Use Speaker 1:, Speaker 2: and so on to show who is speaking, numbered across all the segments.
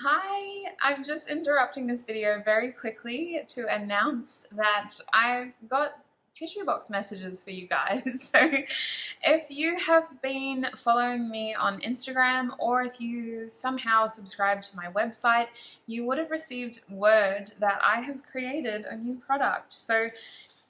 Speaker 1: Hi, I'm just interrupting this video very quickly to announce that I've got tissue box messages for you guys. So if you have been following me on Instagram or if you somehow subscribe to my website, you would have received word that I have created a new product. So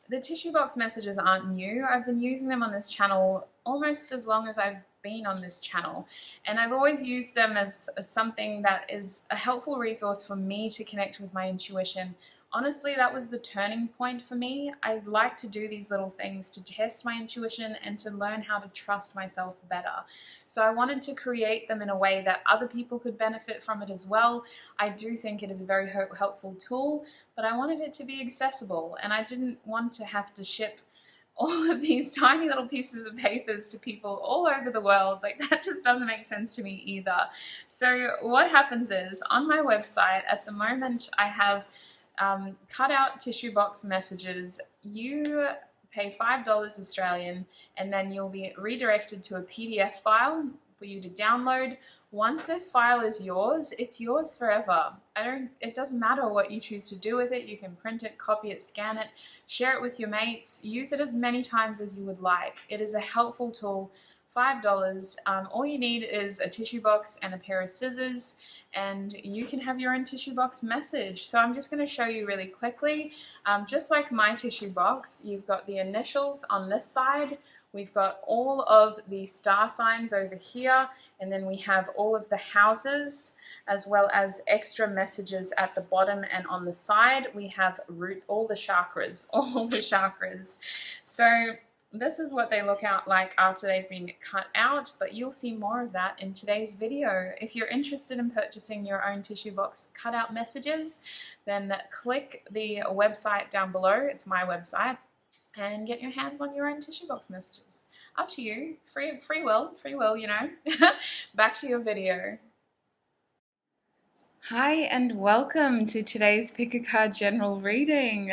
Speaker 1: the tissue box messages aren't new. I've been using them on this channel almost as long as I've been on this channel, and I've always used them as something that is a helpful resource for me to connect with my intuition. Honestly, that was the turning point for me. I like to do these little things to test my intuition and to learn how to trust myself better. So I wanted to create them in a way that other people could benefit from it as well. I do think it is a very helpful tool, but I wanted it to be accessible, and I didn't want to have to ship all of these tiny little pieces of papers to people all over the world. Like, that just doesn't make sense to me either. So what happens is, on my website at the moment, I have cut out tissue box messages. You pay $5 Australian, and then you'll be redirected to a PDF file for you to download. Once this file is yours, it's yours forever. It doesn't matter what you choose to do with it. You can print it, copy it, scan it, share it with your mates, use it as many times as you would like. It is a helpful tool. $5. All you need is a tissue box and a pair of scissors, and you can have your own tissue box message. So I'm just going to show you really quickly. Just like my tissue box, you've got the initials on this side. We've got all of the star signs over here, and then we have all of the houses, as well as extra messages at the bottom and on the side. We have all the chakras, all the chakras. So this is what they look out like after they've been cut out, but you'll see more of that in today's video. If you're interested in purchasing your own tissue box cutout messages, then click the website down below. It's my website, and get your hands on your own tissue box messages. Up to you. Free will, you know. Back to your video. Hi and welcome to today's Pick a Card general reading.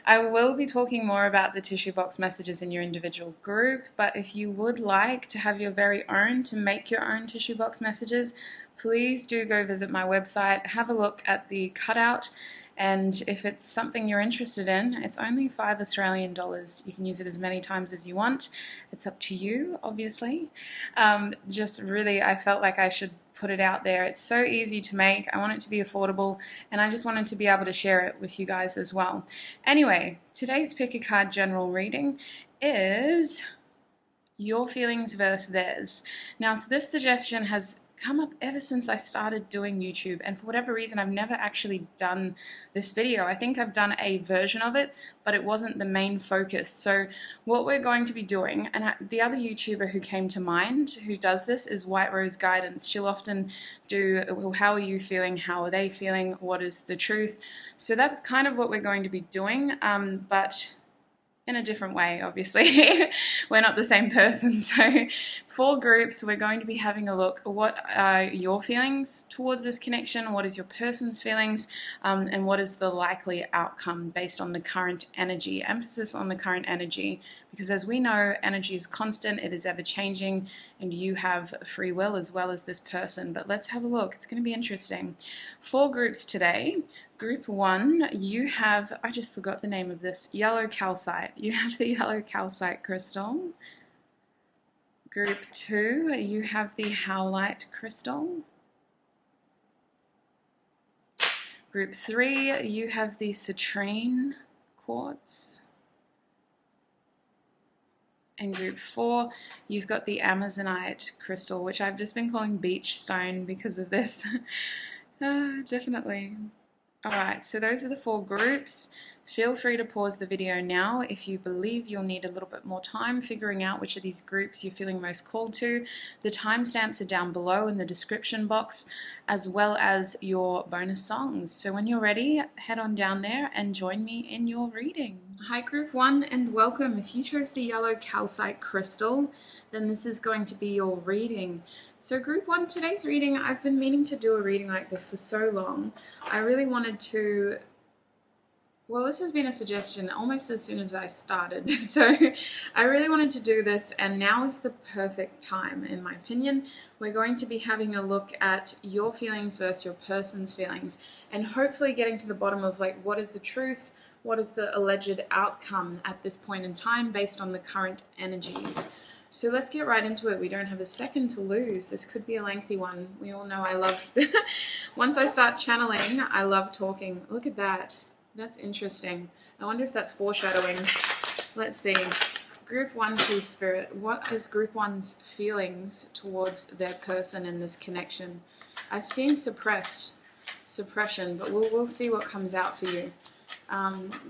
Speaker 1: I will be talking more about the tissue box messages in your individual group, but if you would like to have your very own, to make your own tissue box messages, please do go visit my website, have a look at the cutout, and if it's something you're interested in, it's only $5 Australian. You can use it as many times as you want. It's up to you, obviously. Just really, I felt like I should put it out there. It's so easy to make. I want it to be affordable, and I just wanted to be able to share it with you guys as well. Anyway, today's Pick a Card general reading is your feelings versus theirs. Now, so this suggestion has come up ever since I started doing YouTube, and for whatever reason I've never actually done this video. I think I've done a version of it, but it wasn't the main focus. So what we're going to be doing, and the other YouTuber who came to mind who does this is White Rose Guidance. She'll often do, well, how are you feeling, how are they feeling, what is the truth? So that's kind of what we're going to be doing, but in a different way, obviously. We're not the same person. So 4 groups, we're going to be having a look. What are your feelings towards this connection? What is your person's feelings? And what is the likely outcome based on the current energy? Emphasis on the current energy, because as we know, energy is constant, it is ever changing, and you have free will as well as this person. But let's have a look. It's going to be interesting. 4 groups today. Group 1, you have, I just forgot the name of this, yellow calcite. You have the yellow calcite crystal. Group 2, you have the howlite crystal. Group 3, you have the citrine quartz. And group 4, you've got the amazonite crystal, which I've just been calling beach stone because of this. Definitely. Alright, so those are the 4 groups. Feel free to pause the video now if you believe you'll need a little bit more time figuring out which of these groups you're feeling most called to. The timestamps are down below in the description box, as well as your bonus songs. So when you're ready, head on down there and join me in your reading. Hi group 1 and welcome. If you chose the yellow calcite crystal, then this is going to be your reading. So group 1, today's reading, I've been meaning to do a reading like this for so long. I really wanted to Well, this has been a suggestion almost as soon as I started. So I really wanted to do this, and now is the perfect time, in my opinion. We're going to be having a look at your feelings versus your person's feelings, and hopefully getting to the bottom of like, what is the truth? What is the alleged outcome at this point in time based on the current energies? So let's get right into it. We don't have a second to lose. This could be a lengthy one. We all know I love, once I start channeling, I love talking. Look at that. That's interesting. I wonder if that's foreshadowing. Let's see. Group 1, please, Spirit. What is Group 1's feelings towards their person in this connection? I've seen suppression, but we'll see what comes out for you.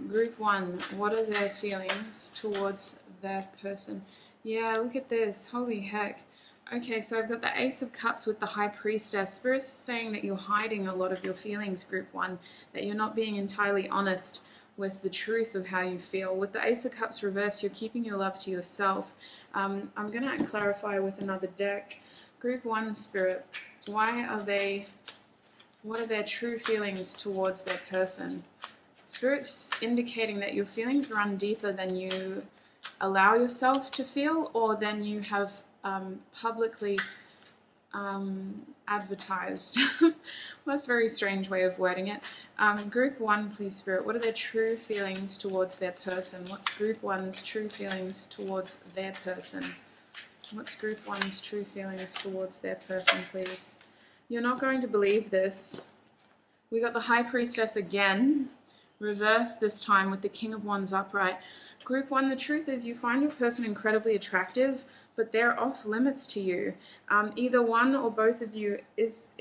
Speaker 1: Group 1, what are their feelings towards their person? Yeah, look at this. Holy heck. Okay, so I've got the Ace of Cups with the High Priestess. Spirit's saying that you're hiding a lot of your feelings, Group 1, that you're not being entirely honest with the truth of how you feel. With the Ace of Cups reversed, you're keeping your love to yourself. I'm going to clarify with another deck. Group 1, Spirit, what are their true feelings towards their person? Spirit's indicating that your feelings run deeper than you allow yourself to feel, or than you have publicly advertised. Well, that's a very strange way of wording it. Group 1, please, Spirit, what are their true feelings towards their person? What's Group 1's true feelings towards their person? What's Group 1's true feelings towards their person, please? You're not going to believe this. We got the High Priestess again, reversed this time with the King of Wands upright. Group 1, the truth is you find your person incredibly attractive, but they're off limits to you. Either one or both of you is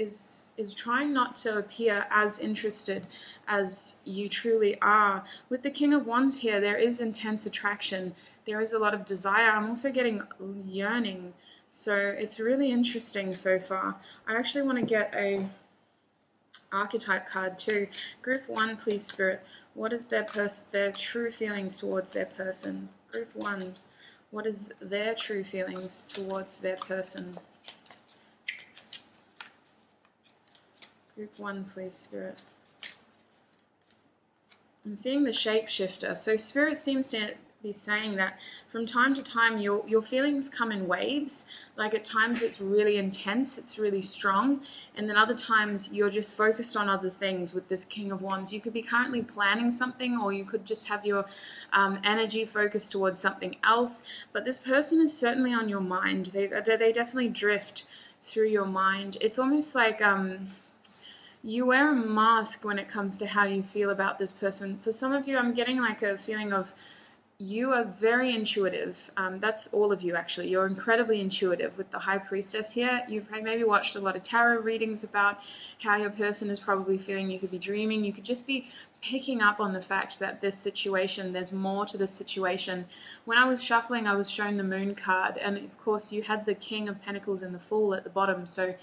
Speaker 1: trying not to appear as interested as you truly are. With the King of Wands here, there is intense attraction. There is a lot of desire. I'm also getting yearning. So it's really interesting so far. I actually want to get a archetype card too. Group 1, please, Spirit. What is their true feelings towards their person? Group 1, what is their true feelings towards their person? Group 1, please, Spirit. I'm seeing the shapeshifter. So Spirit seems to be saying that from time to time your feelings come in waves. Like at times it's really intense, it's really strong, and then other times you're just focused on other things. With this King of Wands, you could be currently planning something, or you could just have your energy focused towards something else, but this person is certainly on your mind. They definitely drift through your mind. It's almost like you wear a mask when it comes to how you feel about this person. For some of you, I'm getting like a feeling of you are very intuitive. That's all of you, actually. You're incredibly intuitive. With the High Priestess here, you've maybe watched a lot of tarot readings about how your person is probably feeling. You could be dreaming. You could just be picking up on the fact that this situation, there's more to this situation. When I was shuffling, I was shown the Moon card, and of course you had the King of Pentacles and the Fool at the bottom. So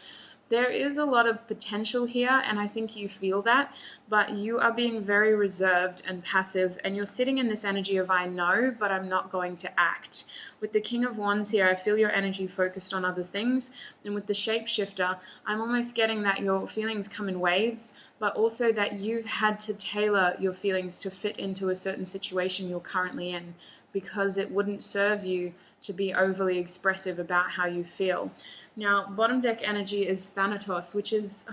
Speaker 1: there is a lot of potential here, and I think you feel that, but you are being very reserved and passive, and you're sitting in this energy of I know, but I'm not going to act. With the King of Wands here, I feel your energy focused on other things, and with the Shapeshifter, I'm almost getting that your feelings come in waves, but also that you've had to tailor your feelings to fit into a certain situation you're currently in, because it wouldn't serve you to be overly expressive about how you feel. Now, bottom deck energy is Thanatos, which is,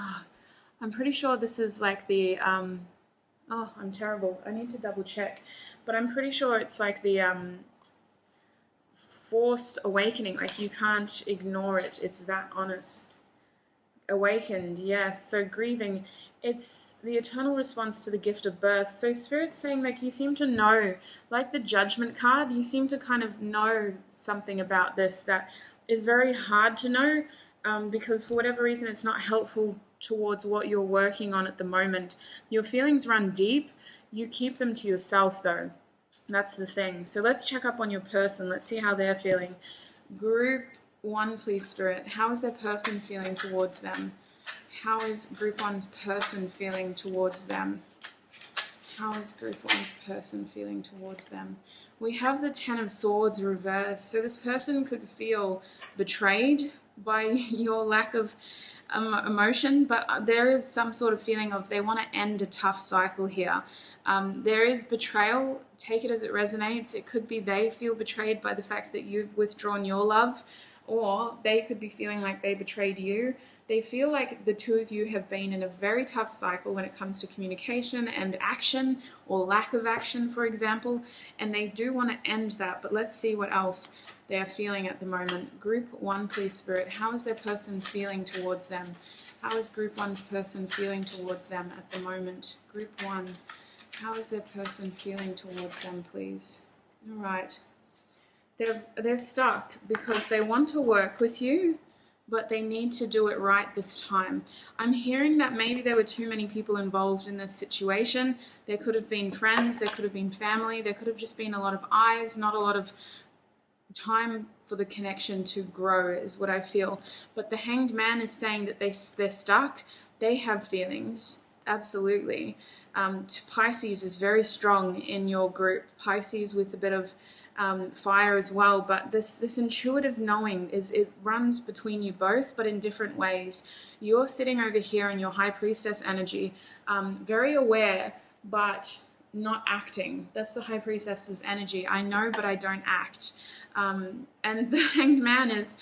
Speaker 1: I'm pretty sure this is like the, I'm terrible. I need to double check. But I'm pretty sure it's like the forced awakening. Like you can't ignore it. It's that honest. Awakened, yes. So grieving, it's the eternal response to the gift of birth. So Spirit's saying like you seem to know, like the Judgment card, you seem to kind of know something about this that is very hard to know because for whatever reason it's not helpful towards what you're working on at the moment. Your feelings run deep. You keep them to yourself though. That's the thing. So let's check up on your person. Let's see how they're feeling. Group 1, please, Spirit. How is their person feeling towards them? How is Group 1's person feeling towards them? How is Group 1's person feeling towards them? We have the Ten of Swords reversed. So this person could feel betrayed by your lack of emotion, but there is some sort of feeling of they want to end a tough cycle here. There is betrayal. Take it as it resonates. It could be they feel betrayed by the fact that you've withdrawn your love, or they could be feeling like they betrayed you. They feel like the two of you have been in a very tough cycle when it comes to communication and action, or lack of action, for example, and they do want to end that. But let's see what else they are feeling at the moment. Group 1, please, Spirit. How is their person feeling towards them? How is Group 1's person feeling towards them at the moment? Group 1, how is their person feeling towards them, please? All right. They're stuck because they want to work with you, but they need to do it right this time. I'm hearing that maybe there were too many people involved in this situation. There could have been friends, there could have been family, there could have just been a lot of eyes, not a lot of time for the connection to grow, is what I feel. But the Hanged Man is saying that they're stuck. They have feelings, absolutely. Pisces is very strong in your group. Pisces with a bit of fire as well, but this intuitive knowing it runs between you both, but in different ways. You're sitting over here in your High Priestess energy, very aware, but not acting. That's the High Priestess's energy. I know, but I don't act. And the Hanged Man is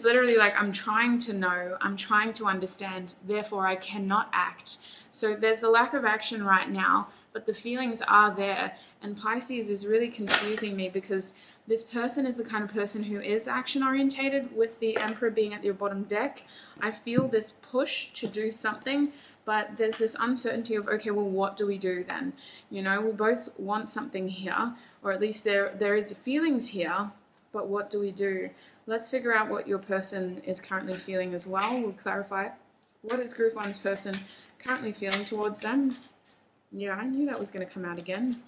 Speaker 1: literally like, I'm trying to know, I'm trying to understand, therefore I cannot act. So there's the lack of action right now, but the feelings are there. And Pisces is really confusing me because this person is the kind of person who is action orientated, with the Emperor being at your bottom deck. I feel this push to do something, but there's this uncertainty of, okay, well, what do we do then? You know, we both want something here, or at least there is feelings here, but what do we do? Let's figure out what your person is currently feeling as well. We'll clarify. What is Group 1's person currently feeling towards them? Yeah, I knew that was going to come out again.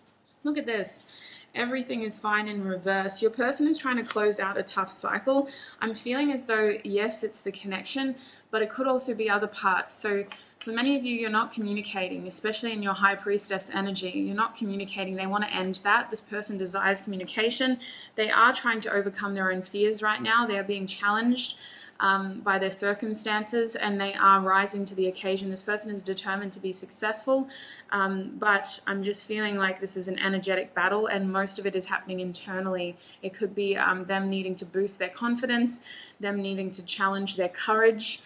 Speaker 1: Look at this. Everything is fine in reverse. Your person is trying to close out a tough cycle. I'm feeling as though, yes, it's the connection, but it could also be other parts. So for many of you, you're not communicating, especially in your High Priestess energy. You're not communicating. They want to end that. This person desires communication. They are trying to overcome their own fears right now. They are being challenged by their circumstances, and they are rising to the occasion. This person is determined to be successful, but I'm just feeling like this is an energetic battle, and most of it is happening internally. It could be them needing to boost their confidence, them needing to challenge their courage,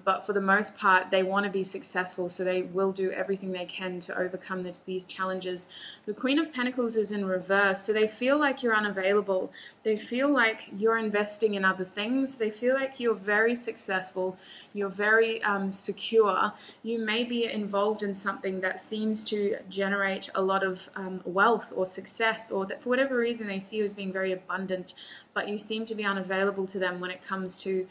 Speaker 1: but for the most part, they want to be successful, so they will do everything they can to overcome these challenges. The Queen of Pentacles is in reverse, so they feel like you're unavailable. They feel like you're investing in other things. They feel like you're very successful. You're very secure. You may be involved in something that seems to generate a lot of wealth or success, or that for whatever reason they see you as being very abundant, but you seem to be unavailable to them when it comes to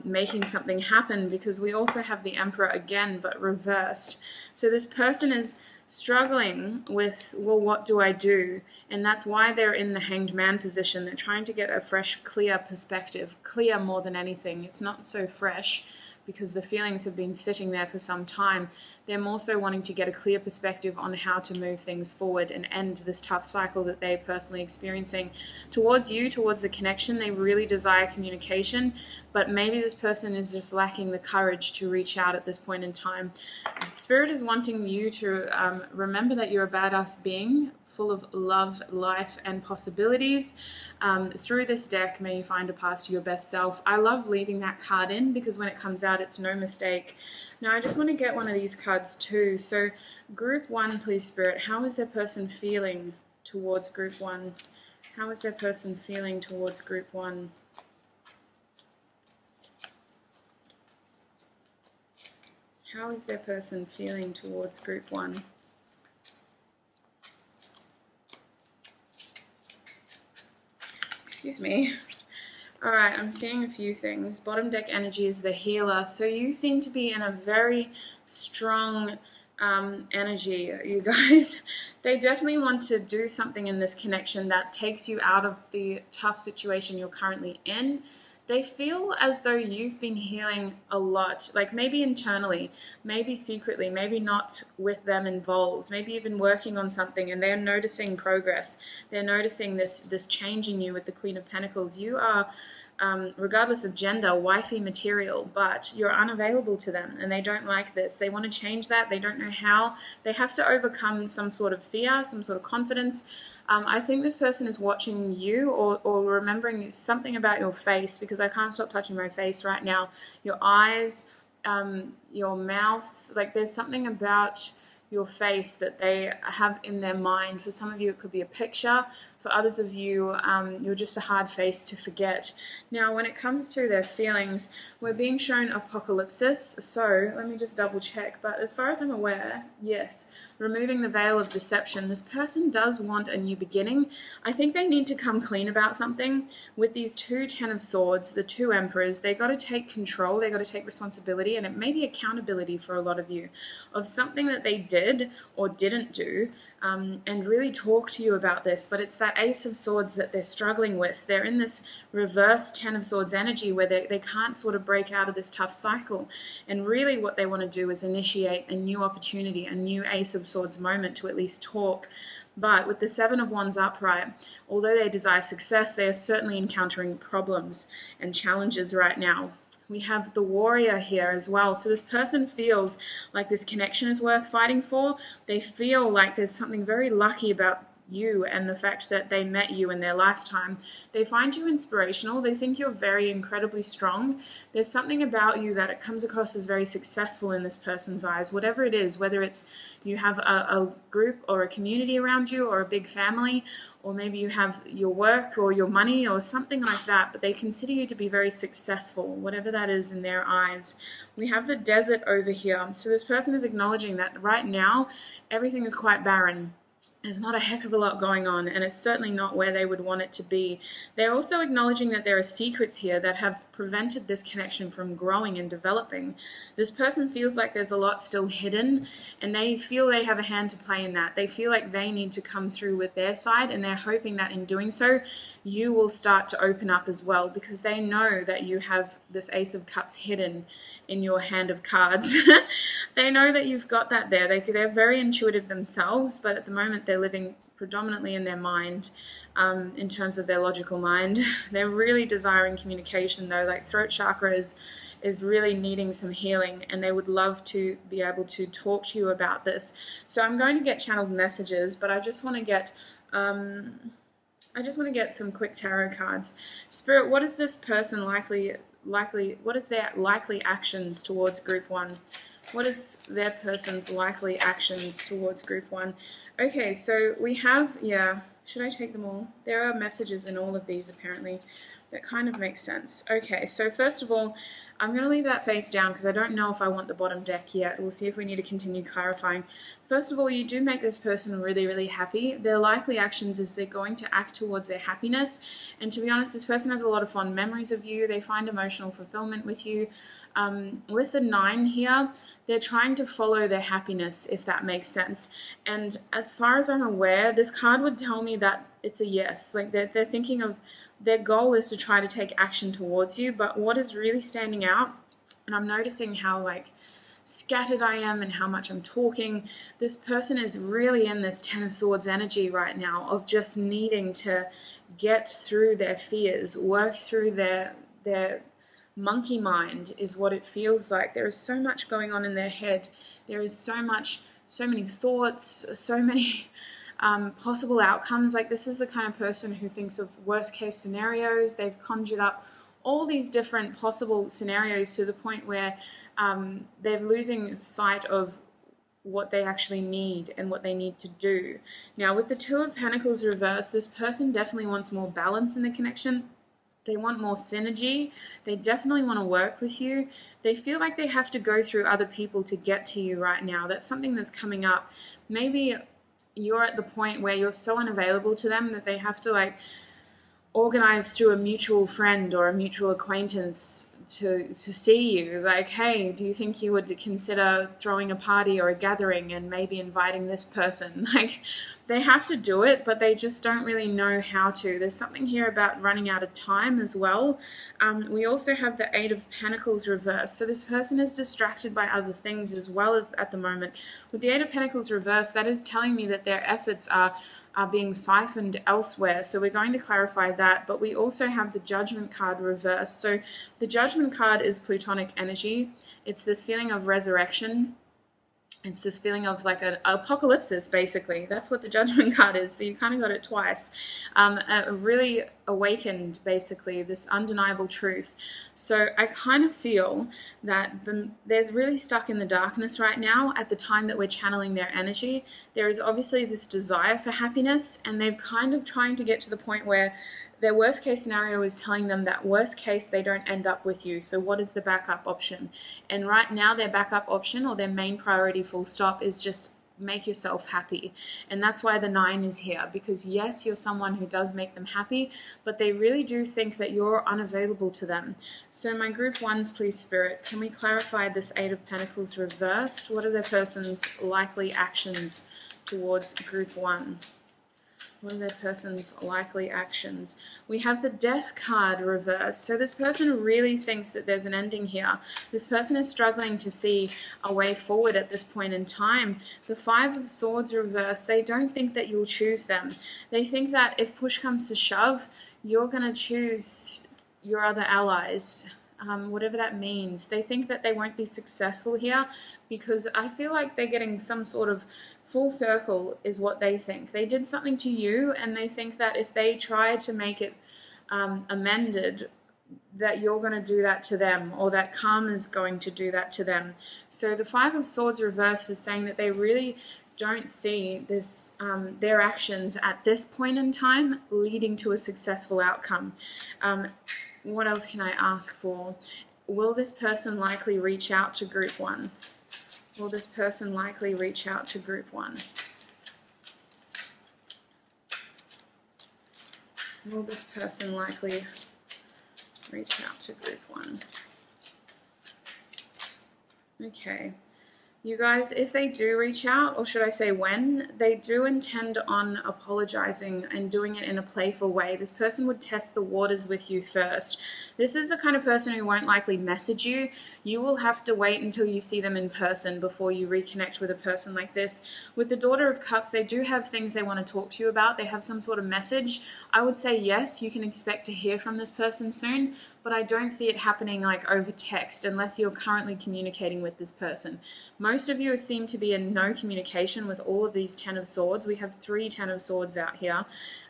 Speaker 1: making something happen, because we also have the Emperor again, but reversed. So this person is struggling with, well, what do I do? And that's why they're in the Hanged Man position. They're trying to get a fresh, clear perspective, clear more than anything. It's not so fresh because the feelings have been sitting there for some time. They're more so wanting to get a clear perspective on how to move things forward and end this tough cycle that they're personally experiencing. Towards you, towards the connection, they really desire communication, but maybe this person is just lacking the courage to reach out at this point in time. Spirit is wanting you to remember that you're a badass being, full of love, life, and possibilities. Through this deck, may you find a path to your best self. I love leaving that card in because when it comes out, it's no mistake. Now, I just want to get one of these cards too. So, Group 1, please, Spirit. How is their person feeling towards Group 1? How is their person feeling towards Group 1? How is their person feeling towards Group 1? Excuse me. All right, I'm seeing a few things. Bottom deck energy is the healer. So you seem to be in a very strong energy, you guys. They definitely want to do something in this connection that takes you out of the tough situation you're currently in. They feel as though you've been healing a lot, like maybe internally, maybe secretly, maybe not with them involved. Maybe you've been working on something and they're noticing progress. They're noticing this change in you with the Queen of Pentacles. You are regardless of gender, wifey material, but you're unavailable to them and they don't like this. They want to change that. They don't know how. They have to overcome some sort of fear, some sort of confidence. I think this person is watching you or remembering something about your face, because I can't stop touching my face right now. Your eyes, your mouth, like there's something about your face that they have in their mind. For some of you, it could be a picture. For others of you, you're just a hard face to forget. Now, when it comes to their feelings, we're being shown apocalypsis. So let me just double check. But as far as I'm aware, yes, removing the veil of deception, this person does want a new beginning. I think they need to come clean about something. With these two Ten of Swords, the two Emperors, they got to take control. They got to take responsibility, and it may be accountability for a lot of you of something that they did or didn't do, and really talk to you about this. But it's that Ace of Swords that they're struggling with. They're in this reverse Ten of Swords energy where they can't sort of break out of this tough cycle. And really what they want to do is initiate a new opportunity, a new Ace of Swords moment to at least talk. But with the Seven of Wands upright, although they desire success, they are certainly encountering problems and challenges right now. We have the Warrior here as well. So this person feels like this connection is worth fighting for. They feel like there's something very lucky about you and the fact that they met you in their lifetime. They find you inspirational. They think you're very incredibly strong. There's something about you that it comes across as very successful in this person's eyes, whatever it is, whether it's you have a group or a community around you or a big family, or maybe you have your work or your money or something like that, but they consider you to be very successful, whatever that is in their eyes. We have the Desert over here. So this person is acknowledging that right now everything is quite barren. There's not a heck of a lot going on, and it's certainly not where they would want it to be. They're also acknowledging that there are secrets here that have prevented this connection from growing and developing. This person feels like there's a lot still hidden, and they feel they have a hand to play in that. They feel like they need to come through with their side, and they're hoping that in doing so, you will start to open up as well, because they know that you have this Ace of Cups hidden in your hand of cards. They know that you've got that there. They're very intuitive themselves, but at the moment they're living predominantly in their mind, in terms of their logical mind. They're really desiring communication though. Like throat chakra is really needing some healing, and they would love to be able to talk to you about this. So I'm going to get channeled messages, but I just want to get some quick tarot cards. Spirit, what is this person what is their likely actions towards group one? What is their person's likely actions towards group one? Okay, so we have, should I take them all? There are messages in all of these apparently. That kind of makes sense. Okay, so first of all, I'm going to leave that face down because I don't know if I want the bottom deck yet. We'll see if we need to continue clarifying. First of all, you do make this person really, really happy. Their likely actions is they're going to act towards their happiness. And to be honest, this person has a lot of fond memories of you. They find emotional fulfillment with you. With the 9 here, they're trying to follow their happiness, if that makes sense. And as far as I'm aware, this card would tell me that it's a yes. Like they're thinking of their goal is to try to take action towards you, but what is really standing out, and I'm noticing how like scattered I am and how much I'm talking, this person is really in this Ten of Swords energy right now of just needing to get through their fears, work through their monkey mind is what it feels like. There is so much going on in their head. There is so many thoughts, so many possible outcomes. Like this is the kind of person who thinks of worst case scenarios. They've conjured up all these different possible scenarios to the point where they're losing sight of what they actually need and what they need to do. Now with the Two of Pentacles reversed, this person definitely wants more balance in the connection. They want more synergy. They definitely want to work with you. They feel like they have to go through other people to get to you right now. That's something that's coming up. Maybe you're at the point where you're so unavailable to them that they have to like organize through a mutual friend or a mutual acquaintance to see you. Like, hey, do you think you would consider throwing a party or a gathering and maybe inviting this person? Like they have to do it, but they just don't really know how to. There's something here about running out of time as well. We also have the Eight of Pentacles reversed. So this person is distracted by other things as well as at the moment. With the Eight of Pentacles reversed, that is telling me that their efforts are being siphoned elsewhere. So we're going to clarify that. But we also have the Judgment card reversed. So the Judgment card is Plutonic energy. It's this feeling of resurrection. It's this feeling of like an apocalypse, basically. That's what the Judgment card is. So you kind of got it twice. Really awakened, basically, this undeniable truth. So I kind of feel that they're really stuck in the darkness right now at the time that we're channeling their energy. There is obviously this desire for happiness, and they're kind of trying to get to the point where their worst case scenario is telling them that worst case they don't end up with you. So what is the backup option? And right now their backup option, or their main priority full stop, is just make yourself happy. And that's why the 9 is here, because yes, you're someone who does make them happy, but they really do think that you're unavailable to them. So my group 1s, please, Spirit, can we clarify this 8 of Pentacles reversed? What are their person's likely actions towards group 1? What are their person's likely actions? We have the Death card reversed. So this person really thinks that there's an ending here. This person is struggling to see a way forward at this point in time. The 5 of Swords reversed. They don't think that you'll choose them. They think that if push comes to shove, you're going to choose your other allies. Whatever that means. They think that they won't be successful here, because I feel like they're getting some sort of full circle is what they think. They did something to you, and they think that if they try to make it amended, that you're going to do that to them, or that karma's going to do that to them. So the 5 of Swords reversed is saying that they really don't see this their actions at this point in time leading to a successful outcome. What else can I ask for? Will this person likely reach out to group 1? Will this person likely reach out to group 1? Will this person likely reach out to group 1? Okay. You guys, if they do reach out, or should I say when, they do intend on apologizing and doing it in a playful way. This person would test the waters with you first. This is the kind of person who won't likely message you. You will have to wait until you see them in person before you reconnect with a person like this. With the Daughter of Cups, they do have things they want to talk to you about. They have some sort of message. I would say yes, you can expect to hear from this person soon, but I don't see it happening like over text unless you're currently communicating with this person. Most of you seem to be in no communication with all of these 10 of Swords. We have 3 10 of Swords out here.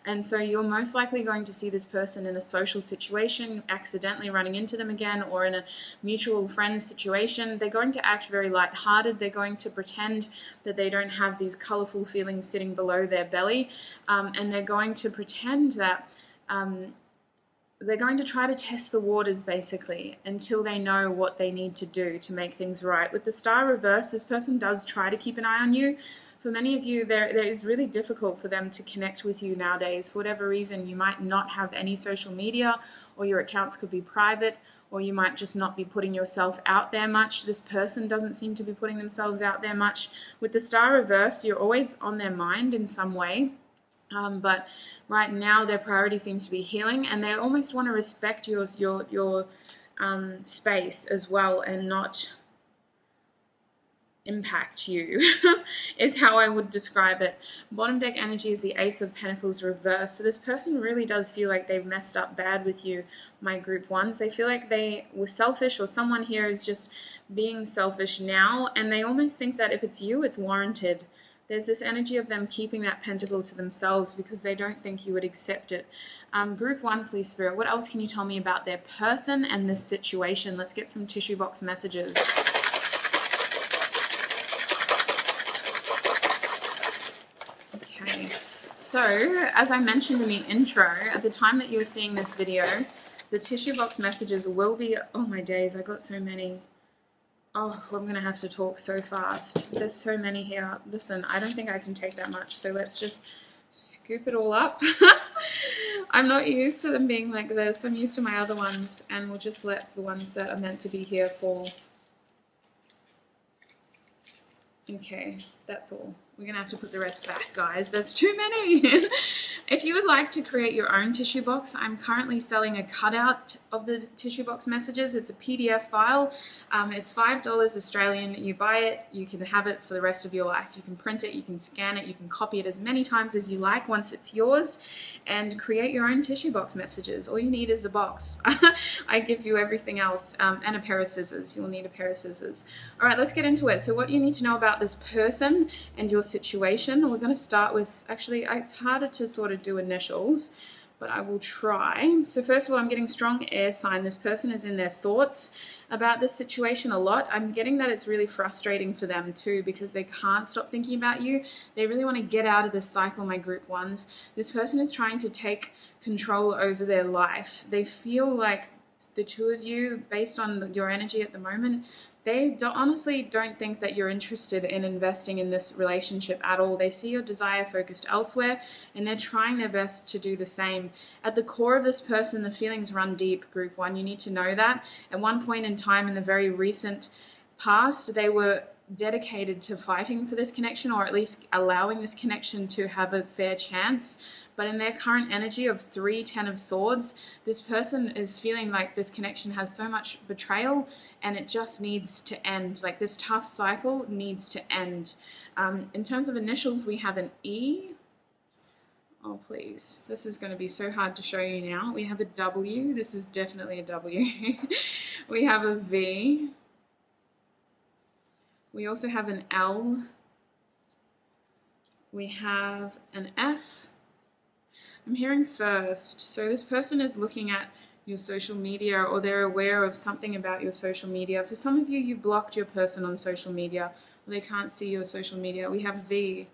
Speaker 1: And so you're most likely going to see this person in a social situation, accidentally running into them again, or in a mutual friends situation. They're going to act very lighthearted. They're going to pretend that they don't have these colorful feelings sitting below their belly. And they're going to pretend that they're going to try to test the waters, basically, until they know what they need to do to make things right. With the Star reversed, this person does try to keep an eye on you. For many of you, it is really difficult for them to connect with you nowadays. For whatever reason, you might not have any social media, or your accounts could be private, or you might just not be putting yourself out there much. This person doesn't seem to be putting themselves out there much. With the Star reversed, you're always on their mind in some way. But right now their priority seems to be healing, and they almost want to respect your space as well, and not impact you is how I would describe it. Bottom deck energy is the Ace of Pentacles reversed. So this person really does feel like they've messed up bad with you, my group 1s. They feel like they were selfish, or someone here is just being selfish now, and they almost think that if it's you, it's warranted. There's this energy of them keeping that pentacle to themselves because they don't think you would accept it. Group 1, please, Spirit. What else can you tell me about their person and this situation? Let's get some tissue box messages. Okay. So, as I mentioned in the intro, at the time that you were seeing this video, the tissue box messages will be... Oh, my days. I got so many... Oh, I'm going to have to talk so fast. There's so many here. Listen, I don't think I can take that much, so let's just scoop it all up. I'm not used to them being like this. I'm used to my other ones, and we'll just let the ones that are meant to be here fall. Okay, that's all. We're going to have to put the rest back, guys. There's too many. If you would like to create your own tissue box, I'm currently selling a cutout of the tissue box messages. It's a PDF file. It's $5 Australian. You buy it, you can have it for the rest of your life. You can print it, you can scan it, you can copy it as many times as you like once it's yours, and create your own tissue box messages. All you need is a box. I give you everything else, and a pair of scissors. You'll need a pair of scissors. All right, let's get into it. So what you need to know about this person and your situation. We're going to start with, actually, it's harder to sort of do initials, but I will try. So first of all, I'm getting strong air sign. This person is in their thoughts about this situation a lot. I'm getting that it's really frustrating for them too, because they can't stop thinking about you. They really want to get out of this cycle, my group ones. This person is trying to take control over their life. They feel like the two of you, based on your energy at the moment, they honestly don't think that you're interested in investing in this relationship at all. They see your desire focused elsewhere, and they're trying their best to do the same. At the core of this person, the feelings run deep, group one. You need to know that. At one point in time in the very recent past, they were dedicated to fighting for this connection, or at least allowing this connection to have a fair chance. But in their current energy of 3-10 of swords, this person is feeling like this connection has so much betrayal and it just needs to end. Like this tough cycle needs to end. In terms of initials, we have an E. Oh, please. This is going to be so hard to show you now. We have a W. This is definitely a W. We have a V. We also have an L. We have an F. I'm hearing first. So this person is looking at your social media, or they're aware of something about your social media. For some of you, you blocked your person on social media, or they can't see your social media. We have V.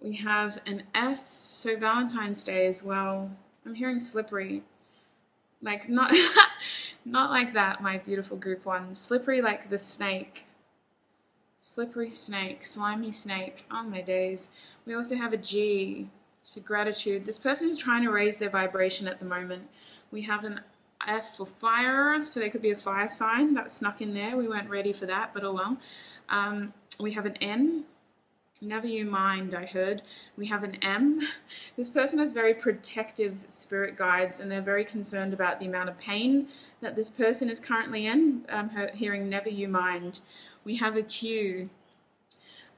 Speaker 1: We have an S, so Valentine's Day as well. I'm hearing slippery. Like not, not like that, my beautiful group one. Slippery like the snake. Slippery snake, slimy snake. Oh my days. We also have a G. So gratitude. This person is trying to raise their vibration at the moment. We have an F for fire, so there could be a fire sign that snuck in there. We weren't ready for that, but oh well. We have an N. Never you mind, I heard. We have an M. This person has very protective spirit guides, and they're very concerned about the amount of pain that this person is currently in. Hearing never you mind. We have a Q.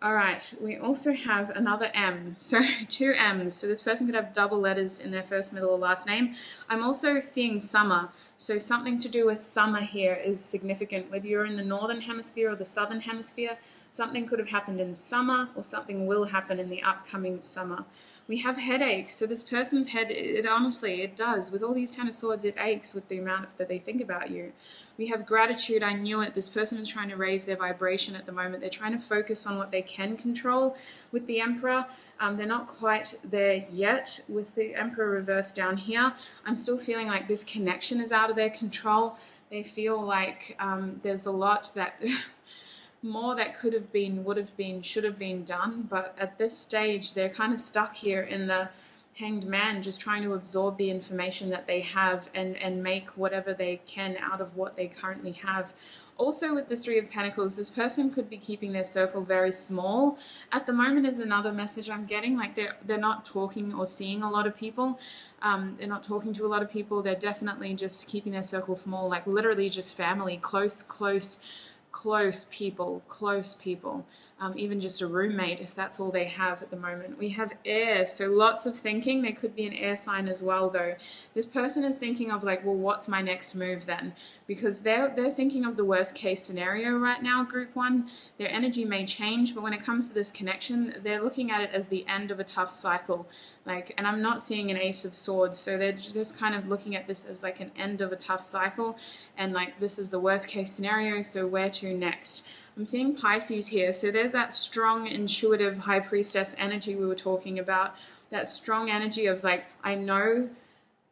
Speaker 1: All right, we also have another M, so 2 M's. So this person could have double letters in their first, middle, or last name. I'm also seeing summer, so something to do with summer here is significant. Whether you're in the northern hemisphere or the southern hemisphere, something could have happened in summer, or something will happen in the upcoming summer. We have headaches, so this person's head, honestly, it does. With all these 10 of swords, it aches with the amount that they think about you. We have gratitude. I knew it. This person is trying to raise their vibration at the moment. They're trying to focus on what they can control with the Emperor. They're not quite there yet with the Emperor reversed down here. I'm still feeling like this connection is out of their control. They feel like there's a lot that... more that could have been, would have been, should have been done, but at this stage they're kind of stuck here in the Hanged Man, just trying to absorb the information that they have and make whatever they can out of what they currently have. Also with the 3 of Pentacles, this person could be keeping their circle very small. At the moment is another message I'm getting, like they're not talking or seeing a lot of people. They're not talking to a lot of people. They're definitely just keeping their circle small, like literally just family, close people, even just a roommate if that's all they have at the moment. We have air, so lots of thinking. There could be an air sign as well though. This person is thinking of like, well, what's my next move then? Because they're thinking of the worst case scenario right now, group one. Their energy may change, but when it comes to this connection, they're looking at it as the end of a tough cycle. Like, and I'm not seeing an Ace of Swords, so they're just kind of looking at this as like an end of a tough cycle, and like this is the worst case scenario, so where to next? I'm seeing Pisces here, so there's that strong, intuitive High Priestess energy we were talking about, that strong energy of like, I know,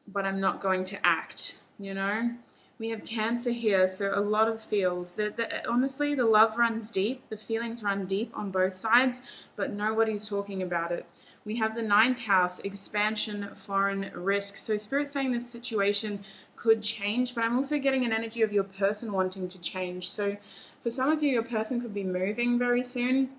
Speaker 1: but I'm not going to act, you know? We have Cancer here, so a lot of feels. Honestly, the love runs deep, the feelings run deep on both sides, but nobody's talking about it. We have the 9th house, expansion, foreign risk. So Spirit's saying this situation could change, but I'm also getting an energy of your person wanting to change. So for some of you, your person could be moving very soon.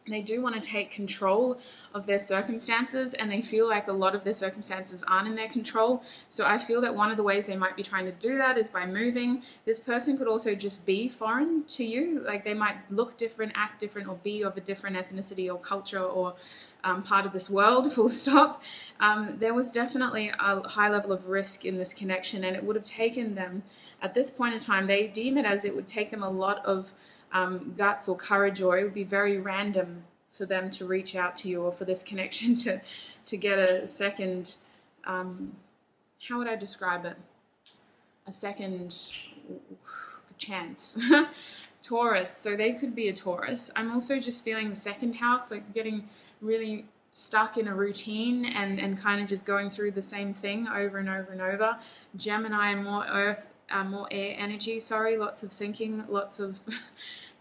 Speaker 1: They do want to take control of their circumstances, and they feel like a lot of their circumstances aren't in their control. So I feel that one of the ways they might be trying to do that is by moving. This person could also just be foreign to you. Like they might look different, act different, or be of a different ethnicity or culture or part of this world, full stop. There was definitely a high level of risk in this connection, and it would have taken them, at this point in time, they deem it as it would take them a lot of guts or courage, or it would be very random for them to reach out to you, or for this connection to get a second, how would I describe it? A second chance. Taurus, so they could be a Taurus. I'm also just feeling the second house, like getting really stuck in a routine and kind of just going through the same thing over and over and over. Gemini, more earth, more air energy, lots of thinking, lots of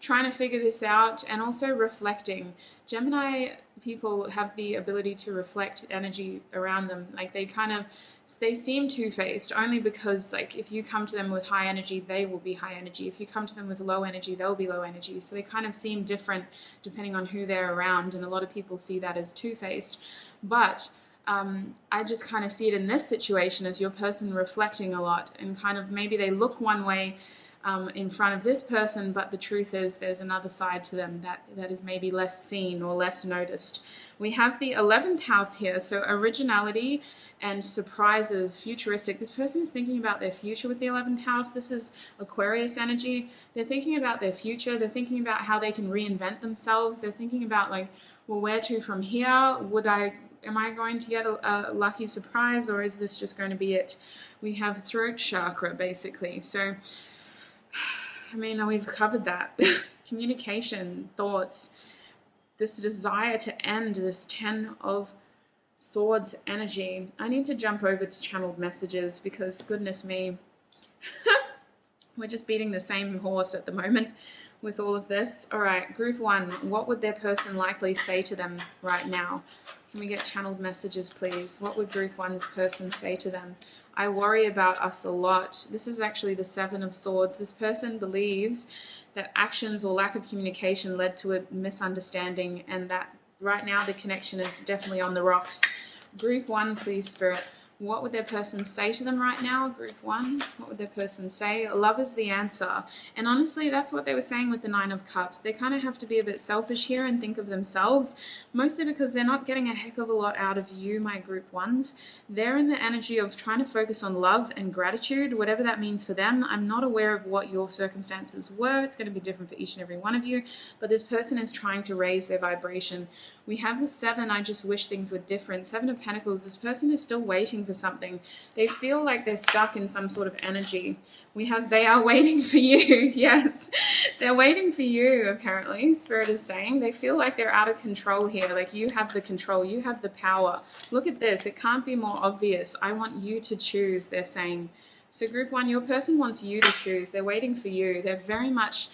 Speaker 1: trying to figure this out, and also reflecting. Gemini people have the ability to reflect energy around them. Like they seem two-faced only because, like, if you come to them with high energy, they will be high energy. If you come to them with low energy, they'll be low energy. So they kind of seem different depending on who they're around, and a lot of people see that as two-faced. But I just kind of see it in this situation as your person reflecting a lot, and kind of maybe they look one way in front of this person, but the truth is there's another side to them that is maybe less seen or less noticed. We have the 11th house here, so originality and surprises, futuristic. This person is thinking about their future with the 11th house. This is Aquarius energy. They're thinking about their future. They're thinking about how they can reinvent themselves. They're thinking about, like, well, where to from here? Am I going to get a lucky surprise, or is this just going to be it? We have throat chakra, basically. So, I mean, we've covered that. Communication, thoughts, this desire to end, this 10 of Swords energy. I need to jump over to channeled messages because, goodness me, we're just beating the same horse at the moment with all of this. All right, group one, what would their person likely say to them right now? Can we get channeled messages, please? What would group one's person say to them? I worry about us a lot. This is actually the 7 of Swords. This person believes that actions or lack of communication led to a misunderstanding, and that right now the connection is definitely on the rocks. Group one, please, Spirit. What would their person say to them right now? Group one, what would their person say? Love is the answer. And honestly, that's what they were saying with the 9 of Cups. They kind of have to be a bit selfish here and think of themselves, mostly because they're not getting a heck of a lot out of you, my group ones. They're in the energy of trying to focus on love and gratitude, whatever that means for them. I'm not aware of what your circumstances were. It's going to be different for each and every one of you, but this person is trying to raise their vibration. We have the 7, I just wish things were different. 7 of Pentacles, this person is still waiting for something. They feel like they're stuck in some sort of energy. We have they are waiting for you. Yes, they're waiting for you, apparently. Spirit is saying they feel like they're out of control here. Like you have the control, you have the power. Look at this. It can't be more obvious. I want you to choose, they're saying. So group one, your person wants you to choose. They're waiting for you. They're very much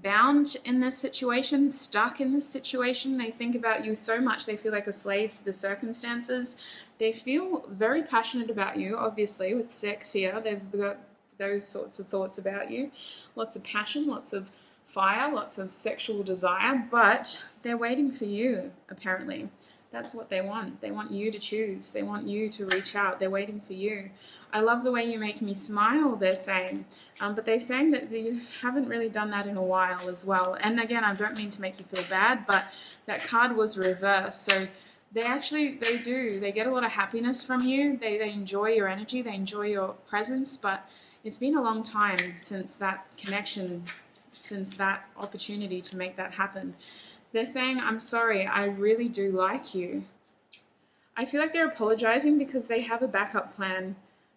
Speaker 1: bound in this situation, stuck in this situation. They think about you so much. They feel like a slave to the circumstances. They feel very passionate about you, obviously, with sex here. They've got those sorts of thoughts about you. Lots of passion, lots of fire, lots of sexual desire, but they're waiting for you, apparently. That's what they want. They want you to choose. They want you to reach out. They're waiting for you. I love the way you make me smile, they're saying. But they're saying that you haven't really done that in a while as well. And again, I don't mean to make you feel bad, but that card was reversed. So they do. They get a lot of happiness from you. They enjoy your energy. They enjoy your presence. But it's been a long time since that connection, since that opportunity to make that happen. They're saying, I'm sorry, I really do like you. I feel like they're apologizing because they have a backup plan,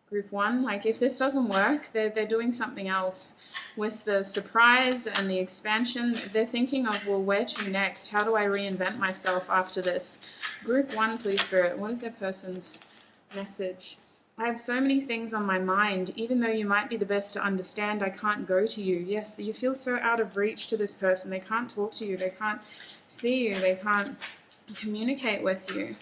Speaker 1: group one. Like if this doesn't work, they're doing something else. With the surprise and the expansion, they're thinking of, well, where to next? How do I reinvent myself after this? Group one, please, Spirit. What is their person's message? I have so many things on my mind. Even though you might be the best to understand, I can't go to you. Yes, you feel so out of reach to this person. They can't talk to you. They can't see you. They can't communicate with you.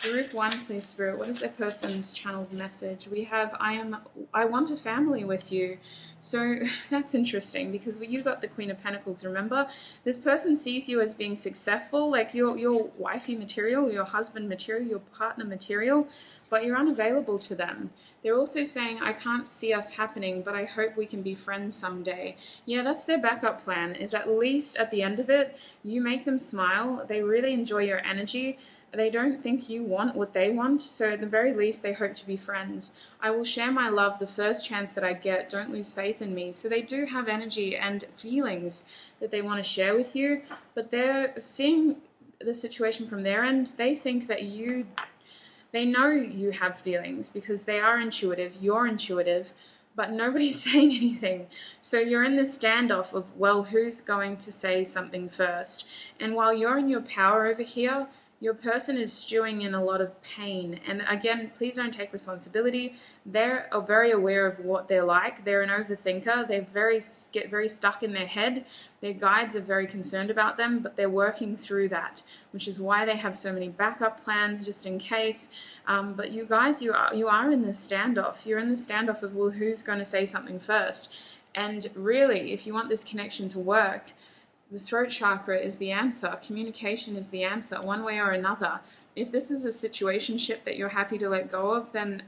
Speaker 1: Group 1, please, Spirit. What is their person's channeled message? We have, I want a family with you. So that's interesting because you got the Queen of Pentacles, remember? This person sees you as being successful, like your wifey material, your husband material, your partner material, but you're unavailable to them. They're also saying, I can't see us happening, but I hope we can be friends someday. Yeah, that's their backup plan, is at least at the end of it, you make them smile. They really enjoy your energy. They don't think you want what they want, so at the very least, they hope to be friends. I will share my love the first chance that I get. Don't lose faith in me. So they do have energy and feelings that they want to share with you, but they're seeing the situation from their end. They think that they know you have feelings because they are intuitive, you're intuitive, but nobody's saying anything. So you're in this standoff of, well, who's going to say something first? And while you're in your power over here, your person is stewing in a lot of pain. And again, please don't take responsibility. They're very aware of what they're like. They're an overthinker. They get very stuck in their head. Their guides are very concerned about them, but they're working through that, which is why they have so many backup plans just in case. But you guys, you are in this standoff. You're in the standoff of, well, who's going to say something first? And really, if you want this connection to work, the throat chakra is the answer. Communication is the answer, one way or another. If this is a situationship that you're happy to let go of, then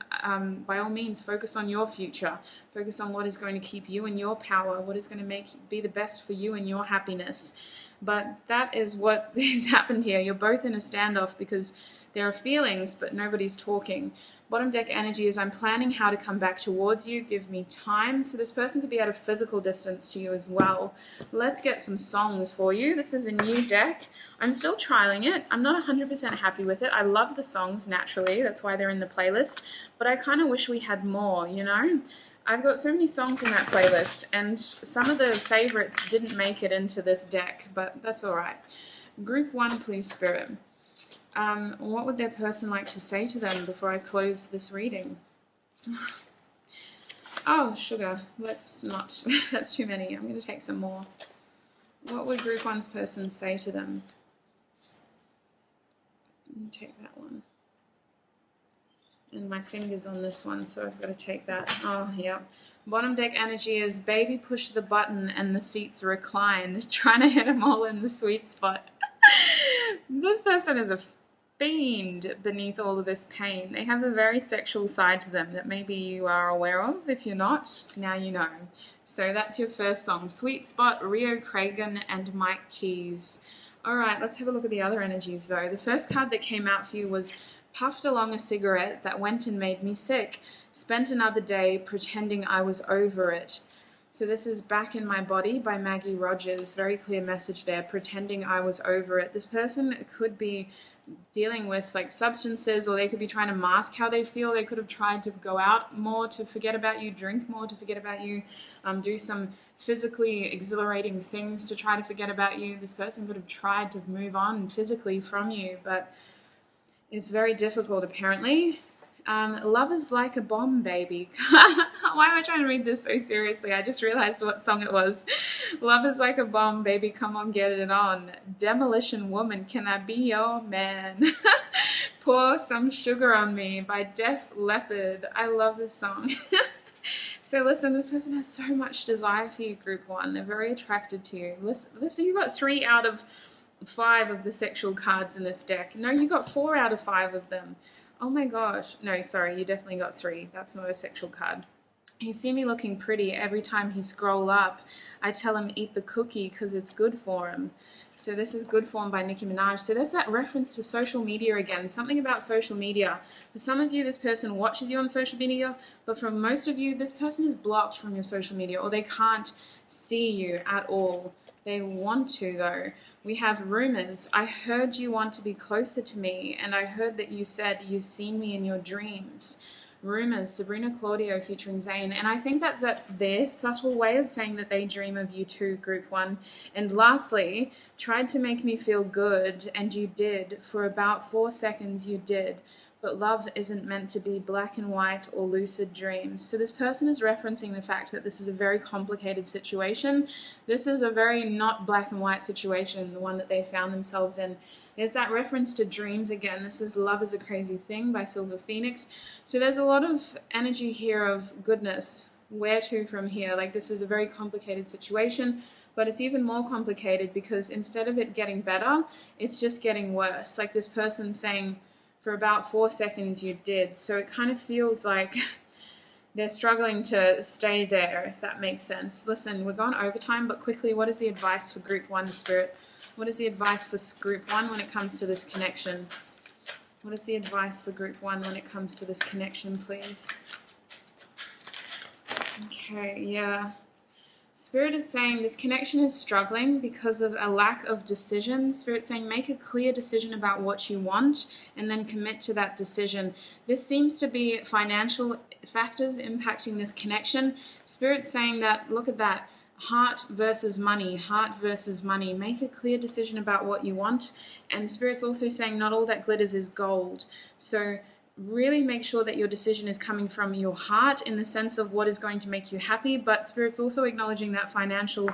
Speaker 1: by all means, focus on your future. Focus on what is going to keep you in your power, what is going to be the best for you and your happiness. But that is what has happened here. You're both in a standoff because there are feelings, but nobody's talking. Bottom deck energy is, I'm planning how to come back towards you. Give me time. So this person could be at a physical distance to you as well. Let's get some songs for you. This is a new deck. I'm still trialing it. I'm not 100% happy with it. I love the songs naturally. That's why they're in the playlist. But I kind of wish we had more, you know? I've got so many songs in that playlist, and some of the favorites didn't make it into this deck, but that's all right. Group 1, please, Spirit. What would their person like to say to them before I close this reading? Oh, sugar. Let's not. That's too many. I'm going to take some more. What would Group 1's person say to them? Take that one. And my finger's on this one, so I've got to take that. Oh, yeah. Bottom deck energy is, baby, push the button and the seats recline. Trying to hit them all in the sweet spot. This person is a fiend beneath all of this pain. They have a very sexual side to them that maybe you are aware of. If you're not, now you know. So that's your first song. Sweet Spot, Rio Cragen, and Mike Keys. All right, let's have a look at the other energies, though. The first card that came out for you was puffed along a cigarette that went and made me sick. Spent another day pretending I was over it. So this is Back in My Body by Maggie Rogers. Very clear message there, pretending I was over it. This person could be dealing with like substances, or they could be trying to mask how they feel. They could have tried to go out more to forget about you, drink more to forget about you, do some physically exhilarating things to try to forget about you. This person could have tried to move on physically from you, but it's very difficult apparently. Love is like a bomb, baby. Why am I trying to read this so seriously? I just realized what song it was. Love is like a bomb, baby. Come on, get it on. Demolition Woman, can I be your man? Pour Some Sugar on Me by Def Leppard. I love this song. So listen, this person has so much desire for you, Group 1. They're very attracted to you. Listen, you got 3 out of 5 of the sexual cards in this deck. No, you got 4 out of 5 of them. Oh my gosh. No, sorry, you definitely got 3. That's not a sexual card. He see me looking pretty every time he scroll up. I tell him eat the cookie because it's good for him. So this is Good Form by Nicki Minaj. So there's that reference to social media again. Something about social media. For some of you, this person watches you on social media, but for most of you, this person is blocked from your social media, or they can't see you at all. They want to, though. We have rumors. I heard you want to be closer to me, and I heard that you said you've seen me in your dreams. Rumors, Sabrina Claudio featuring Zayn. And I think that's their subtle way of saying that they dream of you too, Group 1. And lastly, tried to make me feel good, and you did. For about 4 seconds, you did. but love isn't meant to be black and white or lucid dreams. So this person is referencing the fact that this is a very complicated situation. This is a very not black and white situation, the one that they found themselves in. There's that reference to dreams again. This is Love is a Crazy Thing by Silver Phoenix. So there's a lot of energy here of goodness. Where to from here? Like, this is a very complicated situation, but it's even more complicated because instead of it getting better, it's just getting worse. Like this person saying, for about 4 seconds you did. So it kind of feels like they're struggling to stay there, if that makes sense. Listen, we're going overtime, but quickly, what is the advice for Group 1, Spirit? What is the advice for Group 1 when it comes to this connection? What is the advice for Group 1 when it comes to this connection, please? Okay, yeah. Spirit is saying this connection is struggling because of a lack of decision. Spirit saying make a clear decision about what you want and then commit to that decision. This seems to be financial factors impacting this connection. Spirit saying that, look at that, heart versus money, heart versus money. Make a clear decision about what you want. And Spirit's also saying not all that glitters is gold. So really make sure that your decision is coming from your heart in the sense of what is going to make you happy, but Spirit's also acknowledging that financial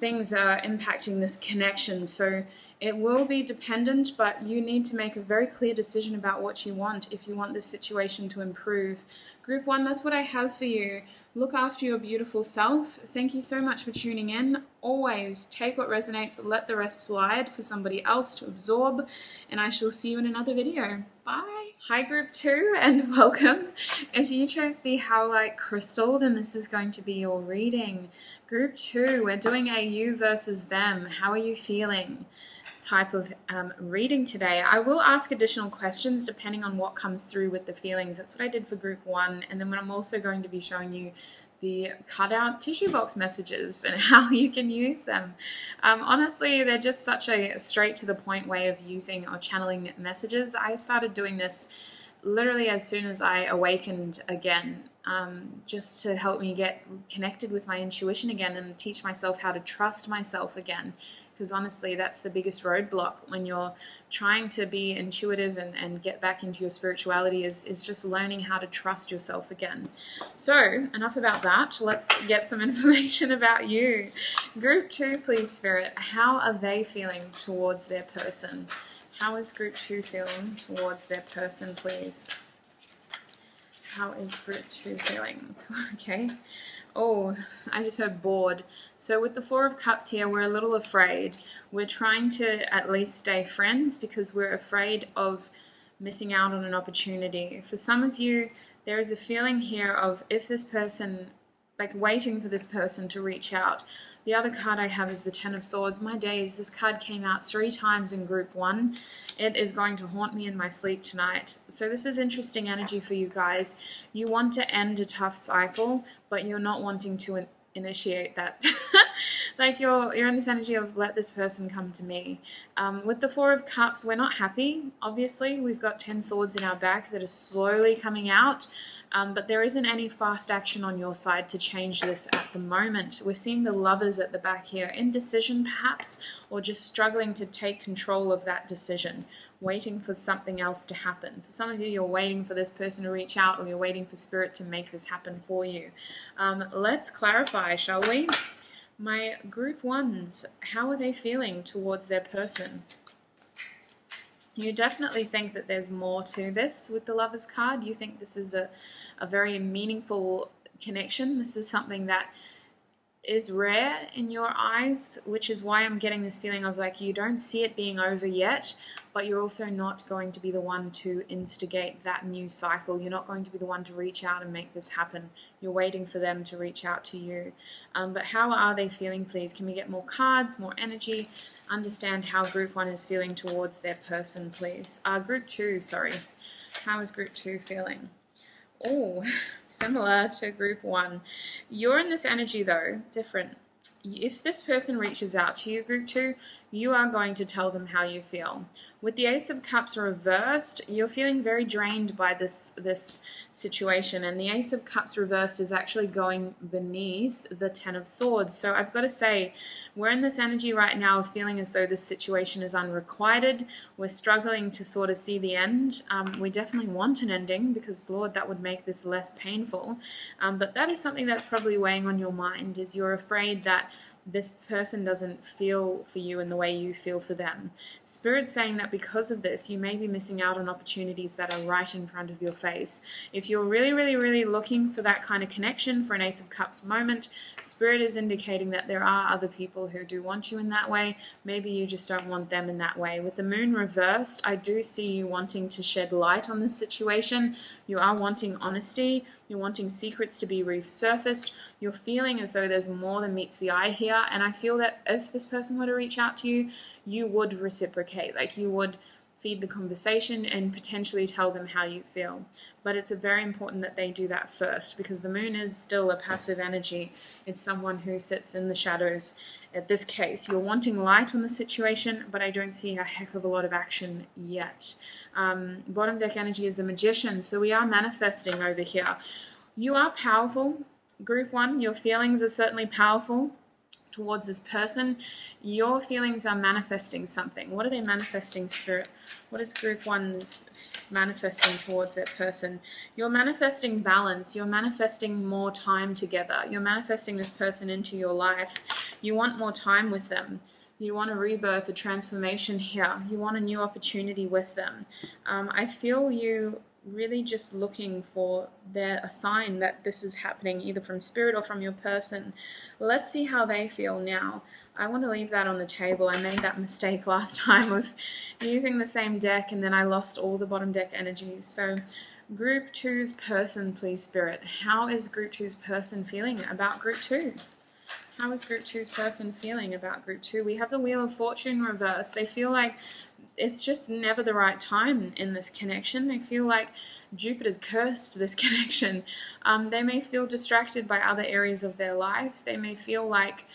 Speaker 1: things are impacting this connection. So it will be dependent, but you need to make a very clear decision about what you want if you want this situation to improve. Group 1, that's what I have for you. Look after your beautiful self. Thank you so much for tuning in. Always take what resonates, let the rest slide for somebody else to absorb, and I shall see you in another video. Bye. Hi Group 2 and welcome. If you chose the Howlite Crystal, then this is going to be your reading. Group 2, we're doing a you versus them. How are you feeling? Type of reading today. I will ask additional questions depending on what comes through with the feelings. That's what I did for Group 1, and then I'm also going to be showing you the cutout tissue box messages and how you can use them. Honestly, they're just such a straight to the point way of using or channeling messages. I started doing this literally as soon as I awakened again, just to help me get connected with my intuition again and teach myself how to trust myself again. Because honestly, that's the biggest roadblock when you're trying to be intuitive and get back into your spirituality is just learning how to trust yourself again. So enough about that. Let's get some information about you. Group 2, please, Spirit. How are they feeling towards their person? How is Group 2 feeling towards their person, please? How is Group 2 feeling? Okay. Oh, I just heard bored. So with the Four of Cups here, we're a little afraid. We're trying to at least stay friends because we're afraid of missing out on an opportunity. For some of you, there is a feeling here of if this person, like waiting for this person to reach out. The other card I have is the Ten of Swords. My days, this card came out 3 times in Group 1. It is going to haunt me in my sleep tonight. So this is interesting energy for you guys. You want to end a tough cycle, but you're not wanting to initiate that. Like you're in this energy of let this person come to me. With the Four of Cups, we're not happy. Obviously, we've got 10 swords in our back that are slowly coming out. But there isn't any fast action on your side to change this at the moment. We're seeing the Lovers at the back here. Indecision perhaps, or just struggling to take control of that decision, waiting for something else to happen. For some of you, you're waiting for this person to reach out, or you're waiting for Spirit to make this happen for you. Let's clarify, shall we? My Group 1s, how are they feeling towards their person? You definitely think that there's more to this with the Lovers card. You think this is a very meaningful connection. This is something that is rare in your eyes, which is why I'm getting this feeling of like you don't see it being over yet, but you're also not going to be the one to instigate that new cycle. You're not going to be the one to reach out and make this happen. You're waiting for them to reach out to you. But how are they feeling, please? Can we get more cards, more energy? Understand how Group 1 is feeling towards their person, please. Group 2, sorry. How is Group 2 feeling? Oh, similar to Group 1. You're in this energy though, different. If this person reaches out to you, Group 2, you are going to tell them how you feel. With the Ace of Cups reversed, you're feeling very drained by this situation, and the Ace of Cups reversed is actually going beneath the Ten of Swords. So I've got to say, we're in this energy right now of feeling as though this situation is unrequited. We're struggling to sort of see the end. We definitely want an ending because, Lord, that would make this less painful. But that is something that's probably weighing on your mind, is you're afraid that this person doesn't feel for you in the way you feel for them. Spirit's saying that because of this, you may be missing out on opportunities that are right in front of your face. If you're really, really, really looking for that kind of connection, for an Ace of Cups moment, Spirit is indicating that there are other people who do want you in that way. Maybe you just don't want them in that way. With the Moon reversed, I do see you wanting to shed light on this situation. You are wanting honesty. You're wanting secrets to be resurfaced. You're feeling as though there's more than meets the eye here. And I feel that if this person were to reach out to you, you would reciprocate. Like, you would feed the conversation and potentially tell them how you feel. But it's very important that they do that first, because the Moon is still a passive energy. It's someone who sits in the shadows. In this case, you're wanting light on the situation, but I don't see a heck of a lot of action yet. Bottom deck energy is the Magician, so we are manifesting over here. You are powerful. Group 1, your feelings are certainly powerful towards this person. Your feelings are manifesting something. What are they manifesting, Spirit? What is Group 1's manifesting towards that person? You're manifesting balance. You're manifesting more time together. You're manifesting this person into your life. You want more time with them. You want a rebirth, a transformation here. You want a new opportunity with them. I feel you really just looking for a sign that this is happening, either from Spirit or from your person. Let's see how they feel now. I want to leave that on the table. I made that mistake last time of using the same deck, and then I lost all the bottom deck energies. So Group 2's person, please, Spirit. How is Group 2's person feeling about Group 2? How is Group 2's person feeling about Group 2? We have the Wheel of Fortune reversed. They feel like it's just never the right time in this connection. They feel like Jupiter's cursed this connection. They may feel distracted by other areas of their life. They may feel like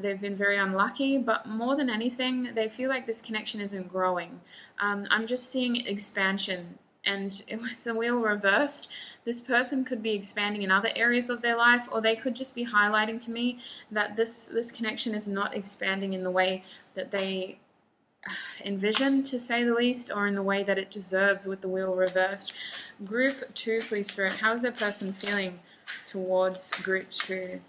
Speaker 1: they've been very unlucky, but more than anything, they feel like this connection isn't growing. I'm just seeing expansion. And with the wheel reversed, this person could be expanding in other areas of their life, or they could just be highlighting to me that this connection is not expanding in the way that they envision, to say the least, or in the way that it deserves with the wheel reversed. Group 2, please, Spirit. How is their person feeling towards Group 2?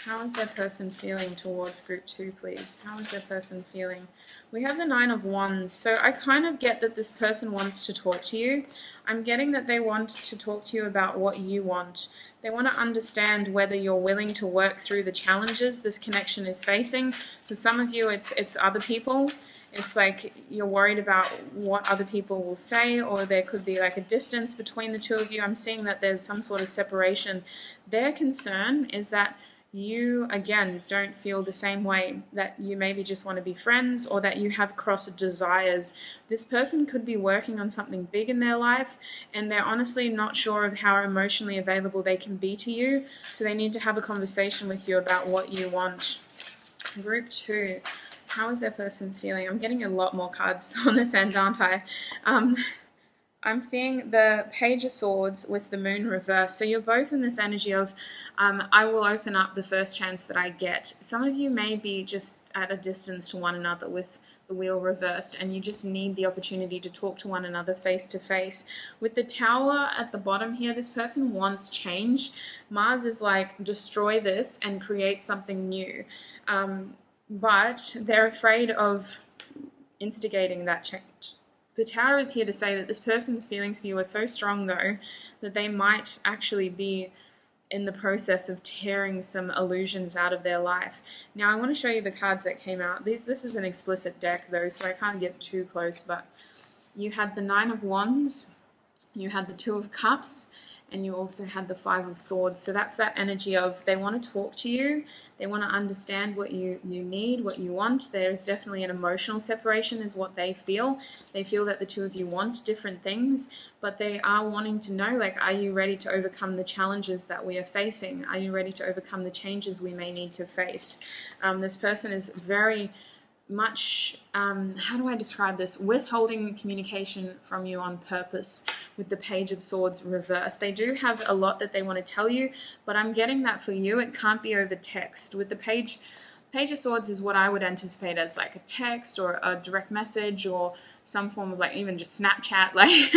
Speaker 1: How is their person feeling towards Group 2, please? How is their person feeling? We have the Nine of Wands, so I kind of get that this person wants to talk to you. I'm getting that they want to talk to you about what you want. They want to understand whether you're willing to work through the challenges this connection is facing. For some of you, it's other people. It's like you're worried about what other people will say, or there could be like a distance between the two of you. I'm seeing that there's some sort of separation. Their concern is that you, again, don't feel the same way, that you maybe just want to be friends, or that you have crossed desires. This person could be working on something big in their life, and they're honestly not sure of how emotionally available they can be to you, so they need to have a conversation with you about what you want. Group 2, how is their person feeling? I'm getting a lot more cards on this end, aren't I? I'm seeing the Page of Swords with the Moon reversed. So you're both in this energy of, I will open up the first chance that I get. Some of you may be just at a distance to one another with the Wheel reversed, and you just need the opportunity to talk to one another face to face. With the Tower at the bottom here, this person wants change. Mars is like, destroy this and create something new. But they're afraid of instigating that change. The Tower is here to say that this person's feelings for you are so strong, though, that they might actually be in the process of tearing some illusions out of their life. Now, I want to show you the cards that came out. This is an explicit deck, though, so I can't get too close, but you had the Nine of Wands, you had the Two of Cups, and you also had the Five of Swords. So that's that energy of they want to talk to you, they want to understand what you need, what you want. There's definitely an emotional separation is what they feel. They feel that the two of you want different things, but they are wanting to know, like, are you ready to overcome the challenges that we are facing? Are you ready to overcome the changes we may need to face? This person is very much, how do I describe this? Withholding communication from you on purpose with the Page of Swords reversed. They do have a lot that they want to tell you, but I'm getting that for you, it can't be over text. With the Page of Swords is what I would anticipate as like a text or a direct message or some form of like even just Snapchat, like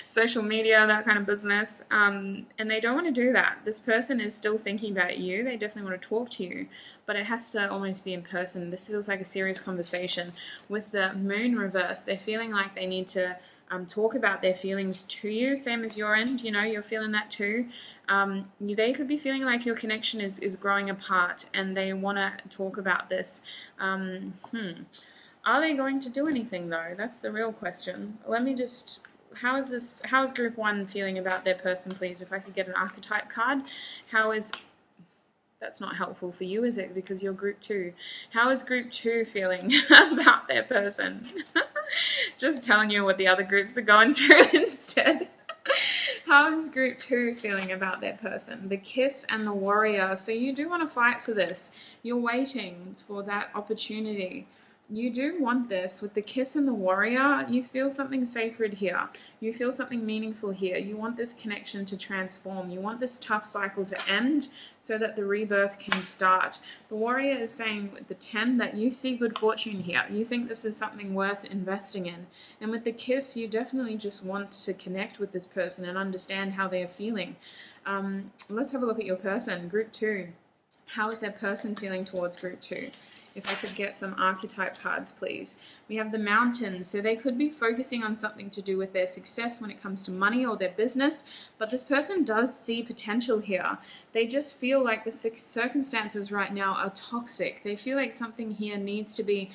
Speaker 1: social media, that kind of business. And they don't want to do that. This person is still thinking about you. They definitely want to talk to you, but it has to almost be in person. This feels like a serious conversation. With the Moon reversed, they're feeling like they need to talk about their feelings to you, same as your end, you know, you're feeling that too. They could be feeling like your connection is growing apart and they want to talk about this. Are they going to do anything though? That's the real question. Let me just, how is group 1 feeling about their person, please? If I could get an archetype card. That's not helpful for you, is it? Because you're group 2. How is group 2 feeling about their person? Just telling you what the other groups are going through instead. How is group 2 feeling about their person? The Kiss and the Warrior. So you do want to fight for this. You're waiting for that opportunity. You do want this. With the Kiss and the Warrior, you feel something sacred here. You feel something meaningful here. You want this connection to transform. You want this tough cycle to end so that the rebirth can start. The Warrior is saying with the 10 that you see good fortune here. You think this is something worth investing in. And with the Kiss, you definitely just want to connect with this person and understand how they're feeling. Let's have a look at your person, group 2. How is their person feeling towards group 2? If I could get some archetype cards, please. We have the Mountains. So they could be focusing on something to do with their success when it comes to money or their business. But this person does see potential here. They just feel like the circumstances right now are toxic. They feel like something here needs to be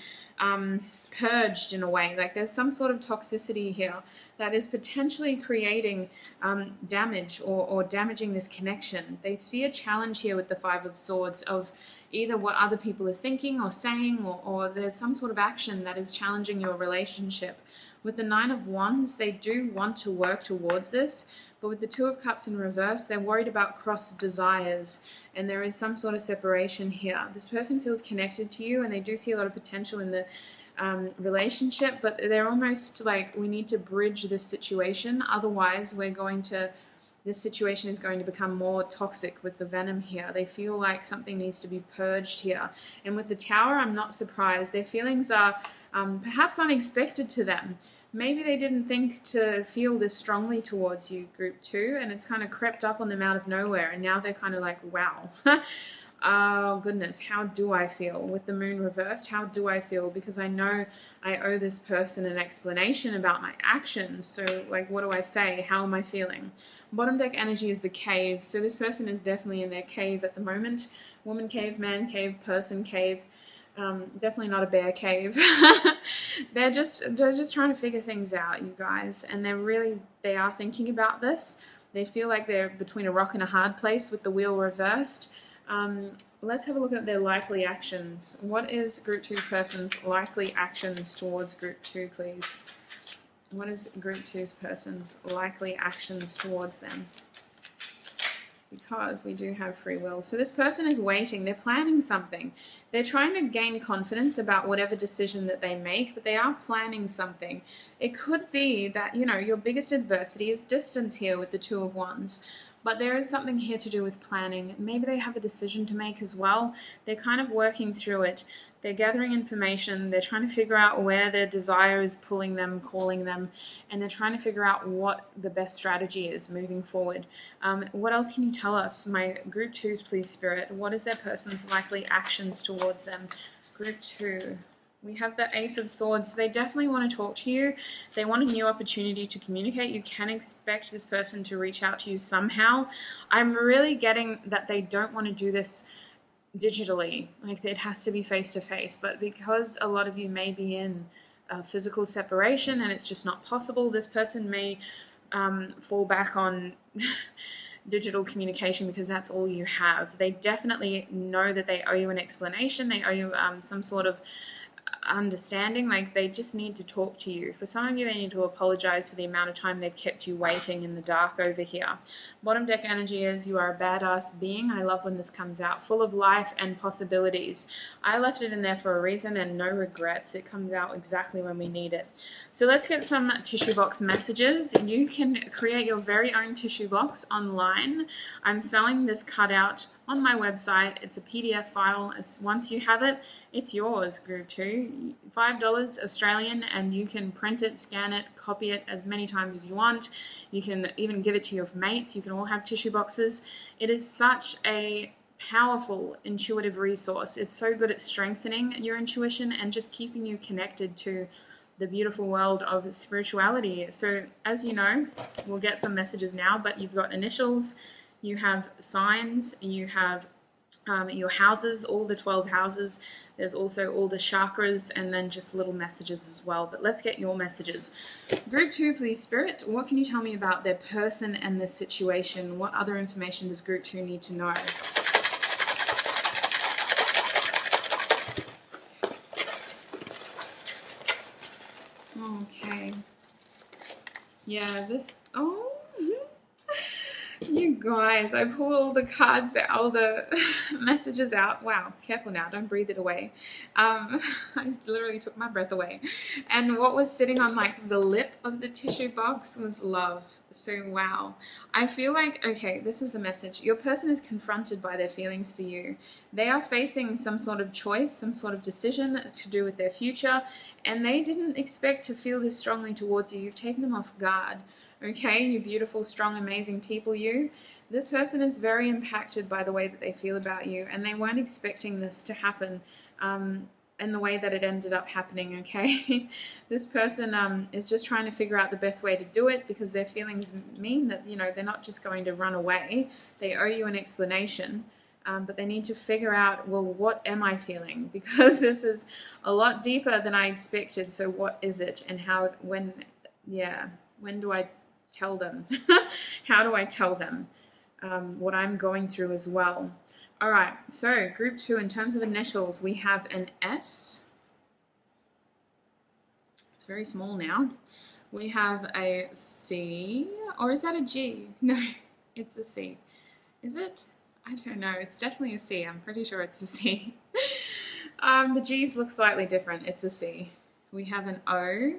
Speaker 1: purged in a way. Like there's some sort of toxicity here that is potentially creating damage or damaging this connection. They see a challenge here with the 5 of Swords of either what other people are thinking or saying, or there's some sort of action that is challenging your relationship. With the 9 of Wands, they do want to work towards this, but with the 2 of Cups in reverse, they're worried about cross desires, and there is some sort of separation here. This person feels connected to you, and they do see a lot of potential in the relationship, but they're almost like, we need to bridge this situation, otherwise this situation is going to become more toxic with the Venom here. They feel like something needs to be purged here. And with the Tower, I'm not surprised. Their feelings are perhaps unexpected to them. Maybe they didn't think to feel this strongly towards you, group 2, and it's kind of crept up on them out of nowhere, and now they're kind of like, wow. Oh goodness, how do I feel? With the Moon reversed, how do I feel? Because I know I owe this person an explanation about my actions. So like, what do I say? How am I feeling? Bottom deck energy is the Cave. So this person is definitely in their cave at the moment. Woman cave, man cave, person cave. Definitely not a bear cave. They're just trying to figure things out, you guys. And they are thinking about this. They feel like they're between a rock and a hard place with the Wheel reversed. Let's have a look at their likely actions. What is group 2 person's likely actions towards group 2, please? What is group 2's person's likely actions towards them? Because we do have free will. So this person is waiting. They're planning something. They're trying to gain confidence about whatever decision that they make, but they are planning something. It could be that, you know, your biggest adversity is distance here with the 2 of Wands. But there is something here to do with planning. Maybe they have a decision to make as well. They're kind of working through it. They're gathering information. They're trying to figure out where their desire is pulling them, calling them, and they're trying to figure out what the best strategy is moving forward. What else can you tell us? My group 2s, please, Spirit. What is their person's likely actions towards them? Group 2. We have the Ace of Swords. They definitely want to talk to you. They want a new opportunity to communicate. You can expect this person to reach out to you somehow. I'm really getting that they don't want to do this digitally. Like, it has to be face-to-face. But because a lot of you may be in physical separation and it's just not possible, this person may fall back on digital communication because that's all you have. They definitely know that they owe you an explanation. They owe you some sort of understanding, like they just need to talk to you. For some of you, they need to apologize for the amount of time they've kept you waiting in the dark over here. Bottom deck energy is you are a badass being. I love when this comes out, full of life and possibilities. I left it in there for a reason and no regrets. It comes out exactly when we need it. So let's get some tissue box messages. You can create your very own tissue box online. I'm selling this cutout on my website. It's a PDF file. Once you have it, it's yours, Group 2. $5 Australian, and you can print it, scan it, copy it as many times as you want. You can even give it to your mates. You can all have tissue boxes. It is such a powerful intuitive resource. It's so good at strengthening your intuition and just keeping you connected to the beautiful world of spirituality. So as you know, we'll get some messages now, but you've got initials, you have signs, you have your houses, all the 12 houses. There's also all the chakras and then just little messages as well. But let's get your messages. Group 2, please, Spirit. What can you tell me about their person and their situation? What other information does Group 2 need to know? Okay. Yeah, this... Oh... You guys, I pulled all the cards out, all the messages out. Wow, careful now, don't breathe it away. I literally took my breath away. And what was sitting on like the lip of the tissue box was love. So wow, I feel like, okay, this is the message. Your person is confronted by their feelings for you. They are facing some sort of choice, some sort of decision to do with their future, and they didn't expect to feel this strongly towards you. You've taken them off guard. Okay, you beautiful, strong, amazing people, you. This person is very impacted by the way that they feel about you, and they weren't expecting this to happen in the way that it ended up happening, okay? This person is just trying to figure out the best way to do it because their feelings mean that, you know, they're not just going to run away. They owe you an explanation. But they need to figure out, well, what am I feeling? Because this is a lot deeper than I expected. So what is it? And how, when do I tell them? How do I tell them what I'm going through as well? All right, so Group 2, in terms of initials, we have an S. It's very small now. We have a C, or is that a G? No, it's a C. Is it? I don't know. It's definitely a C. I'm pretty sure it's a C. The G's look slightly different. It's a C. We have an O.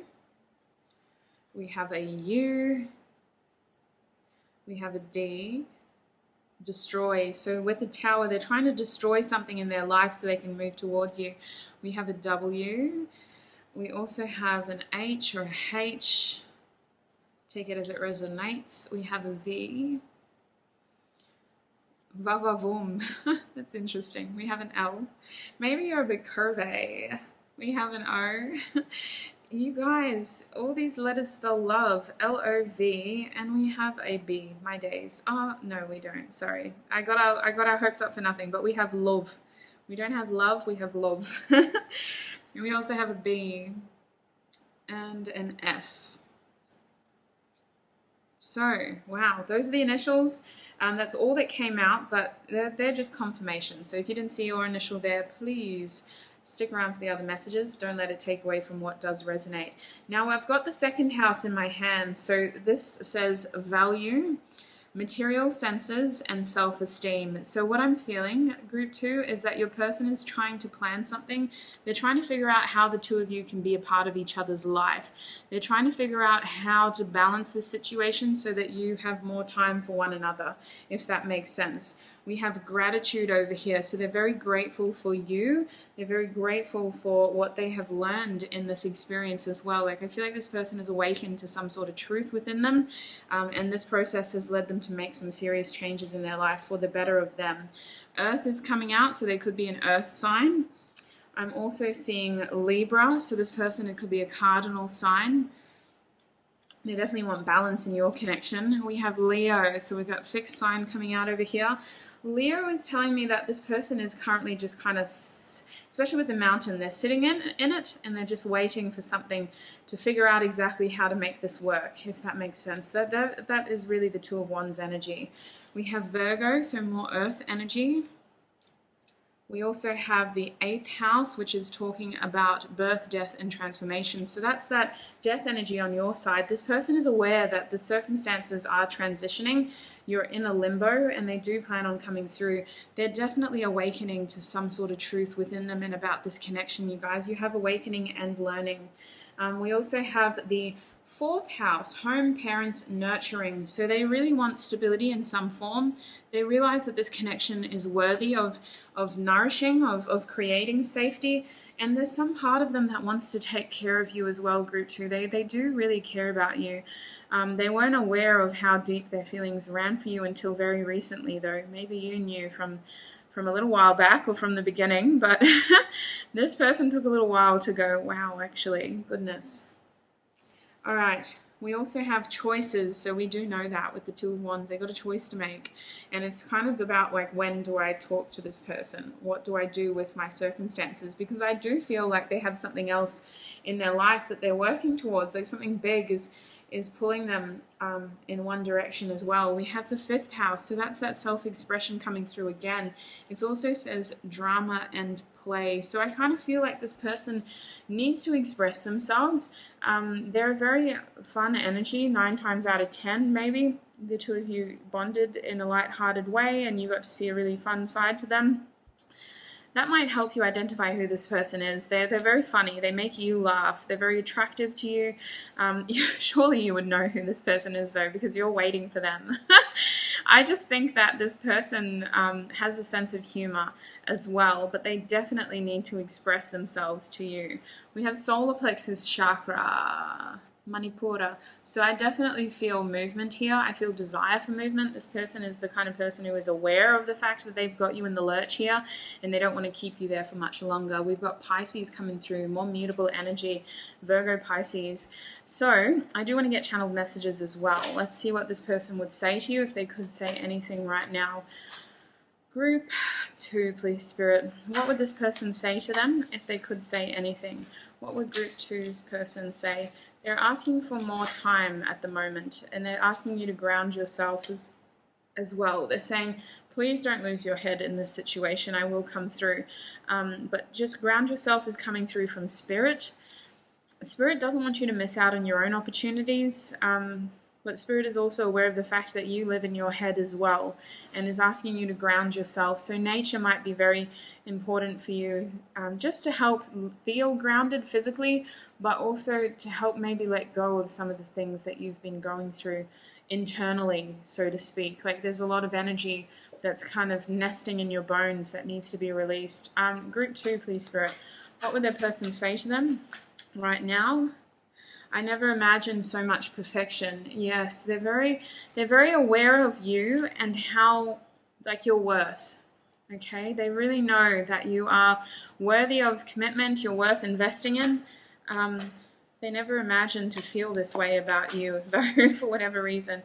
Speaker 1: We have a U. We have a D. Destroy. So with the Tower, they're trying to destroy something in their life so they can move towards you. We have a W. We also have an H or a H. Take it as it resonates. We have a V. Va-va-voom. That's interesting. We have an L. Maybe you're a bit curvy. We have an O. You guys, all these letters spell love. L-O-V. And we have a B. My days. Oh, no, we don't. Sorry. I got our hopes up for nothing. But we have love. We don't have love. We have love. And we also have a B. And an F. So, wow. Those are the initials. That's all that came out. But they're just confirmation. So if you didn't see your initial there, please stick around for the other messages. Don't let it take away from what does resonate. Now I've got the second house in my hand. So this says value, material senses, and self-esteem. So what I'm feeling, Group 2, is that your person is trying to plan something. They're trying to figure out how the two of you can be a part of each other's life. They're trying to figure out how to balance this situation so that you have more time for one another, if that makes sense. We have gratitude over here. So they're very grateful for you. They're very grateful for what they have learned in this experience as well. Like, I feel like this person has awakened to some sort of truth within them. And this process has led them to make some serious changes in their life for the better of them. Earth is coming out, so they could be an earth sign. I'm also seeing Libra. So this person, it could be a cardinal sign. They definitely want balance in your connection. We have Leo, so we've got fixed sign coming out over here. Leo is telling me that this person is currently just kind of, especially with the mountain, they're sitting in it and they're just waiting for something to figure out exactly how to make this work, if that makes sense. That is really the Two of Wands energy. We have Virgo, so more earth energy. We also have the 8th house, which is talking about birth, death, and transformation. So that's that death energy on your side. This person is aware that the circumstances are transitioning. You're in a limbo, and they do plan on coming through. They're definitely awakening to some sort of truth within them and about this connection, you guys. You have awakening and learning. We also have the 4th house, home, parents, nurturing. So they really want stability in some form. They realize that this connection is worthy of nourishing, of creating safety. And there's some part of them that wants to take care of you as well, group 2. They do really care about you. They weren't aware of how deep their feelings ran for you until very recently, though. Maybe you knew from a little while back or from the beginning, but this person took a little while to go, wow, actually, goodness. All right, we also have choices, so we do know that with the 2 of Wands, they got a choice to make, and it's kind of about like, when do I talk to this person? What do I do with my circumstances? Because I do feel like they have something else in their life that they're working towards, like something big is pulling them in one direction as well. We have the 5th house, so that's that self-expression coming through again. It also says drama and play. So I kind of feel like this person needs to express themselves. They're a very fun energy, 9 times out of 10 maybe. The 2 of you bonded in a light-hearted way and you got to see a really fun side to them. That might help you identify who this person is. They're very funny. They make you laugh. They're very attractive to you. Surely you would know who this person is, though, because you're waiting for them. I just think that this person has a sense of humor as well, but they definitely need to express themselves to you. We have solar plexus chakra, Manipura. So I definitely feel movement here. I feel desire for movement. This person is the kind of person who is aware of the fact that they've got you in the lurch here and they don't want to keep you there for much longer. We've got Pisces coming through, more mutable energy, Virgo, Pisces. So I do want to get channeled messages as well. Let's see what this person would say to you if they could say anything right now. Group 2, please, Spirit. What would this person say to them if they could say anything? What would Group 2's person say? They're asking for more time at the moment, and they're asking you to ground yourself as well. They're saying, please don't lose your head in this situation. I will come through. But just ground yourself is coming through from Spirit. Spirit doesn't want you to miss out on your own opportunities. But Spirit is also aware of the fact that you live in your head as well and is asking you to ground yourself. So nature might be very important for you just to help feel grounded physically, but also to help maybe let go of some of the things that you've been going through internally, so to speak. Like there's a lot of energy that's kind of nesting in your bones that needs to be released. Group 2, please, Spirit. What would their person say to them right now? I never imagined so much perfection. Yes, they're very aware of you and how, like, your worth. Okay, they really know that you are worthy of commitment. You're worth investing in. They never imagined to feel this way about you, though, for whatever reason.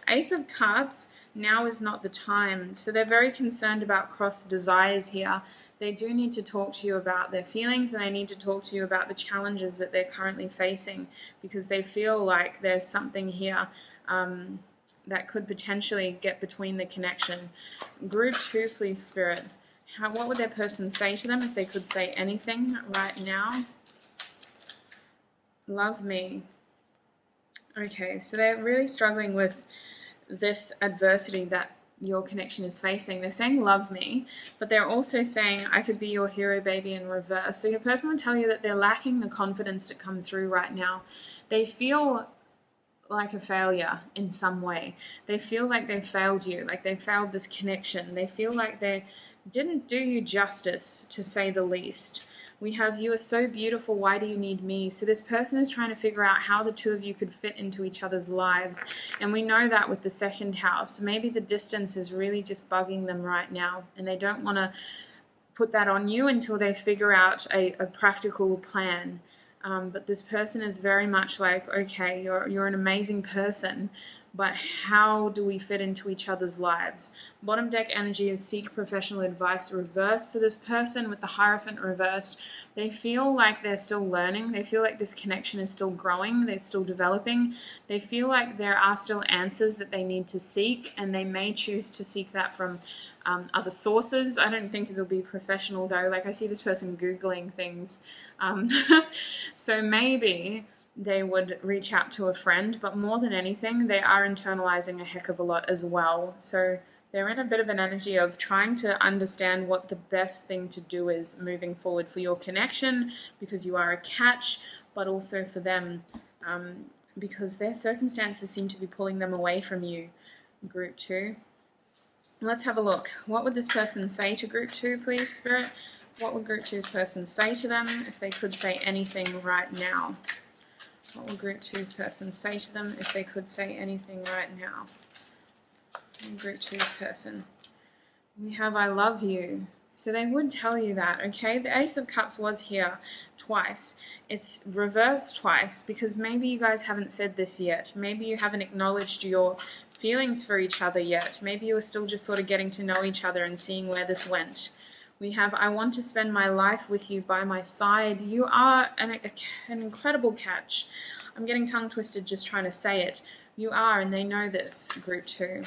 Speaker 1: Ace of Cups. Now is not the time. So they're very concerned about cross desires here. They do need to talk to you about their feelings, and they need to talk to you about the challenges that they're currently facing, because they feel like there's something here that could potentially get between the connection. Group 2, please, Spirit. What would their person say to them if they could say anything right now? Love me. Okay, so they're really struggling with this adversity that your connection is facing. They're saying love me, but they're also saying I could be your hero baby in reverse. So your person will tell you that they're lacking the confidence to come through right now. They feel like a failure in some way. They feel like they failed you, like they failed this connection. They feel like they didn't do you justice, to say the least. We have, you are so beautiful, why do you need me? So this person is trying to figure out how the 2 of you could fit into each other's lives. And we know that with the 2nd house. Maybe the distance is really just bugging them right now, and they don't want to put that on you until they figure out a practical plan. But this person is very much like, okay, you're an amazing person, but how do we fit into each other's lives? Bottom deck energy is seek professional advice reversed. So this person with the Hierophant reversed, they feel like they're still learning. They feel like this connection is still growing. They're still developing. They feel like there are still answers that they need to seek, and they may choose to seek that from other sources. I don't think it'll be professional though. Like I see this person Googling things. So maybe they would reach out to a friend, but more than anything, they are internalizing a heck of a lot as well. So they're in a bit of an energy of trying to understand what the best thing to do is moving forward for your connection, because you are a catch, but also for them, because their circumstances seem to be pulling them away from you, group 2. Let's have a look. What would this person say to group 2, please, Spirit? What would group 2's person say to them if they could say anything right now? What would group 2's person say to them if they could say anything right now? Group 2's person. We have I love you. So they would tell you that, okay? The Ace of Cups was here twice. It's reversed twice because maybe you guys haven't said this yet. Maybe you haven't acknowledged your feelings for each other yet. Maybe you were still just sort of getting to know each other and seeing where this went. We have, I want to spend my life with you by my side. You are an incredible catch. I'm getting tongue twisted just trying to say it. You are, and they know this, group 2.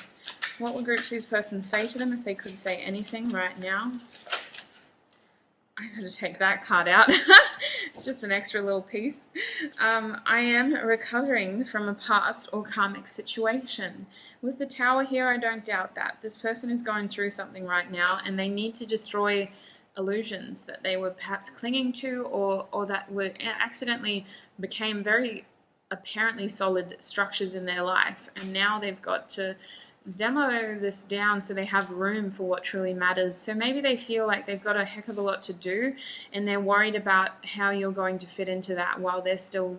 Speaker 1: What would group 2's person say to them if they could say anything right now? I'm going to take that card out. It's just an extra little piece. I am recovering from a past or karmic situation. With the Tower here, I don't doubt that. This person is going through something right now, and they need to destroy illusions that they were perhaps clinging to, or that were accidentally became very apparently solid structures in their life. And now they've got to demo this down so they have room for what truly matters. So maybe they feel like they've got a heck of a lot to do, and they're worried about how you're going to fit into that while they're still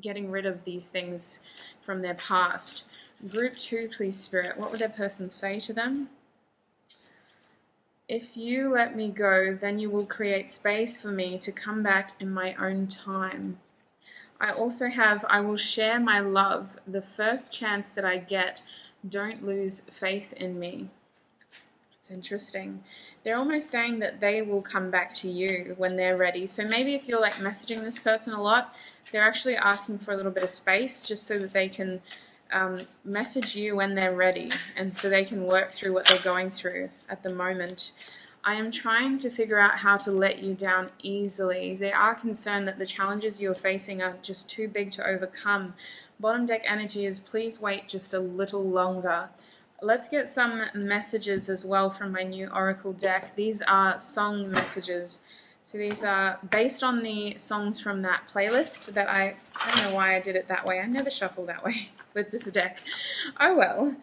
Speaker 1: getting rid of these things from their past. Group 2, please, Spirit. What would their person say to them? If you let me go, then you will create space for me to come back in my own time. I also have, I will share my love the first chance that I get. Don't lose faith in me. It's interesting. They're almost saying that they will come back to you when they're ready. So maybe if you're like messaging this person a lot, they're actually asking for a little bit of space just so that they can message you when they're ready, and so they can work through what they're going through at the moment. I am trying to figure out how to let you down easily. They are concerned that the challenges you're facing are just too big to overcome. Bottom deck energy is please wait just a little longer. Let's get some messages as well from my new Oracle deck. These are song messages. So these are based on the songs from that playlist that I don't know why I did it that way. I never shuffle that way with this deck. Oh well.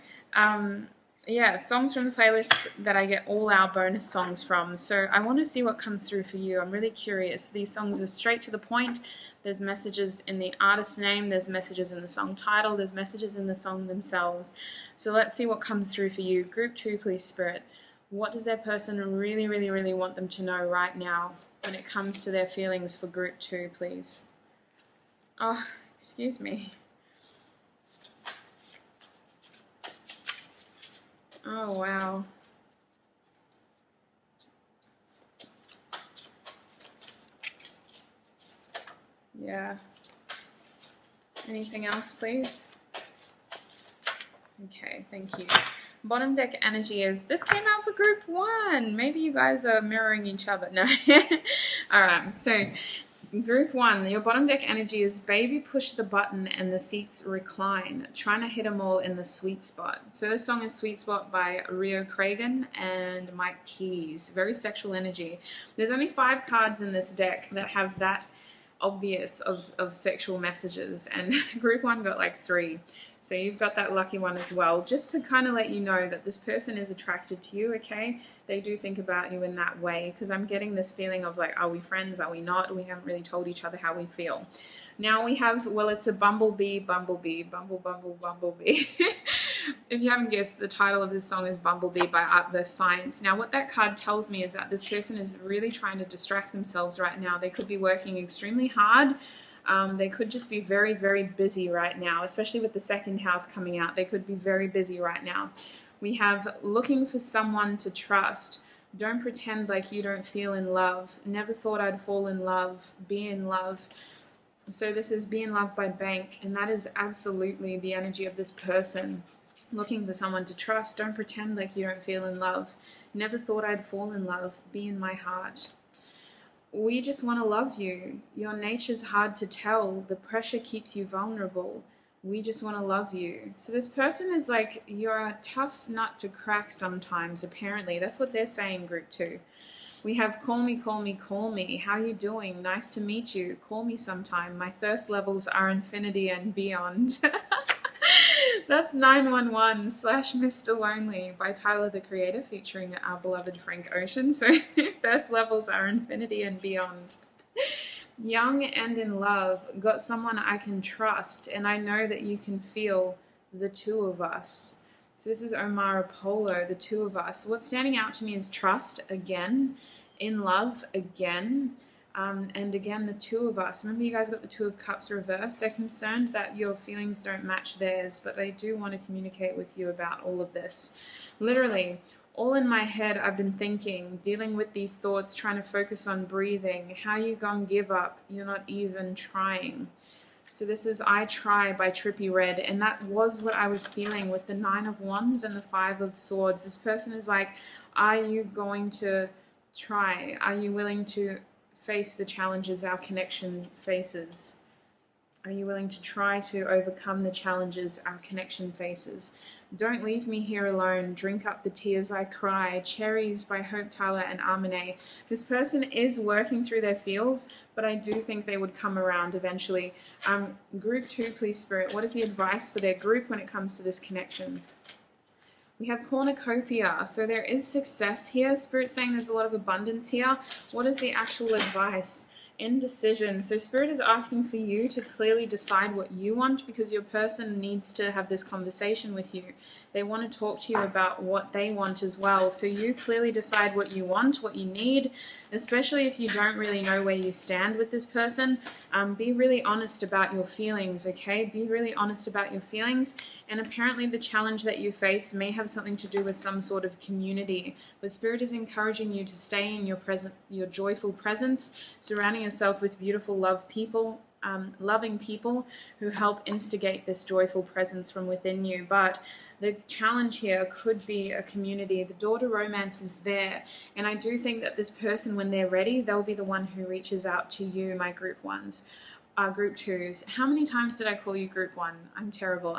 Speaker 1: Yeah, songs from the playlist that I get all our bonus songs from. So I want to see what comes through for you. I'm really curious. These songs are straight to the point. There's messages in the artist's name. There's messages in the song title. There's messages in the song themselves. So let's see what comes through for you. Group 2, please, Spirit. What does their person really, really, really want them to know right now when it comes to their feelings for group 2, please? Oh, excuse me. Oh, wow. Yeah. Anything else, please? Okay, thank you. Bottom deck energy is, this came out for group 1. Maybe you guys are mirroring each other. No. All right, so group 1, your bottom deck energy is baby push the button and the seats recline, trying to hit them all in the sweet spot. So this song is Sweet Spot by Rio Cragen and Mike Keys. Very sexual energy. There's only 5 cards in this deck that have that obvious of sexual messages, and group 1 got like 3. So you've got that lucky one as well, just to kind of let you know that this person is attracted to you, okay? They do think about you in that way, because I'm getting this feeling of like, are we friends, are we not? We haven't really told each other how we feel. Now we have, well, it's a bumblebee, bumblebee, bumblebee. If you haven't guessed, the title of this song is Bumblebee by Art vs. Science. Now what that card tells me is that this person is really trying to distract themselves right now. They could be working extremely hard, They could just be very, very busy right now, especially with the second house coming out. They could be very busy right now. We have looking for someone to trust. Don't pretend like you don't feel in love. Never thought I'd fall in love. Be in love. So this is be in love by bank, and that is absolutely the energy of this person. Looking for someone to trust. Don't pretend like you don't feel in love. Never thought I'd fall in love. Be in my heart. We just want to love you. Your nature's hard to tell. The pressure keeps you vulnerable. We just want to love you. So this person is like, you're a tough nut to crack sometimes, apparently. That's what they're saying, group 2. We have call me, call me, call me. How you doing? Nice to meet you. Call me sometime. My thirst levels are infinity and beyond. That's 911 / Mr. Lonely by Tyler the Creator, featuring our beloved Frank Ocean. So thirst levels are infinity and beyond. Young and in love, got someone I can trust, and I know that you can feel the two of us. So this is Omar Apollo, the two of us. What's standing out to me is trust again, in love again, and again, the two of us. Remember, you guys got the Two of Cups reversed. They're concerned that your feelings don't match theirs, but they do want to communicate with you about all of this. Literally, all in my head, I've been thinking, dealing with these thoughts, trying to focus on breathing. How you gonna give up? You're not even trying. So this is I Try by Trippy Red, and that was what I was feeling with the 9 of Wands and the 5 of Swords. This person is like, are you going to try? Are you willing to face the challenges our connection faces? Are you willing to try to overcome the challenges our connection faces? Don't leave me here alone. Drink up the tears I cry. Cherries by Hope Tyler and Armane. This person is working through their feels, but I do think they would come around eventually. Group 2, please, Spirit. What is the advice for their group when it comes to this connection? We have cornucopia, so there is success here. Spirit saying there's a lot of abundance here. What is the actual advice? Indecision. So Spirit is asking for you to clearly decide what you want, because your person needs to have this conversation with you. They want to talk to you about what they want as well. So you clearly decide what you want, what you need, especially if you don't really know where you stand with this person. Be really honest about your feelings, okay? Be really honest about your feelings. And apparently the challenge that you face may have something to do with some sort of community. But Spirit is encouraging you to stay in your joyful presence, surrounding yourself with beautiful loving people who help instigate this joyful presence from within you. But the challenge here could be a community. The door to romance is there, and I do think that this person, when they're ready, they'll be the one who reaches out to you, my group 1s. Group 2s. How many times did I call you group 1? I'm terrible.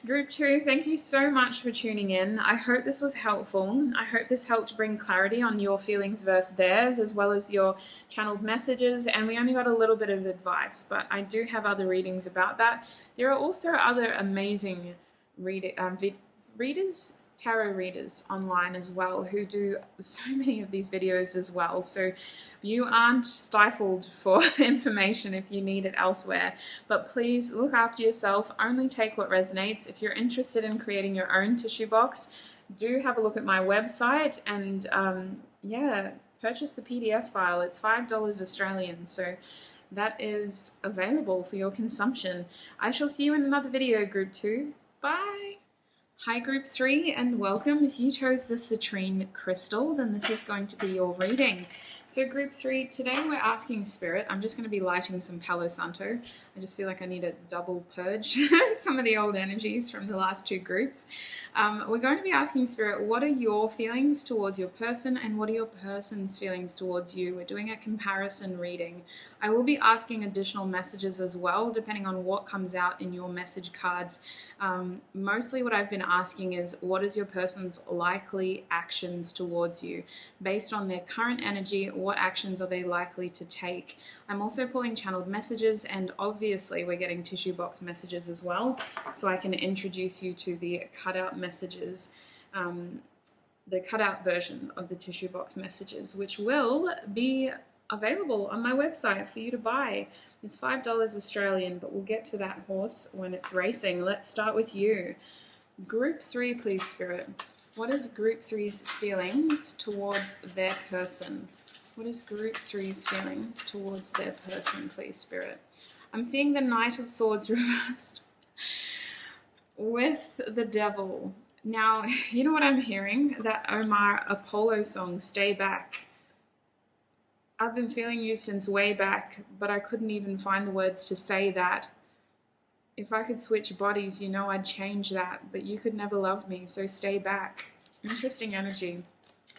Speaker 1: Group 2, thank you so much for tuning in. I hope this was helpful. I hope this helped bring clarity on your feelings versus theirs, as well as your channeled messages. And we only got a little bit of advice, but I do have other readings about that. There are also other amazing tarot readers online as well, who do so many of these videos as well. So you aren't stifled for information if you need it elsewhere. But please look after yourself. Only take what resonates. If you're interested in creating your own tissue box, do have a look at my website and purchase the PDF file. It's $5 Australian. So that is available for your consumption. I shall see you in another video, Group 2. Bye! Hi Group 3 and welcome. If you chose the citrine crystal, then this is going to be your reading. So Group 3, today we're asking Spirit. I'm just going to be lighting some Palo Santo. I just feel like I need a double purge some of the old energies from the last 2 groups. We're going to be asking Spirit, what are your feelings towards your person and what are your person's feelings towards you? We're doing a comparison reading. I will be asking additional messages as well, depending on what comes out in your message cards. Mostly what I've been asking is, what is your person's likely actions towards you? Based on their current energy, what actions are they likely to take? I'm also pulling channeled messages, and obviously we're getting tissue box messages as well, so I can introduce you to the cutout messages, the cutout version of the tissue box messages, which will be available on my website for you to buy. It's $5 Australian, but we'll get to that horse when it's racing. Let's start with you. Group 3, please, Spirit. What is Group 3's feelings towards their person? What is group 3's feelings towards their person, please, Spirit? I'm seeing the Knight of Swords reversed with the Devil. Now, you know what I'm hearing? That Omar Apollo song, Stay Back. I've been feeling you since way back, but I couldn't even find the words to say that. If I could switch bodies, you know I'd change that, but you could never love me, so stay back. Interesting energy.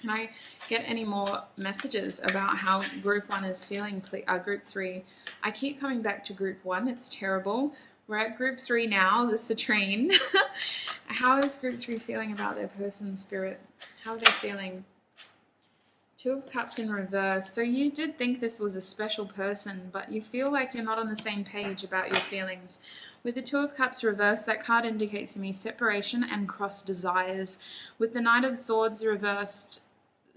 Speaker 1: Can I get any more messages about how group 1 is feeling, group 3? I keep coming back to group 1. It's terrible. We're at group 3 now, the citrine. How is group 3 feeling about their person, Spirit? How are they feeling? 2 of Cups in reverse. So you did think this was a special person, but you feel like you're not on the same page about your feelings. With the 2 of Cups reversed, that card indicates to me separation and cross desires. With the Knight of Swords reversed,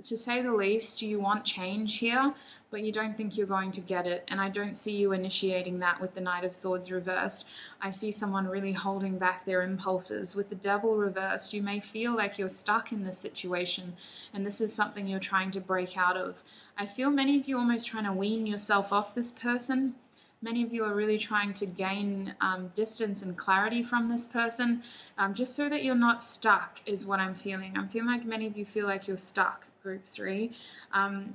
Speaker 1: to say the least, you want change here, but you don't think you're going to get it. And I don't see you initiating that with the Knight of Swords reversed. I see someone really holding back their impulses. With the Devil reversed, you may feel like you're stuck in this situation, and this is something you're trying to break out of. I feel many of you almost trying to wean yourself off this person. Many of you are really trying to gain distance and clarity from this person, just so that you're not stuck, is what I'm feeling. I'm feeling like many of you feel like you're stuck, group 3.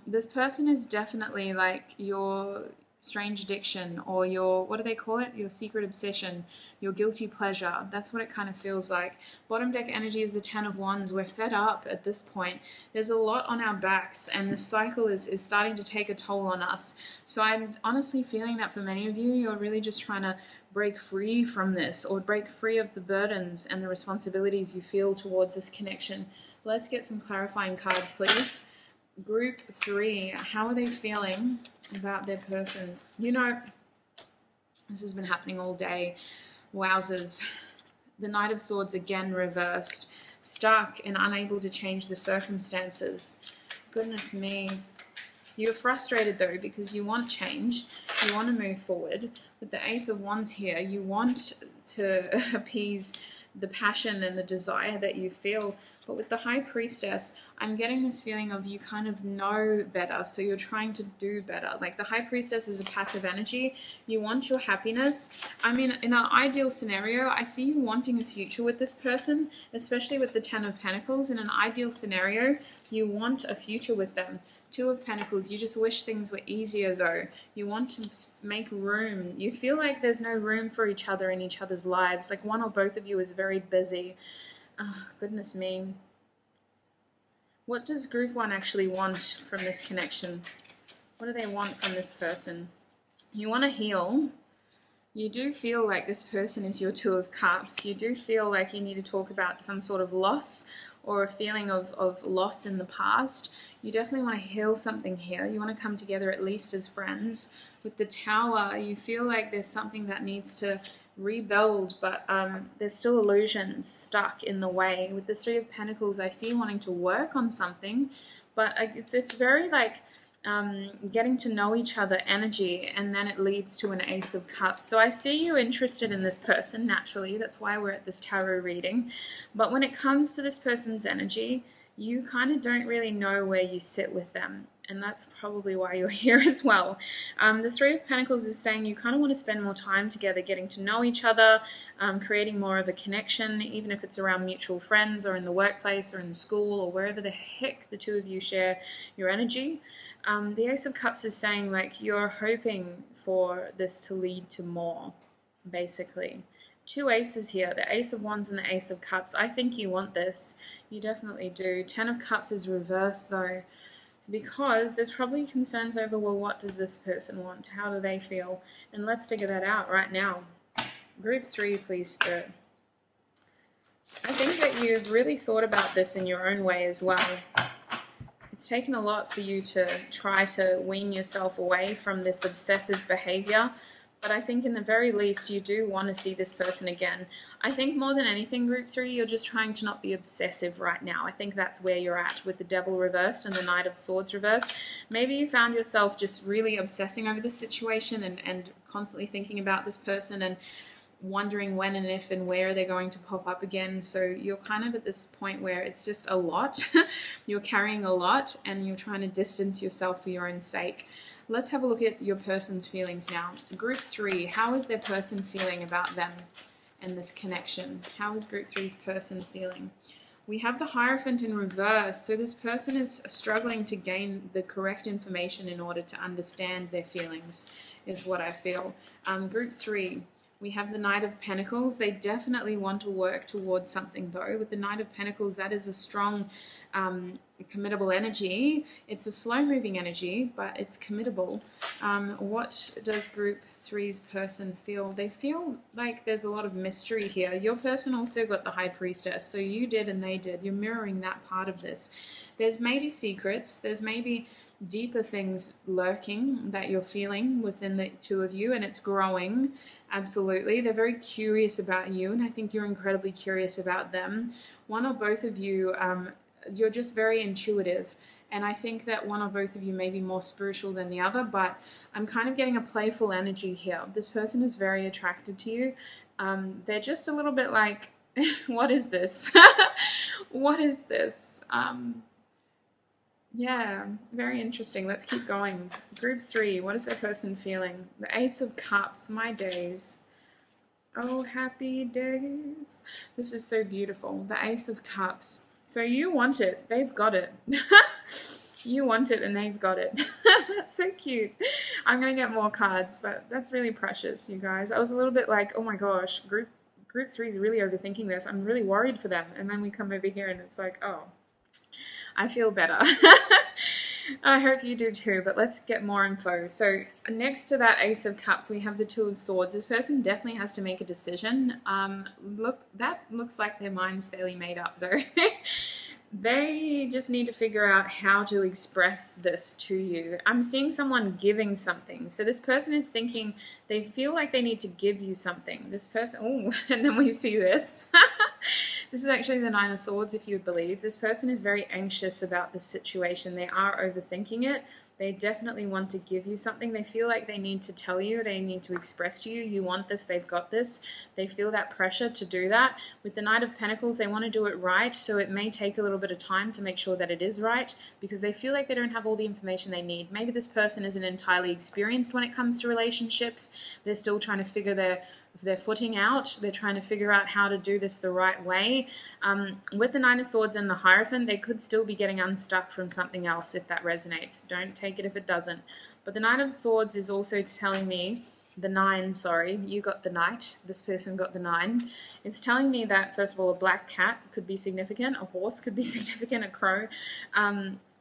Speaker 1: This person is definitely like your strange addiction, or your, what do they call it? Your secret obsession, your guilty pleasure. That's what it kind of feels like. Bottom deck energy is the 10 of Wands. We're fed up at this point. There's a lot on our backs, and this cycle is starting to take a toll on us. So I'm honestly feeling that for many of you, you're really just trying to break free from this, or break free of the burdens and the responsibilities you feel towards this connection. Let's get some clarifying cards, please. Group 3, how are they feeling about their person? You know, this has been happening all day. Wowzers. The Knight of Swords again reversed. Stuck and unable to change the circumstances. Goodness me. You're frustrated though, because you want change. You want to move forward. With the Ace of Wands here, you want to appease the passion and the desire that you feel. But with the High Priestess, I'm getting this feeling of you kind of know better, so you're trying to do better. Like the High Priestess is a passive energy. You want your happiness. I mean, in an ideal scenario, I see you wanting a future with this person, especially with the 10 of Pentacles. In an ideal scenario, you want a future with them. 2 of Pentacles, you just wish things were easier though. You want to make room. You feel like there's no room for each other in each other's lives. Like one or both of you is very busy. Oh, goodness me. What does group 1 actually want from this connection? What do they want from this person? You want to heal. You do feel like this person is your 2 of Cups. You do feel like you need to talk about some sort of loss, or a feeling of loss in the past. You definitely want to heal something here. You want to come together at least as friends. With the Tower, you feel like there's something that needs to rebuild, but there's still illusions stuck in the way. With the 3 of Pentacles, I see you wanting to work on something, but it's very like getting to know each other energy, and then it leads to an Ace of Cups. So I see you interested in this person naturally. That's why we're at this tarot reading. But when it comes to this person's energy, you kind of don't really know where you sit with them. And that's probably why you're here as well. The 3 of Pentacles is saying you kind of want to spend more time together, getting to know each other, creating more of a connection, even if it's around mutual friends or in the workplace or in school or wherever the heck the 2 of you share your energy. The Ace of Cups is saying like you're hoping for this to lead to more, basically. 2 aces here, the Ace of Wands and the Ace of Cups. I think you want this. You definitely do. 10 of Cups is reversed though, because there's probably concerns over, well, what does this person want? How do they feel? And let's figure that out right now. Group 3, please, Spirit. I think that you've really thought about this in your own way as well. It's taken a lot for you to try to wean yourself away from this obsessive behavior. But I think in the very least, you do want to see this person again. I think more than anything, Group 3, you're just trying to not be obsessive right now. I think that's where you're at with the Devil reversed and the Knight of Swords reversed. Maybe you found yourself just really obsessing over this situation and constantly thinking about this person. And wondering when and if and where they're going to pop up again. So you're kind of at this point where it's just a lot. You're carrying a lot and you're trying to distance yourself for your own sake. Let's have a look at your person's feelings now. Group 3, how is their person feeling about them and this connection? How is Group 3's person feeling? We have the Hierophant in reverse, so this person is struggling to gain the correct information in order to understand their feelings, is what I feel. Group 3, we have the Knight of Pentacles. They definitely want to work towards something though. With the Knight of Pentacles, that is a strong, committable energy. It's a slow-moving energy, but it's committable. What does Group 3's person feel? They feel like there's a lot of mystery here. Your person also got the High Priestess, so you did and they did. You're mirroring that part of this. There's maybe secrets. There's maybe deeper things lurking that you're feeling within the two of you, and it's growing. Absolutely. They're very curious about you, and I think you're incredibly curious about them. One or both of you, you're just very intuitive, and I think that one or both of you may be more spiritual than the other, but I'm kind of getting a playful energy here. This person is very attracted to you. They're just a little bit like, what is this? What is this? Yeah, very interesting. Let's keep going. Group 3, what is their person feeling? The Ace of Cups, my days. Oh, happy days. This is so beautiful. The Ace of Cups. So you want it, they've got it. You want it and they've got it. That's so cute. I'm going to get more cards, but that's really precious, you guys. I was a little bit like, oh my gosh, Group 3 is really overthinking this. I'm really worried for them. And then we come over here and it's like, oh, I feel better. I hope you do too, but let's get more info. So next to that Ace of Cups, we have the Two of Swords. This person definitely has to make a decision. Look, that looks like their mind's fairly made up though. They just need to figure out how to express this to you. I'm seeing someone giving something. So this person is thinking, they feel like they need to give you something. This person, oh, and then we see this. This is actually the Nine of Swords, if you would believe. This person is very anxious about this situation. They are overthinking it. They definitely want to give you something. They feel like they need to tell you, they need to express to you, you want this, they've got this. They feel that pressure to do that. With the Knight of Pentacles, they want to do it right, so it may take a little bit of time to make sure that it is right, because they feel like they don't have all the information they need. Maybe this person isn't entirely experienced when it comes to relationships. They're still trying to figure their footing out. They're trying to figure out how to do this the right way. With the Nine of Swords and the Hierophant, they could still be getting unstuck from something else if that resonates. Don't take it if it doesn't. But the Nine of Swords is also telling me, the 9, sorry, you got the Knight, this person got the 9. It's telling me that, first of all, a black cat could be significant, a horse could be significant, a crow.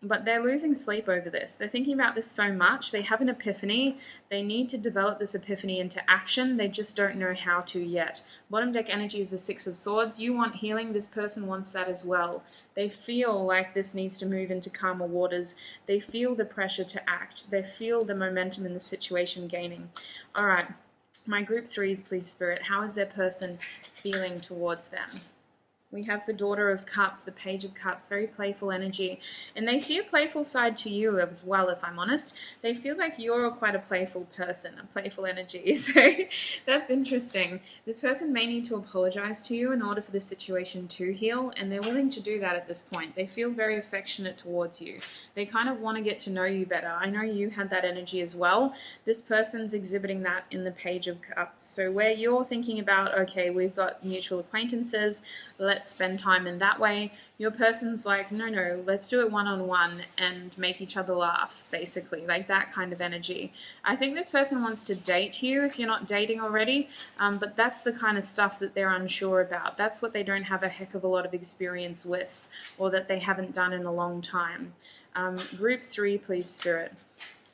Speaker 1: But they're losing sleep over this. They're thinking about this so much. They have an epiphany. They need to develop this epiphany into action. They just don't know how to yet. Bottom deck energy is the Six of Swords. You want healing. This person wants that as well. They feel like this needs to move into calmer waters. They feel the pressure to act. They feel the momentum in the situation gaining. All right. My group 3s, please, Spirit. How is their person feeling towards them? We have the Daughter of Cups, the Page of Cups, very playful energy. And they see a playful side to you as well, if I'm honest. They feel like you're quite a playful person, a playful energy. So that's interesting. This person may need to apologize to you in order for the situation to heal, and they're willing to do that at this point. They feel very affectionate towards you. They kind of want to get to know you better. I know you had that energy as well. This person's exhibiting that in the Page of Cups. So where you're thinking about, okay, we've got mutual acquaintances, let's spend time in that way. Your person's like, no, let's do it one-on-one and make each other laugh, basically, like that kind of energy. I think this person wants to date you if you're not dating already, but that's the kind of stuff that they're unsure about. That's what they don't have a heck of a lot of experience with, or that they haven't done in a long time. Group 3, please, Spirit.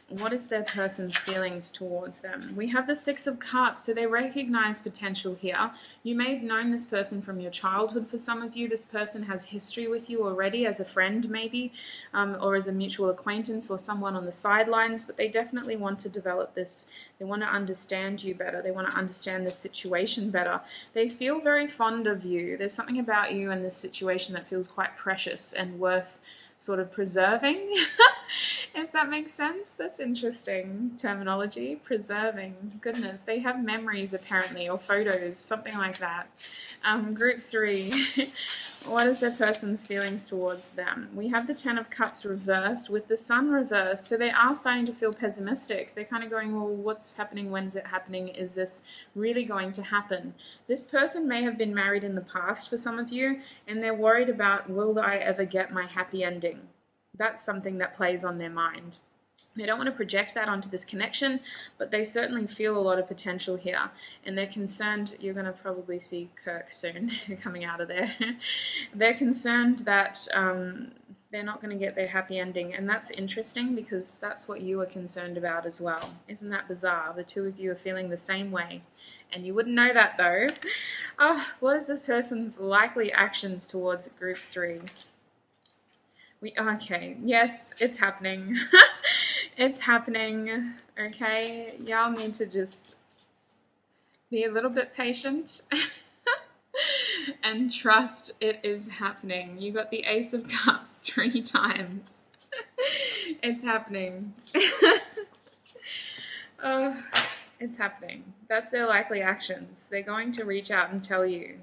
Speaker 1: What is their person's feelings towards them? We have the Six of Cups, so they recognize potential here. You may have known this person from your childhood for some of you. This person has history with you already as a friend maybe, or as a mutual acquaintance or someone on the sidelines, but they definitely want to develop this. They want to understand you better. They want to understand the situation better. They feel very fond of you. There's something about you in this situation that feels quite precious and worth sort of preserving, if that makes sense. That's interesting terminology, preserving. Goodness, they have memories apparently, or photos, something like that. Group 3, what is their person's feelings towards them? We have the 10 of Cups reversed with the Sun reversed, so they are starting to feel pessimistic. They're kind of going, well, what's happening? When's it happening? Is this really going to happen? This person may have been married in the past for some of you, and they're worried about, will I ever get my happy ending? That's something that plays on their mind. They don't want to project that onto this connection, but they certainly feel a lot of potential here, and they're concerned. You're going to probably see Kirk soon coming out of there. They're concerned that they're not going to get their happy ending, and that's interesting because that's what you are concerned about as well. Isn't that bizarre? The two of you are feeling the same way, and you wouldn't know that though. What is this person's likely actions towards group 3? Okay, yes, it's happening. It's happening, okay? Y'all need to just be a little bit patient and trust it is happening. You got the Ace of Cups 3 times. It's happening. It's happening. That's their likely actions. They're going to reach out and tell you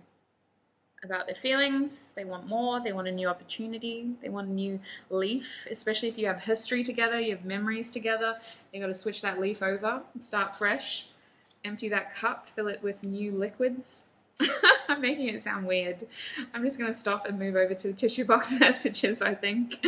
Speaker 1: about their feelings. They want more. They want a new opportunity. They want a new leaf, especially if you have history together, you have memories together. You got to switch that leaf over and start fresh. Empty that cup, fill it with new liquids. I'm making it sound weird. I'm just going to stop and move over to the tissue box messages, I think.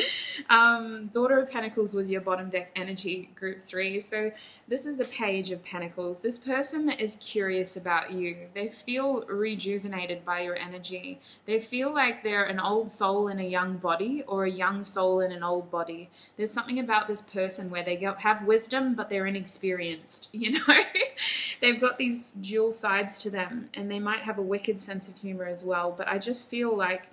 Speaker 1: Daughter of Pentacles was your bottom deck energy, group 3. So this is the Page of Pentacles. This person is curious about you. They feel rejuvenated by your energy. They feel like they're an old soul in a young body, or a young soul in an old body. There's something about this person where they have wisdom, but they're inexperienced, you know? They've got these dual sides to them, and they might have a wicked sense of humor as well, but I just feel like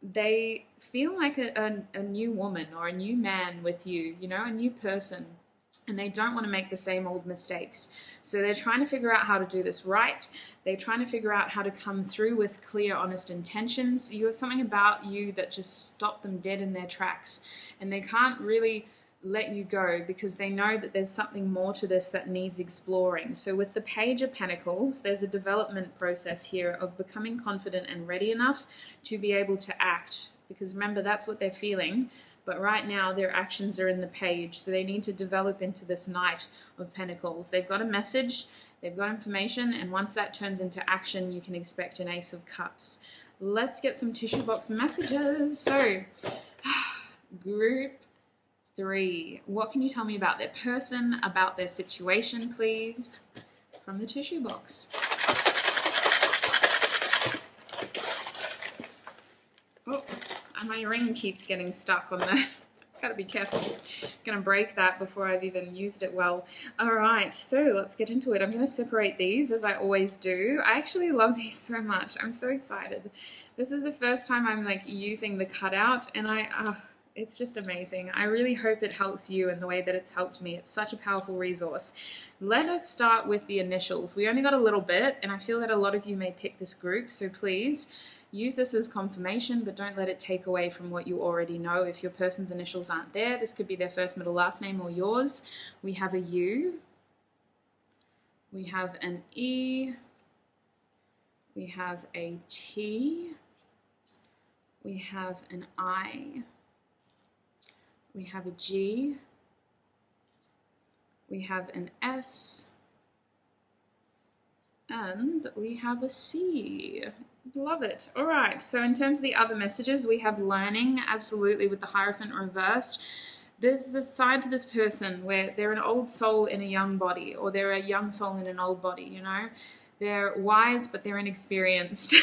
Speaker 1: they feel like a new woman or a new man with you, you know, a new person, and they don't want to make the same old mistakes. So they're trying to figure out how to do this right. They're trying to figure out how to come through with clear, honest intentions. You have something about you that just stopped them dead in their tracks, and they can't really let you go because they know that there's something more to this that needs exploring. So with the Page of Pentacles, there's a development process here of becoming confident and ready enough to be able to act, because remember, that's what they're feeling, but right now their actions are in the Page, so they need to develop into this Knight of Pentacles. They've got a message, they've got information, and once that turns into action, you can expect an Ace of Cups. Let's get some tissue box messages. So group 3. What can you tell me about their person, about their situation, please? From the tissue box. Oh, and my ring keeps getting stuck on the... Gotta be careful. I'm gonna break that before I've even used it well. All right, so let's get into it. I'm gonna separate these as I always do. I actually love these so much. I'm so excited. This is the first time I'm like using the cutout, and it's just amazing. I really hope it helps you in the way that it's helped me. It's such a powerful resource. Let us start with the initials. We only got a little bit, and I feel that a lot of you may pick this group, so please use this as confirmation, but don't let it take away from what you already know. If your person's initials aren't there, this could be their first, middle, last name or yours. We have a U. We have an E. We have a T. We have an I. We have a G, we have an S, and we have a C. Love it. All right, so in terms of the other messages, we have learning, absolutely, with the Hierophant reversed. There's this side to this person where they're an old soul in a young body, or they're a young soul in an old body, you know? They're wise, but they're inexperienced.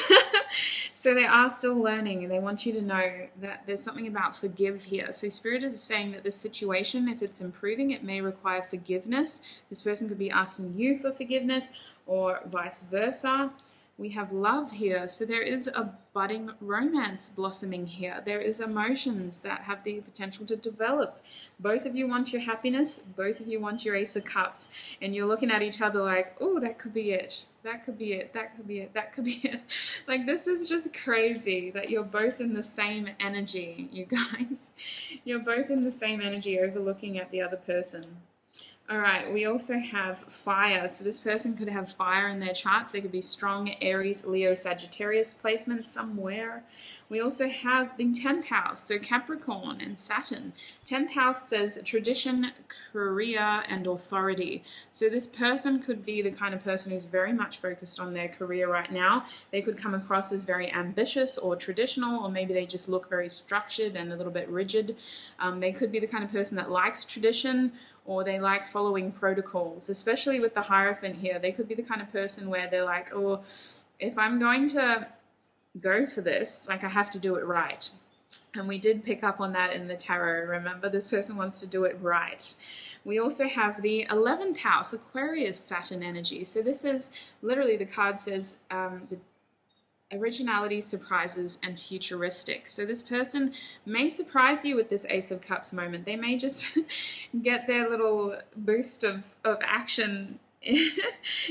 Speaker 1: So they are still learning, and they want you to know that there's something about forgive here. So Spirit is saying that this situation, if it's improving, it may require forgiveness. This person could be asking you for forgiveness, or vice versa. We have love here. So there is a budding romance blossoming here. There is emotions that have the potential to develop. Both of you want your happiness. Both of you want your Ace of Cups. And you're looking at each other like, oh, that could be it. That could be it. That could be it. That could be it. Like, this is just crazy that you're both in the same energy, you guys. You're both in the same energy, overlooking at the other person. All right, we also have fire. So this person could have fire in their charts. They could be strong Aries, Leo, Sagittarius placements somewhere. We also have the 10th house, so Capricorn and Saturn. 10th house says tradition, career, and authority. So this person could be the kind of person who's very much focused on their career right now. They could come across as very ambitious or traditional, or maybe they just look very structured and a little bit rigid. They could be the kind of person that likes tradition, or they like following protocols, especially with the Hierophant here. They could be the kind of person where they're like, oh, if I'm going to go for this, like, I have to do it right. And we did pick up on that in the tarot. Remember, this person wants to do it right. We also have the 11th house, Aquarius Saturn energy. So this is literally, the card says the originality, surprises, and futuristic. So this person may surprise you with this Ace of Cups moment. They may just get their little boost of action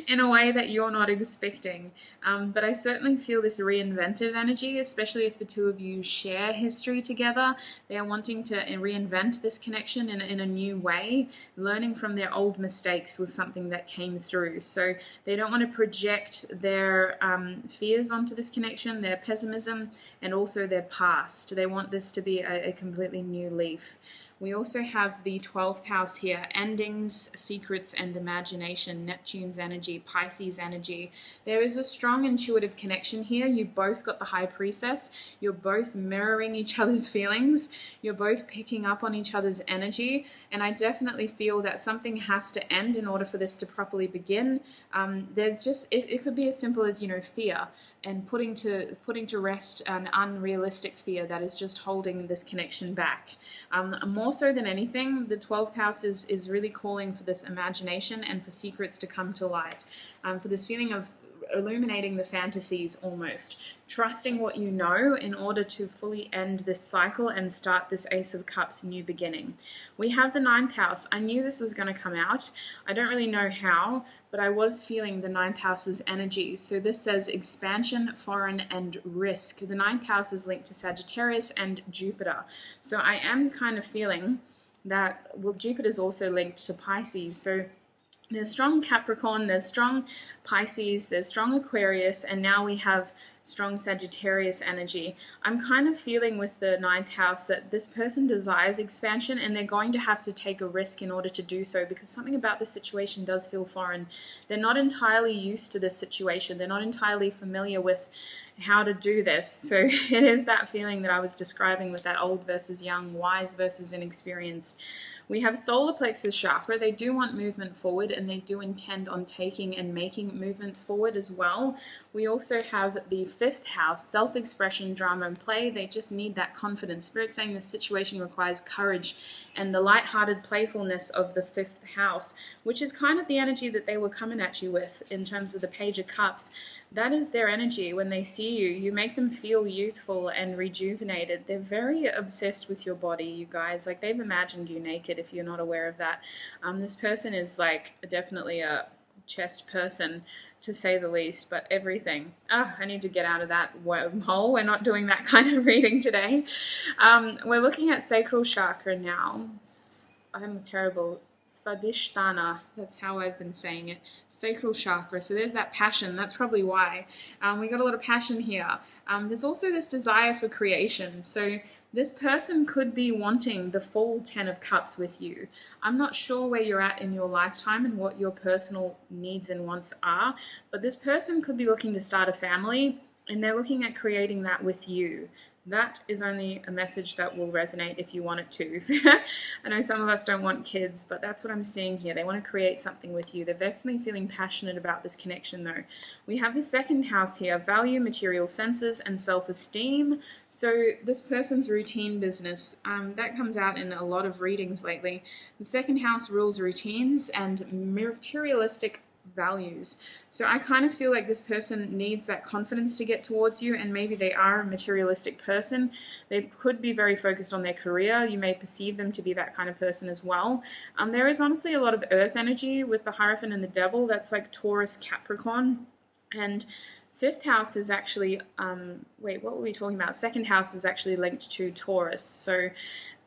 Speaker 1: in a way that you're not expecting. But I certainly feel this reinventive energy, especially if the two of you share history together. They are wanting to reinvent this connection in a new way. Learning from their old mistakes was something that came through. So they don't want to project their fears onto this connection, their pessimism, and also their past. They want this to be a completely new leaf. We also have the 12th house here, endings, secrets, and imagination, Neptune's energy, Pisces energy. There is a strong intuitive connection here. You both got the High Priestess. You're both mirroring each other's feelings. You're both picking up on each other's energy. And I definitely feel that something has to end in order for this to properly begin. There's just, it could be as simple as, fear, and putting to rest an unrealistic fear that is just holding this connection back. More so than anything, the 12th house is really calling for this imagination and for secrets to come to light, for this feeling of illuminating the fantasies almost, trusting what you know in order to fully end this cycle and start this Ace of Cups new beginning. We have the 9th house. I knew this was going to come out. I don't really know how, but I was feeling the 9th house's energy. So this says expansion, foreign, and risk. The 9th house is linked to Sagittarius and Jupiter. So I am kind of feeling that, well, Jupiter's also linked to Pisces. So there's strong Capricorn, there's strong Pisces, there's strong Aquarius, and now we have strong Sagittarius energy. I'm kind of feeling with the 9th house that this person desires expansion, and they're going to have to take a risk in order to do so, because something about the situation does feel foreign. They're not entirely used to this situation. They're not entirely familiar with how to do this. So it is that feeling that I was describing with that old versus young, wise versus inexperienced. We have solar plexus chakra. They do want movement forward, and they do intend on taking and making movements forward as well. We also have the 5th house, self-expression, drama, and play. They just need that confidence. Spirit's saying this situation requires courage and the lighthearted playfulness of the 5th house, which is kind of the energy that they were coming at you with in terms of the Page of Cups. That is their energy. When they see you, you make them feel youthful and rejuvenated. They're very obsessed with your body, you guys. Like, they've imagined you naked, if you're not aware of that. This person is like definitely a chest person, to say the least, but everything. I need to get out of that wormhole. We're not doing that kind of reading today. We're looking at sacral chakra now. I'm terrible. Svadhisthana, that's how I've been saying it. Sacral chakra. So there's that passion. That's probably why. We got a lot of passion here. There's also this desire for creation. So this person could be wanting the full 10 of Cups with you. I'm not sure where you're at in your lifetime and what your personal needs and wants are, but this person could be looking to start a family, and they're looking at creating that with you. That is only a message that will resonate if you want it to. I know some of us don't want kids, but that's what I'm seeing here. They want to create something with you. They're definitely feeling passionate about this connection, though. We have the 2nd house here, value, material senses, and self-esteem. So this person's routine business, that comes out in a lot of readings lately. The 2nd house rules routines and materialistic values. So I kind of feel like this person needs that confidence to get towards you, and maybe they are a materialistic person. They could be very focused on their career. You may perceive them to be that kind of person as well. There is honestly a lot of earth energy with the Hierophant and the Devil. That's like Taurus, Capricorn. And fifth house is actually, wait, what were we talking about? Second house is actually linked to Taurus. So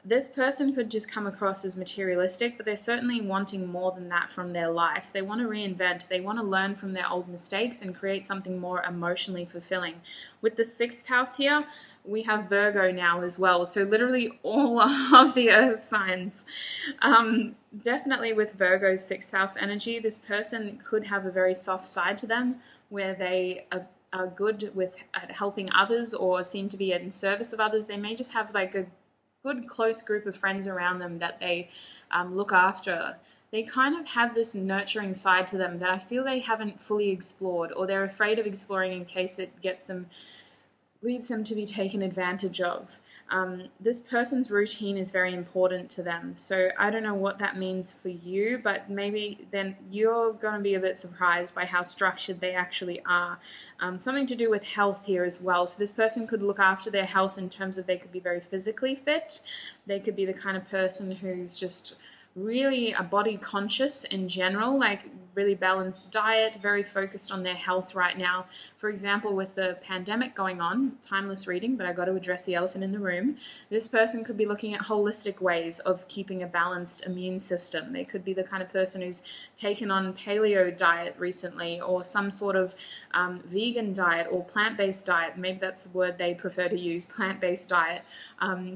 Speaker 1: this person could just come across as materialistic, but they're certainly wanting more than that from their life. They want to reinvent. They want to learn from their old mistakes and create something more emotionally fulfilling. With the sixth house here, we have Virgo now as well. So literally all of the earth signs. Definitely with Virgo's sixth house energy, this person could have a very soft side to them where they are good with at helping others or seem to be in service of others. They may just have like a good close group of friends around them that they look after. They kind of have this nurturing side to them that I feel they haven't fully explored, or they're afraid of exploring in case it leads them to be taken advantage of. This person's routine is very important to them. So I don't know what that means for you, but maybe then you're going to be a bit surprised by how structured they actually are. Something to do with health here as well. So this person could look after their health in terms of they could be very physically fit. They could be the kind of person who's just really a body conscious in general, like really balanced diet, very focused on their health right now. For example, with the pandemic going on, timeless reading, but I got to address the elephant in the room. This person could be looking at holistic ways of keeping a balanced immune system. They could be the kind of person who's taken on paleo diet recently, or some sort of vegan diet or plant-based diet. Maybe that's the word they prefer to use, plant-based diet.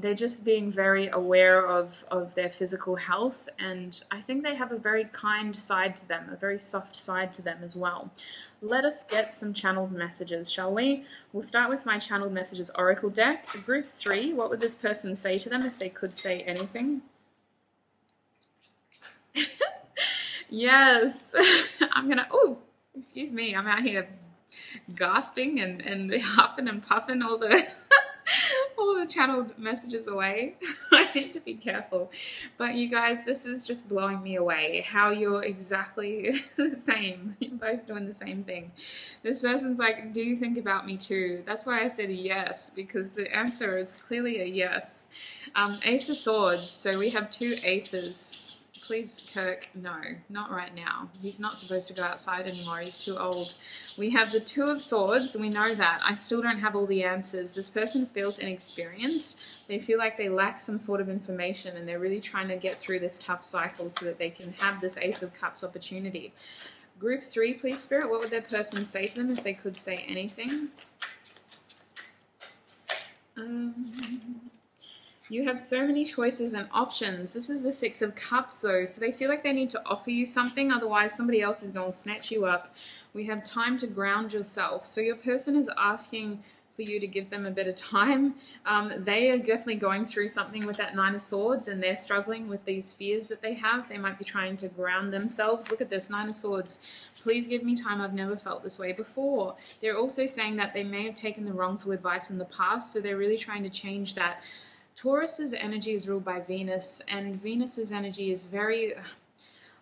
Speaker 1: They're just being very aware of their physical health, and I think they have a very kind side to them, a very soft side to them as well. Let us get some channeled messages, shall we? We'll start with my channeled messages oracle deck. Group 3, what would this person say to them if they could say anything? Yes. I'm gonna, oh, excuse me, I'm out here gasping and huffing and puffing all the channeled messages away. I need to be careful. But you guys, this is just blowing me away how you're exactly the same. You're both doing the same thing. This person's like, do you think about me too? That's why I said yes, because the answer is clearly a yes. Ace of Swords. So we have two aces. Please, Kirk, no, not right now. He's not supposed to go outside anymore. He's too old. We have the Two of Swords. We know that. I still don't have all the answers. This person feels inexperienced. They feel like they lack some sort of information, and they're really trying to get through this tough cycle so that they can have this Ace of Cups opportunity. Group 3, please, Spirit. What would their person say to them if they could say anything? You have so many choices and options. This is the Six of Cups, though, so they feel like they need to offer you something, otherwise somebody else is going to snatch you up. We have time to ground yourself. So your person is asking for you to give them a bit of time. They are definitely going through something with that Nine of Swords, and they're struggling with these fears that they have. They might be trying to ground themselves. Look at this, Nine of Swords. Please give me time. I've never felt this way before. They're also saying that they may have taken the wrongful advice in the past, so they're really trying to change that. Taurus's energy is ruled by Venus, and Venus's energy is very,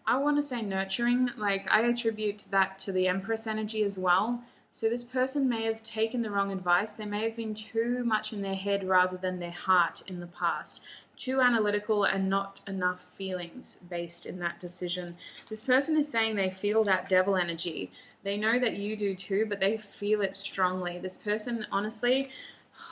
Speaker 1: I want to say nurturing. Like, I attribute that to the Empress energy as well. So this person may have taken the wrong advice. They may have been too much in their head rather than their heart in the past. Too analytical and not enough feelings based in that decision. This person is saying they feel that devil energy. They know that you do too, but they feel it strongly. This person, honestly,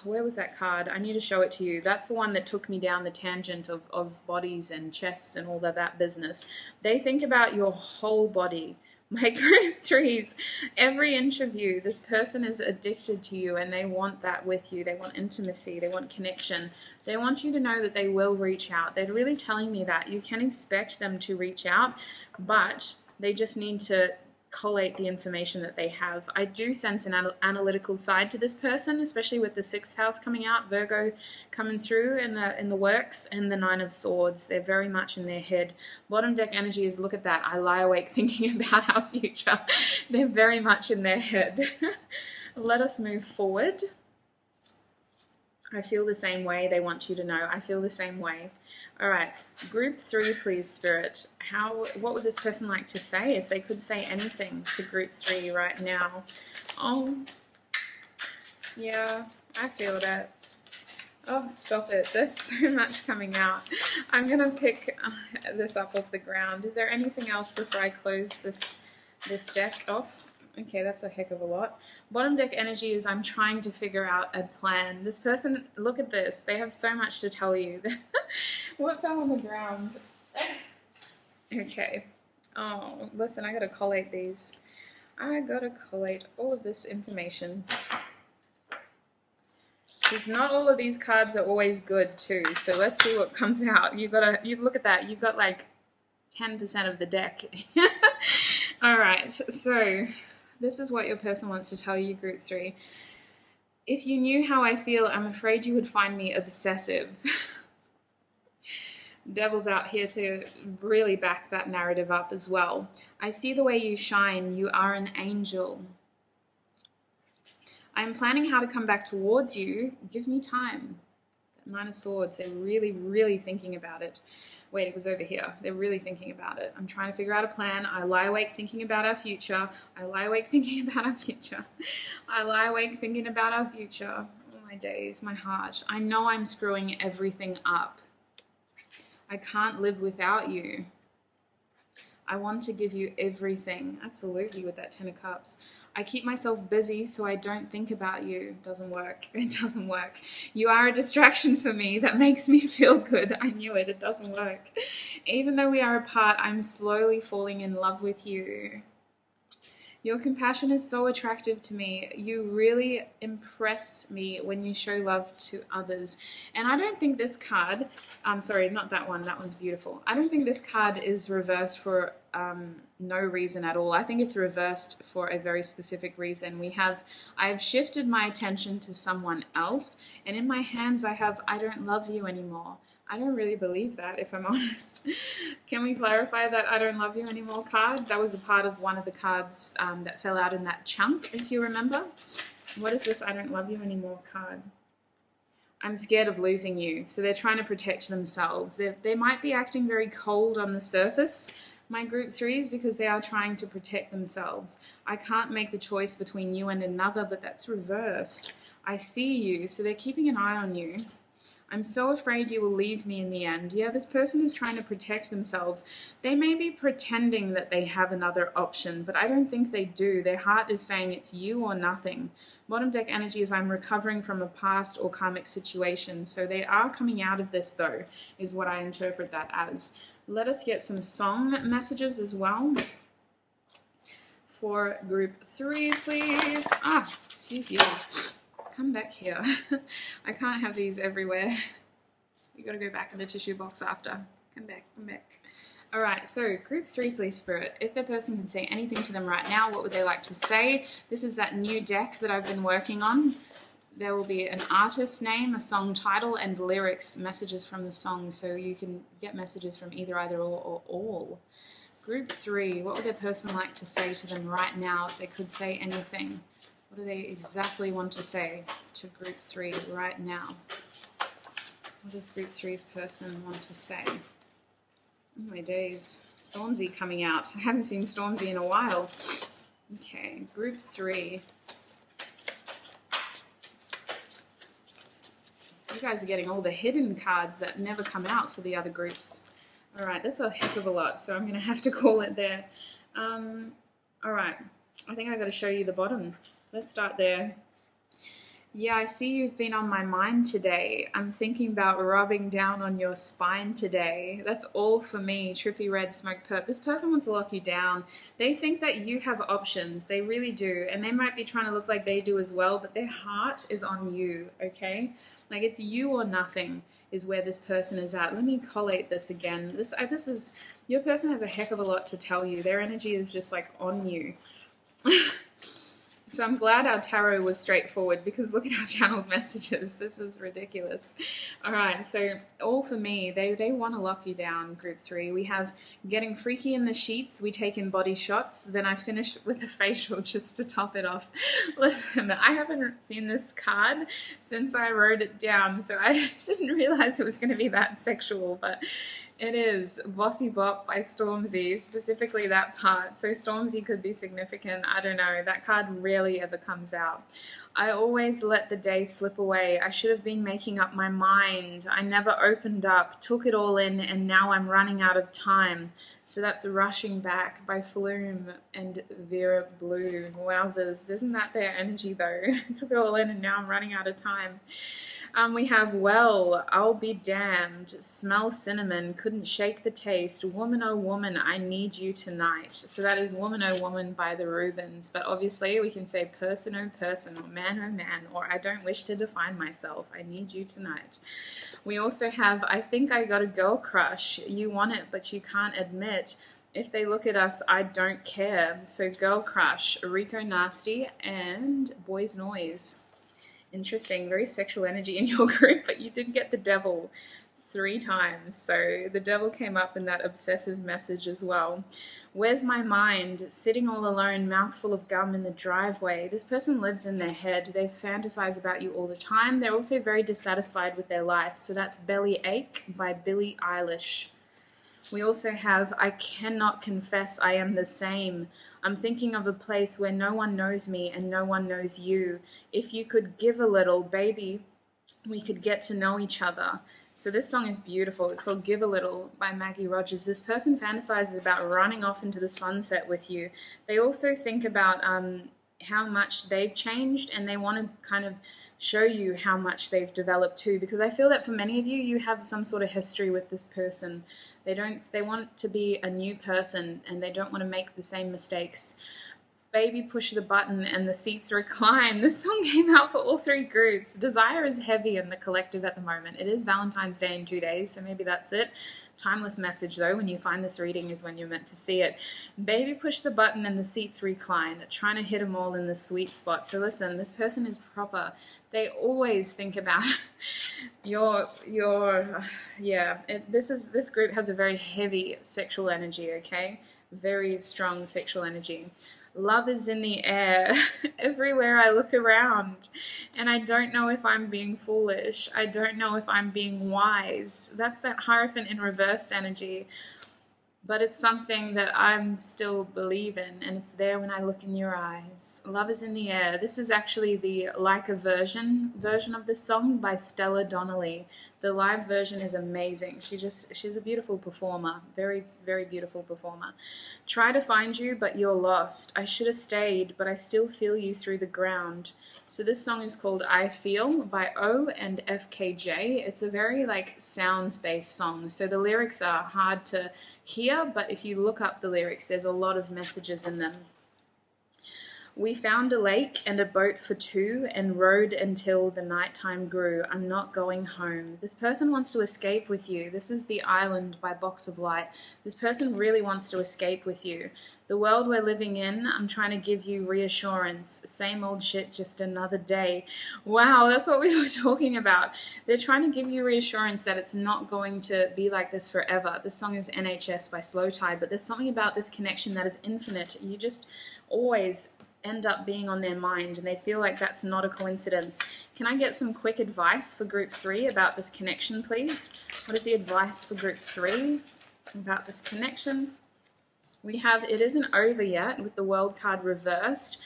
Speaker 1: where was that card? I need to show it to you. That's the one that took me down the tangent of bodies and chests and all of that business. They think about your whole body. My group 3s, every inch of you, this person is addicted to you, and they want that with you. They want intimacy. They want connection. They want you to know that they will reach out. They're really telling me that. You can expect them to reach out, but they just need to collate the information that they have. I do sense an analytical side to this person, especially with the 6th house coming out, Virgo coming through in the works, and the 9 of Swords. They're very much in their head. Bottom deck energy is, look at that, I lie awake thinking about our future. They're very much in their head. Let us move forward. I feel the same way. They want you to know. I feel the same way. All right. Group 3, please, Spirit. What would this person like to say if they could say anything to Group 3 right now? Oh, yeah, I feel that. Oh, stop it. There's so much coming out. I'm going to pick this up off the ground. Is there anything else before I close this deck off? Okay, that's a heck of a lot. Bottom deck energy is I'm trying to figure out a plan. This person, look at this. They have so much to tell you. What fell on the ground? Okay. Oh, listen, I got to collate these. I got to collate all of this information. Because not all of these cards are always good too. So let's see what comes out. You look at that. You've got like 10% of the deck. All right. So this is what your person wants to tell you, Group 3. If you knew how I feel, I'm afraid you would find me obsessive. Devil's out here to really back that narrative up as well. I see the way you shine. You are an angel. I'm planning how to come back towards you. Give me time. That 9 of Swords, they're really, really thinking about it. Wait, it was over here. They're really thinking about it. I'm trying to figure out a plan. I lie awake thinking about our future. I lie awake thinking about our future. I lie awake thinking about our future. Oh my days, my heart. I know I'm screwing everything up. I can't live without you. I want to give you everything. Absolutely, with that 10 of Cups. I keep myself busy so I don't think about you. It doesn't work. It doesn't work. You are a distraction for me that makes me feel good. I knew it. It doesn't work. Even though we are apart, I'm slowly falling in love with you. Your compassion is so attractive to me. You really impress me when you show love to others. And I don't think this card, sorry, not that one. That one's beautiful. I don't think this card is reversed for no reason at all. I think it's reversed for a very specific reason. I've shifted my attention to someone else, and in my hands I have, I don't love you anymore. I don't really believe that, if I'm honest. Can we clarify that I don't love you anymore card? That was a part of one of the cards that fell out in that chunk, if you remember. What is this I don't love you anymore card? I'm scared of losing you. So they're trying to protect themselves. They might be acting very cold on the surface, my Group 3s, because they are trying to protect themselves. I can't make the choice between you and another, but that's reversed. I see you, so they're keeping an eye on you. I'm so afraid you will leave me in the end. Yeah, this person is trying to protect themselves. They may be pretending that they have another option, but I don't think they do. Their heart is saying it's you or nothing. Bottom deck energy is I'm recovering from a past or karmic situation. So they are coming out of this, though, is what I interpret that as. Let us get some song messages as well. For Group 3, please. Excuse you. Come back here. I can't have these everywhere. You got to go back in the tissue box after. Come back, come back. All right, so Group 3, please, Spirit. If the person can say anything to them right now, what would they like to say? This is that new deck that I've been working on. There will be an artist name, a song title, and lyrics, messages from the song, so you can get messages from either or all. Group 3, what would their person like to say to them right now if they could say anything? What do they exactly want to say to Group 3 right now? What does Group 3's person want to say? Oh my days. Stormzy coming out. I haven't seen Stormzy in a while. Okay, Group 3. You guys are getting all the hidden cards that never come out for the other groups. All right, that's a heck of a lot, so I'm going to have to call it there. All right, I think I've got to show you the bottom. Let's start there. Yeah, I see you've been on my mind today. I'm thinking about rubbing down on your spine today. That's all for me, Trippy Red Smoke Perp. This person wants to lock you down. They think that you have options. They really do. And they might be trying to look like they do as well, but their heart is on you, okay? Like it's you or nothing is where this person is at. Let me collate this again. This is, your person has a heck of a lot to tell you. Their energy is just like on you. So I'm glad our tarot was straightforward, because look at our channeled messages. This is ridiculous. All right, so all for me. They want to lock you down, group 3. We have getting freaky in the sheets. We take in body shots. Then I finish with a facial just to top it off. Listen, I haven't seen this card since I wrote it down, so I didn't realize it was going to be that sexual, but it is. Bossy Bop by Stormzy, specifically that part. So Stormzy could be significant. I don't know. That card rarely ever comes out. I always let the day slip away. I should have been making up my mind. I never opened up, took it all in, and now I'm running out of time. So that's Rushing Back by Flume and Vera Blue. Wowzers. Isn't that their energy though? Took it all in and now I'm running out of time. We have Well, I'll Be Damned, Smell Cinnamon, Couldn't Shake the Taste, Woman Oh Woman, I Need You Tonight. So that is Woman Oh Woman by the Rubens, but obviously we can say Person Oh Person, or Man Oh Man, or I Don't Wish to Define Myself, I Need You Tonight. We also have I Think I Got a Girl Crush, You Want It But You Can't Admit, If They Look at Us, I Don't Care. So Girl Crush, Rico Nasty, and Boys Noise. Interesting, very sexual energy in your group, but you did get the devil 3 times. So the devil came up in that obsessive message as well. Where's my mind? Sitting all alone, mouthful of gum in the driveway. This person lives in their head. They fantasize about you all the time. They're also very dissatisfied with their life. So that's Belly Ache by Billie Eilish. We also have I Cannot Confess I Am the Same. I'm thinking of a place where no one knows me and no one knows you. If you could give a little, baby, we could get to know each other. So this song is beautiful. It's called Give a Little by Maggie Rogers. This person fantasizes about running off into the sunset with you. They also think about how much they've changed, and they want to kind of show you how much they've developed too, because I feel that for many of you, you have some sort of history with this person. They want to be a new person, and they don't want to make the same mistakes. Baby, Push the Button and The Seats Recline. This song came out for all 3 groups. Desire is heavy in the collective at the moment. It is Valentine's Day in 2 days, so maybe that's it. Timeless message though, when you find this reading is when you're meant to see it. Baby, Push the Button and The Seats Recline. Trying to hit them all in the sweet spot. So listen, this person is proper. They always think about this group has a very heavy sexual energy, okay? Very strong sexual energy. Love is in the air everywhere I look around, and I don't know if I'm being foolish. I don't know if I'm being wise. That's that Hierophant in reversed energy, but it's something that I'm still believe in, and it's there when I look in your eyes. Love is in the air. This is actually the Like a version of this song by Stella Donnelly. The live version is amazing. She's a beautiful performer. Very, very beautiful performer. Try to find you, but you're lost. I should have stayed, but I still feel you through the ground. So this song is called I Feel by O and FKJ. It's a very sounds-based song. So the lyrics are hard to hear, but if you look up the lyrics, there's a lot of messages in them. We found a lake and a boat for 2 and rode until the nighttime grew. I'm not going home. This person wants to escape with you. This is The Island by Box of Light. This person really wants to escape with you. The world we're living in, I'm trying to give you reassurance. Same old shit, just another day. Wow, that's what we were talking about. They're trying to give you reassurance that it's not going to be like this forever. This song is NHS by Slow Tide, but there's something about this connection that is infinite. You just always end up being on their mind, and they feel like that's not a coincidence. Can I get some quick advice for group 3 about this connection, please? What is the advice for group 3 about this connection? We have It Isn't Over Yet with the World card reversed.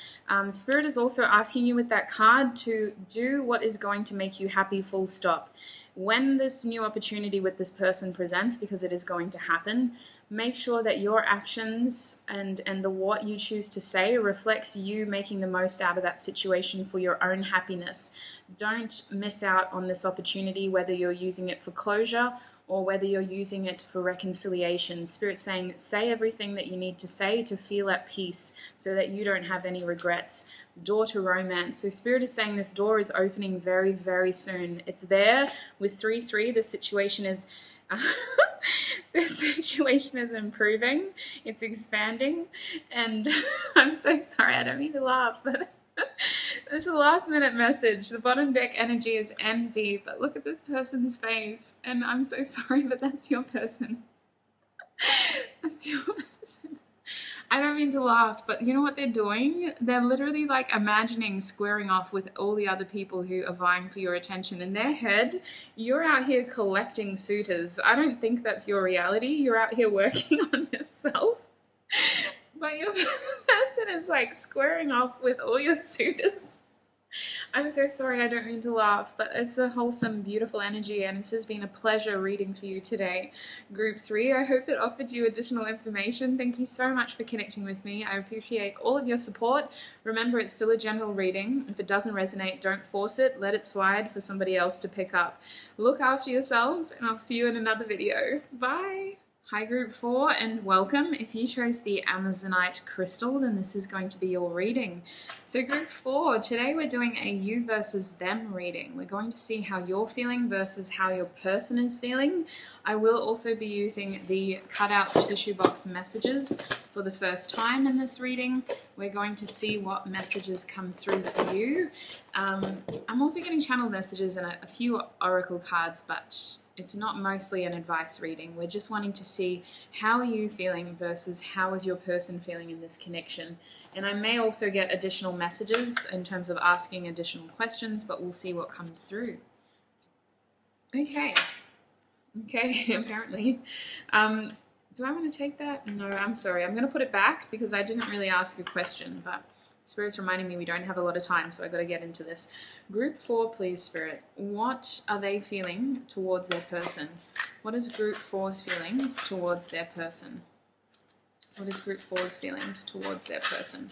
Speaker 1: Spirit is also asking you with that card to do what is going to make you happy, full stop. When this new opportunity with this person presents, because it is going to happen, make sure that your actions and the what you choose to say reflects you making the most out of that situation for your own happiness. Don't miss out on this opportunity, whether you're using it for closure or whether you're using it for reconciliation. Spirit's saying, say everything that you need to say to feel at peace so that you don't have any regrets. Door to romance. So Spirit is saying this door is opening very, very soon. It's there with 3-3. The situation is the situation is improving. It's expanding. And I'm so sorry, I don't mean to laugh, but It's a last minute message. The bottom deck energy is envy, but look at this person's face. And I'm so sorry, but that's your person. That's your person. I don't mean to laugh, but you know what they're doing? They're literally like imagining squaring off with all the other people who are vying for your attention. In their head, you're out here collecting suitors. I don't think that's your reality. You're out here working on yourself. But your person is like squaring off with all your suitors. I'm so sorry, I don't mean to laugh, but it's a wholesome, beautiful energy, and this has been a pleasure reading for you today. Group 3, I hope it offered you additional information. Thank you so much for connecting with me. I appreciate all of your support. Remember, it's still a general reading. If it doesn't resonate, don't force it. Let it slide for somebody else to pick up. Look after yourselves, and I'll see you in another video. Bye! Hi Group 4 and welcome. If you chose the Amazonite crystal, then this is going to be your reading. So Group 4, today we're doing a you versus them reading. We're going to see how you're feeling versus how your person is feeling. I will also be using the cutout tissue box messages for the first time in this reading. We're going to see what messages come through for you. I'm also getting channel messages and a few oracle cards, but it's not mostly an advice reading. We're just wanting to see how are you feeling versus how is your person feeling in this connection. And I may also get additional messages in terms of asking additional questions, but we'll see what comes through. Okay, apparently. Do I want to take that? No, I'm sorry. I'm going to put it back because I didn't really ask a question, but Spirit's reminding me we don't have a lot of time, so I've got to get into this. Group 4, please, Spirit. What are they feeling towards their person? What is Group 4's feelings towards their person? What is Group 4's feelings towards their person?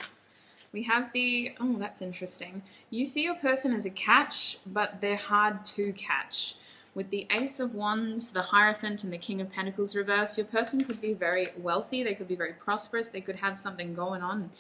Speaker 1: We have the, oh, that's interesting. You see your person as a catch, but they're hard to catch. With the Ace of Wands, the Hierophant, and the King of Pentacles reversed, your person could be very wealthy. They could be very prosperous. They could have something going on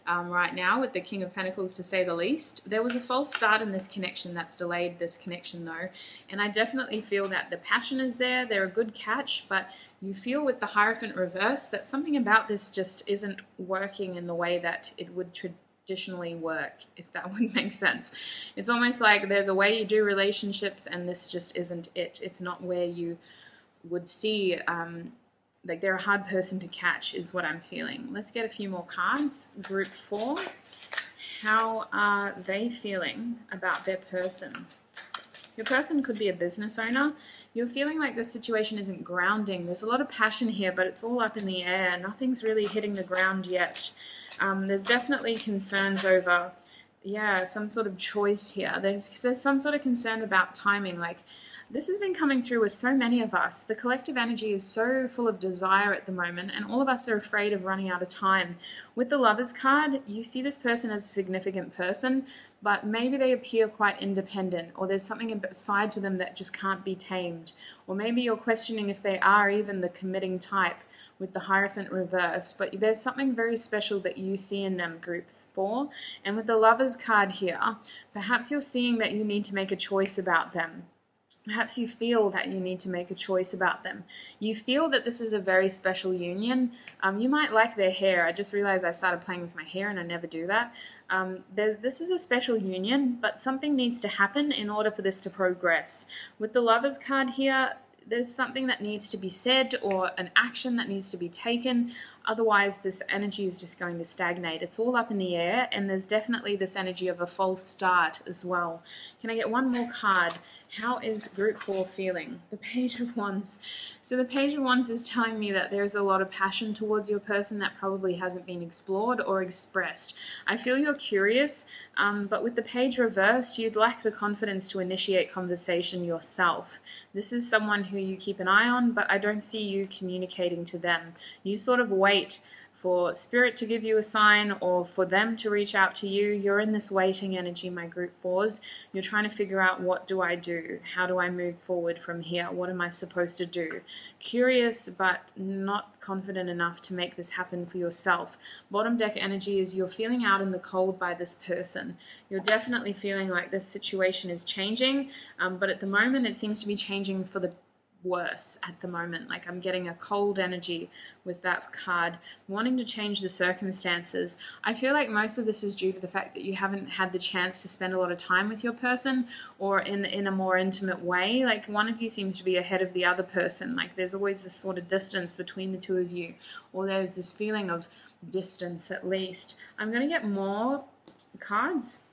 Speaker 1: right now with the King of Pentacles, to say the least. There was a false start in this connection that's delayed this connection, though. And I definitely feel that the passion is there. They're a good catch, but you feel with the Hierophant reverse that something about this just isn't working in the way that it would traditionally work, if that would make sense. It's almost like there's a way you do relationships and this just isn't it. It's not where you would see, like they're a hard person to catch is what I'm feeling. Let's get a few more cards. Group 4, how are they feeling about their person? Your person could be a business owner. You're feeling like this situation isn't grounding. There's a lot of passion here, but it's all up in the air. Nothing's really hitting the ground yet. There's definitely concerns over, some sort of choice here. There's some sort of concern about timing. Like, this has been coming through with so many of us. The collective energy is so full of desire at the moment, and all of us are afraid of running out of time. With the Lovers card, you see this person as a significant person, but maybe they appear quite independent, or there's something aside to them that just can't be tamed. Or maybe you're questioning if they are even the committing type with the Hierophant reversed, but there's something very special that you see in them, Group 4. And with the Lovers card here, perhaps you're seeing that you need to make a choice about them. Perhaps you feel that you need to make a choice about them. You feel that this is a very special union. You might like their hair. I just realized I started playing with my hair and I never do that. This is a special union, but something needs to happen in order for this to progress. With the Lovers card here, there's something that needs to be said or an action that needs to be taken. Otherwise, this energy is just going to stagnate. It's all up in the air, and there's definitely this energy of a false start as well. Can I get one more card? How is Group 4 feeling? The Page of Wands. So the Page of Wands is telling me that there's a lot of passion towards your person that probably hasn't been explored or expressed. I feel you're curious, but with the Page reversed, you'd lack the confidence to initiate conversation yourself. This is someone who you keep an eye on, but I don't see you communicating to them. You sort of wait for Spirit to give you a sign or for them to reach out to you. You're in this waiting energy, my Group 4s. You're trying to figure out, what do I do? How do I move forward from here? What am I supposed to do? Curious, but not confident enough to make this happen for yourself. Bottom deck energy is you're feeling out in the cold by this person. You're definitely feeling like this situation is changing, but at the moment it seems to be changing for the worse at the moment. Like, I'm getting a cold energy with that card, wanting to change the circumstances. I feel like most of this is due to the fact that you haven't had the chance to spend a lot of time with your person, or in a more intimate way. Like, one of you seems to be ahead of the other person. Like, there's always this sort of distance between the two of you, or there's this feeling of distance at least. I'm going to get more cards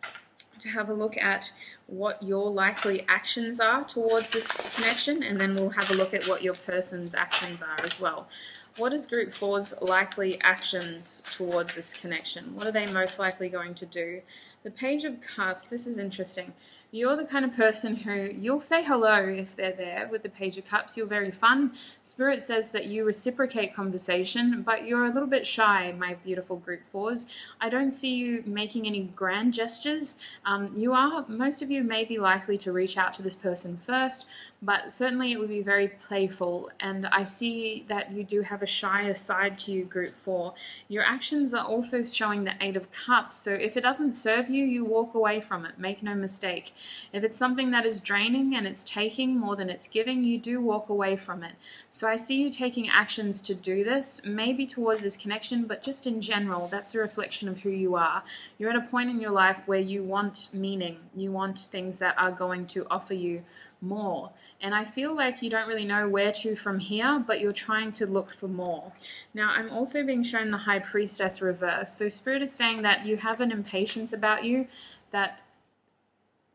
Speaker 1: to have a look at what your likely actions are towards this connection, and then we'll have a look at what your person's actions are as well. What is Group 4's likely actions towards this connection? What are they most likely going to do? The Page of Cups, this is interesting. You're the kind of person who, you'll say hello if they're there with the Page of Cups. You're very fun. Spirit says that you reciprocate conversation, but you're a little bit shy, my beautiful Group 4s. I don't see you making any grand gestures. Most of you may be likely to reach out to this person first, but certainly it would be very playful. And I see that you do have a shyer side to you, Group 4. Your actions are also showing the 8 of Cups. So if it doesn't serve you, you walk away from it. Make no mistake. If it's something that is draining and it's taking more than it's giving, you do walk away from it. So I see you taking actions to do this, maybe towards this connection, but just in general, that's a reflection of who you are. You're at a point in your life where you want meaning. You want things that are going to offer you more. And I feel like you don't really know where to from here, but you're trying to look for more. Now, I'm also being shown the High Priestess reverse. So Spirit is saying that you have an impatience about you that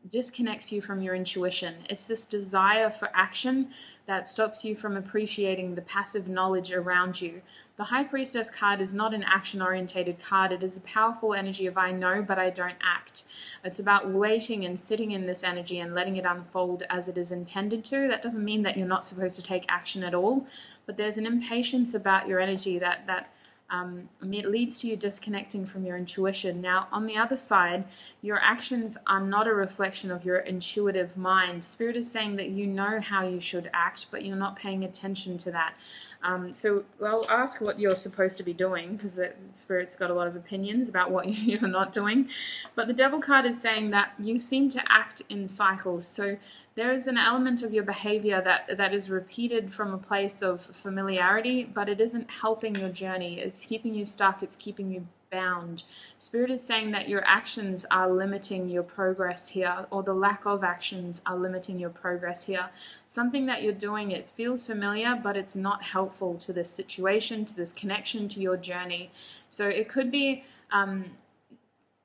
Speaker 1: disconnects you from your intuition. It's this desire for action that stops you from appreciating the passive knowledge around you. The High Priestess card is not an action-orientated card. It is a powerful energy of I know, but I don't act. It's about waiting and sitting in this energy and letting it unfold as it is intended to. That doesn't mean that you're not supposed to take action at all, but there's an impatience about your energy that it leads to you disconnecting from your intuition. Now, on the other side, your actions are not a reflection of your intuitive mind. Spirit is saying that you know how you should act, but you're not paying attention to that. So I'll ask what you're supposed to be doing, because the Spirit's got a lot of opinions about what you're not doing. But the Devil card is saying that you seem to act in cycles. So there is an element of your behavior that is repeated from a place of familiarity, but it isn't helping your journey. It's keeping you stuck. It's keeping you bound. Spirit is saying that your actions are limiting your progress here, or the lack of actions are limiting your progress here. Something that you're doing, it feels familiar, but it's not helpful to this situation, to this connection, to your journey. So it could be...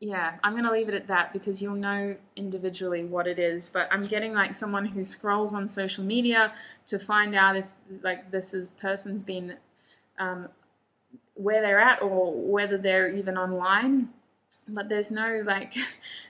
Speaker 1: yeah, I'm going to leave it at that, because you'll know individually what it is. But I'm getting like someone who scrolls on social media to find out if like person's been where they're at, or whether they're even online. But there's no like,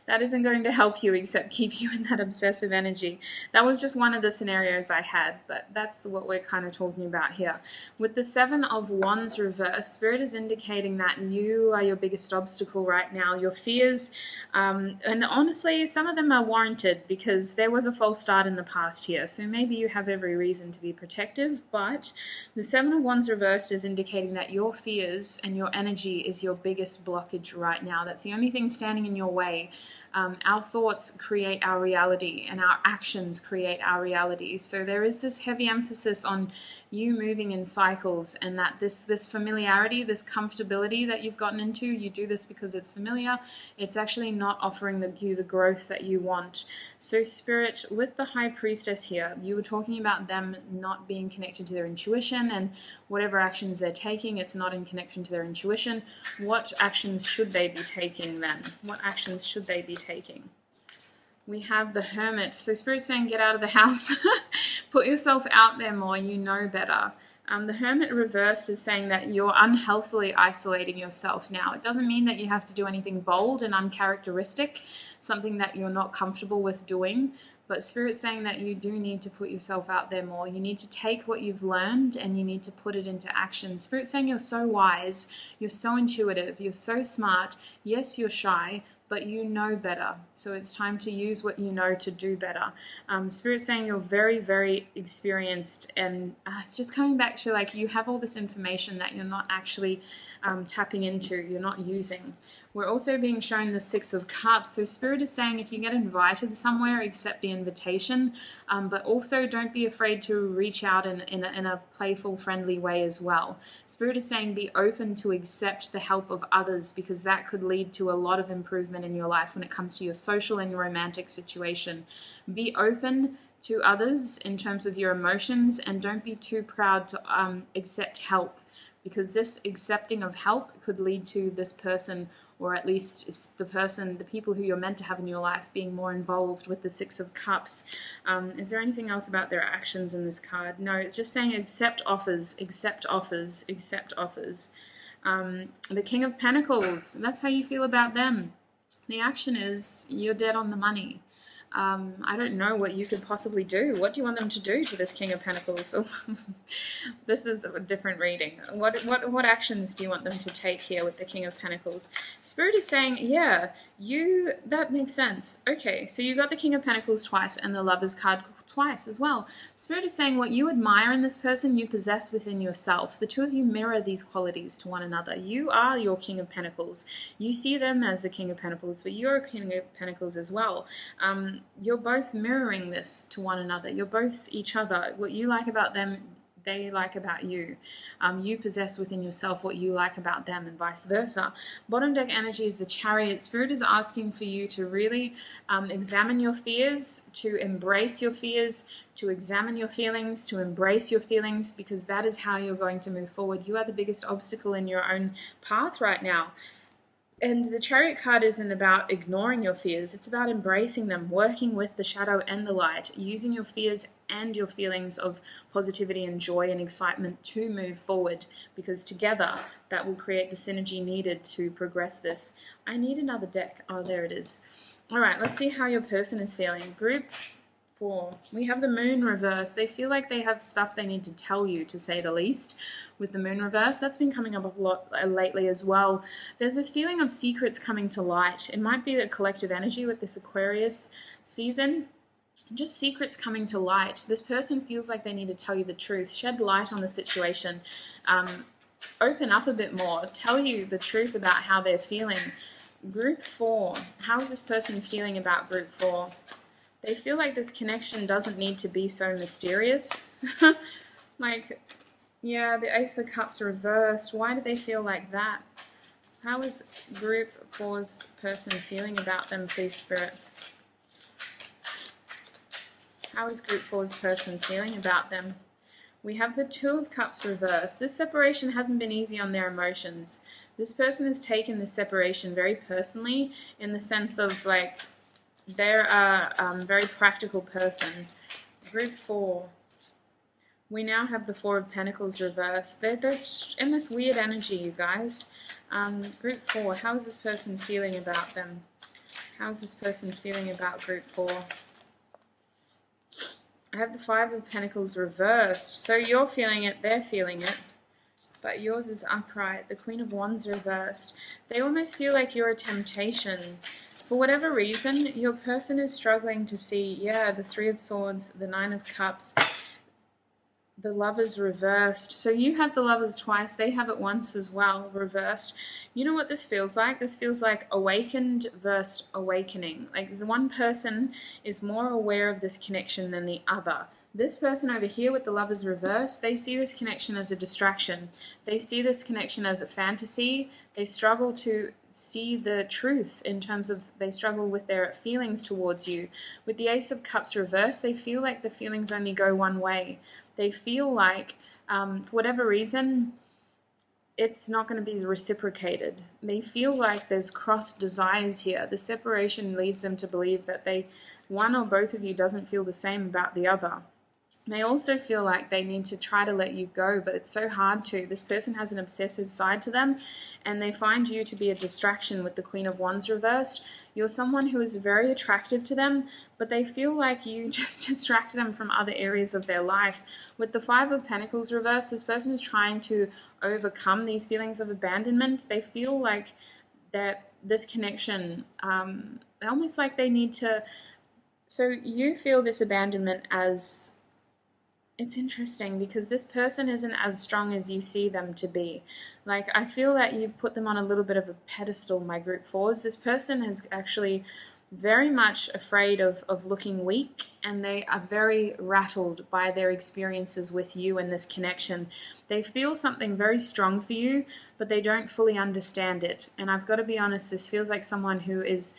Speaker 1: that isn't going to help you except keep you in that obsessive energy. That was just one of the scenarios I had, but that's what we're kind of talking about here. With the 7 of Wands reverse, Spirit is indicating that you are your biggest obstacle right now. Your fears, and honestly, some of them are warranted, because there was a false start in the past here. So maybe you have every reason to be protective, but the 7 of Wands reversed is indicating that your fears and your energy is your biggest blockage right now. That's the only thing standing in your way. Our thoughts create our reality, and our actions create our reality. So there is this heavy emphasis on you moving in cycles, and that this familiarity, this comfortability that you've gotten into, you do this because it's familiar. It's actually not offering you the growth that you want. So Spirit, with the High Priestess here, you were talking about them not being connected to their intuition, and whatever actions they're taking, it's not in connection to their intuition. What actions should they be taking then? What actions should they be taking? We have the Hermit. So Spirit's saying get out of the house. Put yourself out there more. You know better. The Hermit reverse is saying that you're unhealthily isolating yourself now. It doesn't mean that you have to do anything bold and uncharacteristic, something that you're not comfortable with doing. But Spirit's saying that you do need to put yourself out there more. You need to take what you've learned and you need to put it into action. Spirit's saying you're so wise, you're so intuitive, you're so smart. Yes, you're shy, but you know better. So it's time to use what you know to do better. Spirit's saying you're very, very experienced, and it's just coming back to like you have all this information that you're not actually tapping into, you're not using. We're also being shown the Six of Cups. So Spirit is saying if you get invited somewhere, accept the invitation, but also don't be afraid to reach out in a playful, friendly way as well. Spirit is saying be open to accept the help of others, because that could lead to a lot of improvement in your life when it comes to your social and romantic situation. Be open to others in terms of your emotions, and don't be too proud to accept help, because this accepting of help could lead to this person, or at least the people who you're meant to have in your life, being more involved with the Six of Cups. Is there anything else about their actions in this card? No, it's just saying accept offers, accept offers, accept offers. The King of Pentacles, that's how you feel about them. The action is you're dead on the money. I don't know what you could possibly do. What do you want them to do to this King of Pentacles? This is a different reading. What actions do you want them to take here with the King of Pentacles? Spirit is saying, yeah, that makes sense. Okay, so you got the King of Pentacles twice and the Lovers card twice as well. Spirit is saying what you admire in this person, you possess within yourself. The two of you mirror these qualities to one another. You are your King of Pentacles. You see them as the King of Pentacles, but you're a King of Pentacles as well. You're both mirroring this to one another. You're both each other. What you like about them, they like about you. You possess within yourself what you like about them, and vice versa. Bottom deck energy is the Chariot. Spirit is asking for you to really examine your fears, to embrace your fears, to examine your feelings, to embrace your feelings, because that is how you're going to move forward. You are the biggest obstacle in your own path right now. And the Chariot card isn't about ignoring your fears. It's about embracing them, working with the shadow and the light, using your fears and your feelings of positivity and joy and excitement to move forward, because together that will create the synergy needed to progress this. I need another deck. Oh, there it is. All right, let's see how your person is feeling. Group 4. We have the Moon reverse. They feel like they have stuff they need to tell you, to say the least. With the Moon reverse, that's been coming up a lot lately as well. There's this feeling of secrets coming to light. It might be a collective energy with this Aquarius season. Just secrets coming to light. This person feels like they need to tell you the truth, shed light on the situation, open up a bit more, tell you the truth about how they're feeling. Group 4. How is this person feeling about Group 4? They feel like this connection doesn't need to be so mysterious. Yeah, the Ace of Cups reversed. Why do they feel like that? How is Group 4's person feeling about them, please, Spirit? How is Group 4's person feeling about them? We have the Two of Cups reversed. This separation hasn't been easy on their emotions. This person has taken this separation very personally, in the sense of, like, they're a very practical person. Group 4. We now have the Four of Pentacles reversed. They're in this weird energy, you guys. Group 4, how is this person feeling about them? How is this person feeling about Group 4? I have the Five of Pentacles reversed. So you're feeling it, they're feeling it. But yours is upright. The Queen of Wands reversed. They almost feel like you're a temptation. For whatever reason, your person is struggling to see, yeah, the Three of Swords, the Nine of Cups, the Lovers reversed. So you have the Lovers twice, they have it once as well, reversed. You know what this feels like? This feels like awakened versus awakening. Like the one person is more aware of this connection than the other. This person over here with the Lovers reversed, they see this connection as a distraction. They see this connection as a fantasy. They struggle to see the truth in terms of, they struggle with their feelings towards you. With the Ace of Cups reversed, they feel like the feelings only go one way. They feel like, for whatever reason, it's not going to be reciprocated. They feel like there's crossed desires here. The separation leads them to believe that one or both of you doesn't feel the same about the other. They also feel like they need to try to let you go, but it's so hard to. This person has an obsessive side to them, and they find you to be a distraction with the Queen of Wands reversed. You're someone who is very attractive to them, but they feel like you just distract them from other areas of their life. With the Five of Pentacles reversed, this person is trying to overcome these feelings of abandonment. They feel like that this connection, almost like they need to. So you feel this abandonment as it's interesting because this person isn't as strong as you see them to be. Like, I feel that you've put them on a little bit of a pedestal, my group fours. This person is actually very much afraid of looking weak, and they are very rattled by their experiences with you and this connection. They feel something very strong for you, but they don't fully understand it. And I've got to be honest, this feels like someone who is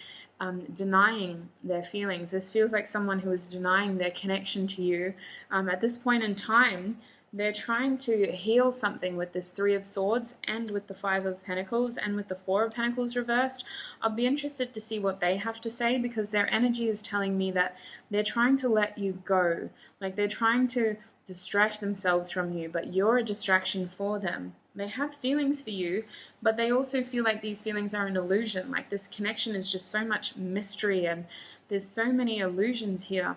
Speaker 1: denying their feelings. This feels like someone who is denying their connection to you. At this point in time, they're trying to heal something with this Three of Swords and with the Five of Pentacles and with the Four of Pentacles reversed. I'll be interested to see what they have to say, because their energy is telling me that they're trying to let you go. Like, they're trying to distract themselves from you, but you're a distraction for them. They have feelings for you, but they also feel like these feelings are an illusion. Like, this connection is just so much mystery, and there's so many illusions here.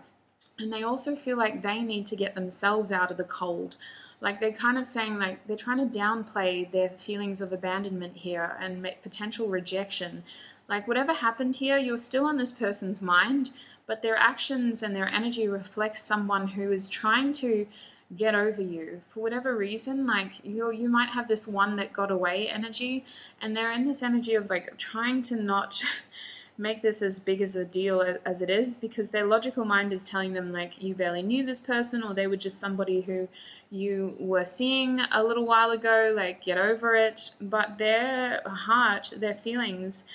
Speaker 1: And they also feel like they need to get themselves out of the cold. Like, they're kind of saying, like, they're trying to downplay their feelings of abandonment here and make potential rejection. Like, whatever happened here, you're still on this person's mind, but their actions and their energy reflects someone who is trying to get over you for whatever reason. Like, you might have this one that got away energy, and they're in this energy of like trying to not make this as big as a deal as it is, because their logical mind is telling them like you barely knew this person, or they were just somebody who you were seeing a little while ago, like get over it. But their heart, their feelings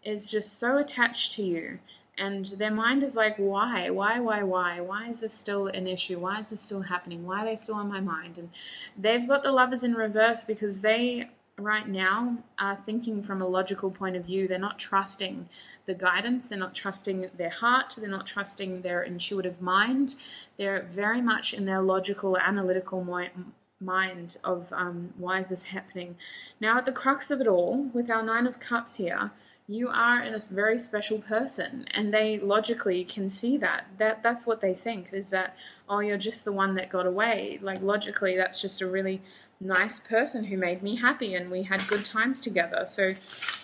Speaker 1: is just so attached to you. And their mind is like, why? Why is this still an issue? Why is this still happening? Why are they still on my mind? And they've got the Lovers in reverse because they, right now, are thinking from a logical point of view. They're not trusting the guidance. They're not trusting their heart. They're not trusting their intuitive mind. They're very much in their logical, analytical mind of why is this happening? Now, at the crux of it all, with our Nine of Cups here, you are a very special person, and they logically can see that. That's what they think, is that, oh, you're just the one that got away. Like, logically, that's just a really nice person who made me happy and we had good times together. So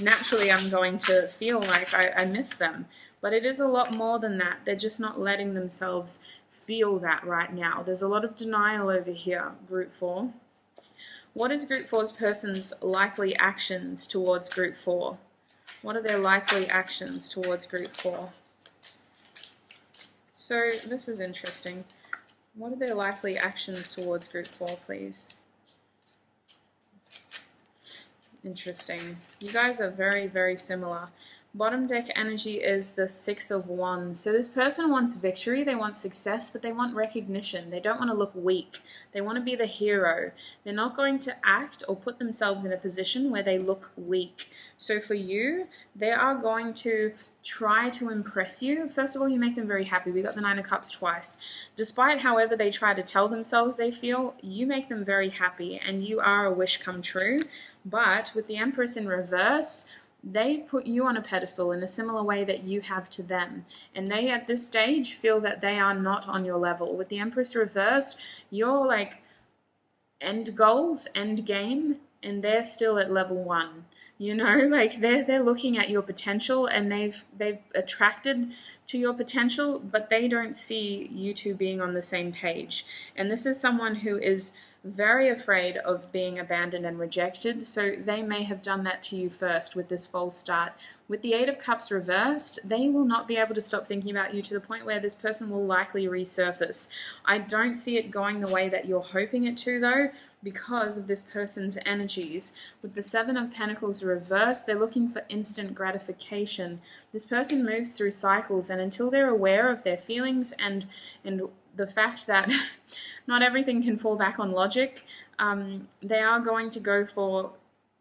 Speaker 1: naturally, I'm going to feel like I miss them. But it is a lot more than that. They're just not letting themselves feel that right now. There's a lot of denial over here, Group 4. What is Group 4's person's likely actions towards Group 4? What are their likely actions towards Group 4? So this is interesting. What are their likely actions towards Group 4, please? Interesting. You guys are very, very similar. Bottom deck energy is the Six of Wands. So this person wants victory, they want success, but they want recognition. They don't want to look weak. They want to be the hero. They're not going to act or put themselves in a position where they look weak. So for you, they are going to try to impress you. First of all, you make them very happy. We got the Nine of Cups twice. Despite however they try to tell themselves they feel, you make them very happy, and you are a wish come true. But with the Empress in reverse, they've put you on a pedestal in a similar way that you have to them. And they, at this stage, feel that they are not on your level. With the Empress reversed, you're like end goals, end game, and they're still at level 1. You know, like they're looking at your potential, and they've attracted to your potential, but they don't see you two being on the same page. And this is someone who is very afraid of being abandoned and rejected, so they may have done that to you first with this false start. With the Eight of Cups reversed, they will not be able to stop thinking about you to the point where this person will likely resurface. I don't see it going the way that you're hoping it to, though, because of this person's energies. With the Seven of Pentacles reversed, they're looking for instant gratification. This person moves through cycles, and until they're aware of their feelings and the fact that not everything can fall back on logic, they are going to go for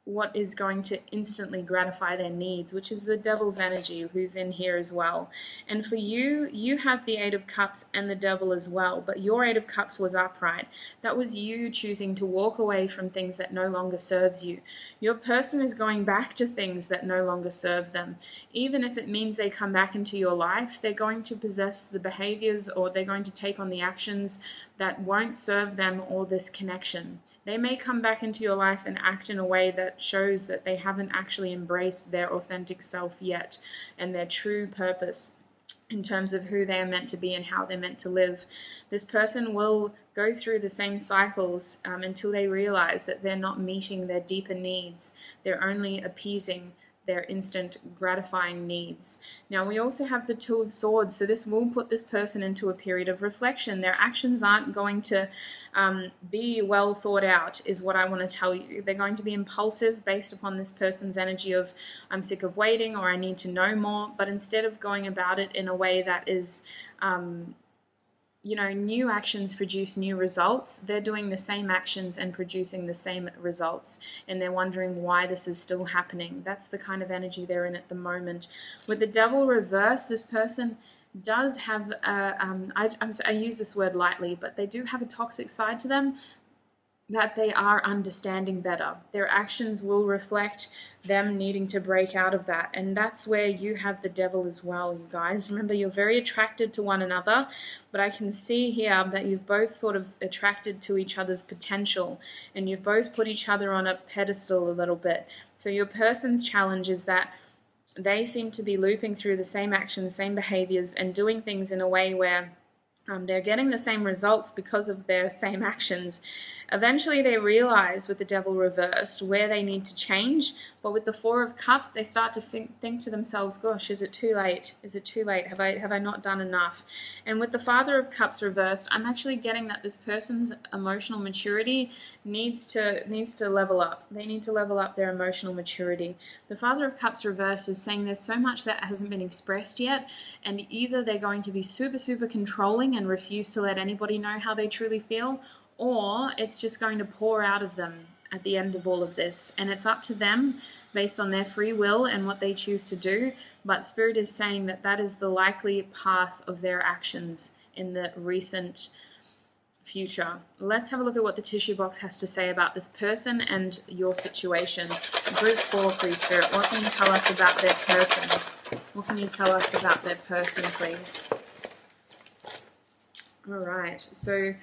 Speaker 1: what is going to instantly gratify their needs, which is the Devil's energy, who's in here as well. And for you, you have the Eight of Cups and the Devil as well, but your Eight of Cups was upright. That was you choosing to walk away from things that no longer serves you. Your person is going back to things that no longer serve them. Even if it means they come back into your life, they're going to possess the behaviors, or they're going to take on the actions that won't serve them or this connection. They may come back into your life and act in a way that shows that they haven't actually embraced their authentic self yet and their true purpose. in terms of who they are meant to be and how they're meant to live. This person will go through the same cycles until they realize that they're not meeting their deeper needs. They're only appeasing their instant gratifying needs. Now we also have the Two of Swords, so this will put this person into a period of reflection. Their actions aren't going to be well thought out, is what I want to tell you. They're going to be impulsive based upon this person's energy of I'm sick of waiting or I need to know more, but instead of going about it in a way that is new actions produce new results, they're doing the same actions and producing the same results, and they're wondering why this is still happening. That's the kind of energy they're in at the moment. With the Devil reversed, this person does have I use this word lightly, but they do have a toxic side to them that they are understanding better. Their actions will reflect them needing to break out of that. And that's where you have the Devil as well, you guys. Remember, you're very attracted to one another, but I can see here that you've both sort of attracted to each other's potential, and you've both put each other on a pedestal a little bit. So your person's challenge is that they seem to be looping through the same actions, same behaviors, and doing things in a way where they're getting the same results because of their same actions. Eventually they realize with the Devil reversed where they need to change, but with the Four of Cups they start to think to themselves, gosh, is it too late? Is it too late? Have I not done enough? And with the Father of Cups reversed, I'm actually getting that this person's emotional maturity needs to level up. They need to level up their emotional maturity. The Father of Cups reversed is saying there's so much that hasn't been expressed yet, and either they're going to be super, super controlling and refuse to let anybody know how they truly feel, or it's just going to pour out of them at the end of all of this. And it's up to them based on their free will and what they choose to do. But Spirit is saying that that is the likely path of their actions in the recent future. Let's have a look at what the tissue box has to say about this person and your situation. Group 4, please, Spirit. What can you tell us about their person? What can you tell us about their person, please? All right, so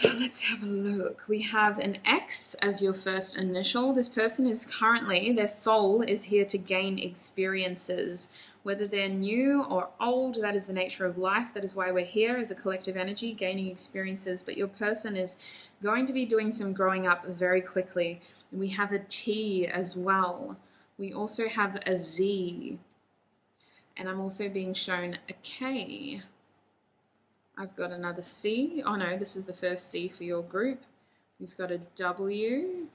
Speaker 1: let's have a look. We have an X as your first initial. This person is currently, their soul is here to gain experiences. Whether they're new or old, that is the nature of life. That is why we're here as a collective energy, gaining experiences. But your person is going to be doing some growing up very quickly. We have a T as well. We also have a Z. And I'm also being shown a K. I've got another C. Oh no, this is the first C for your group. We've got a W.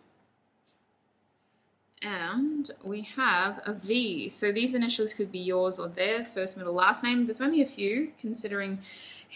Speaker 1: And we have a V. So these initials could be yours or theirs, first, middle, last name. There's only a few, considering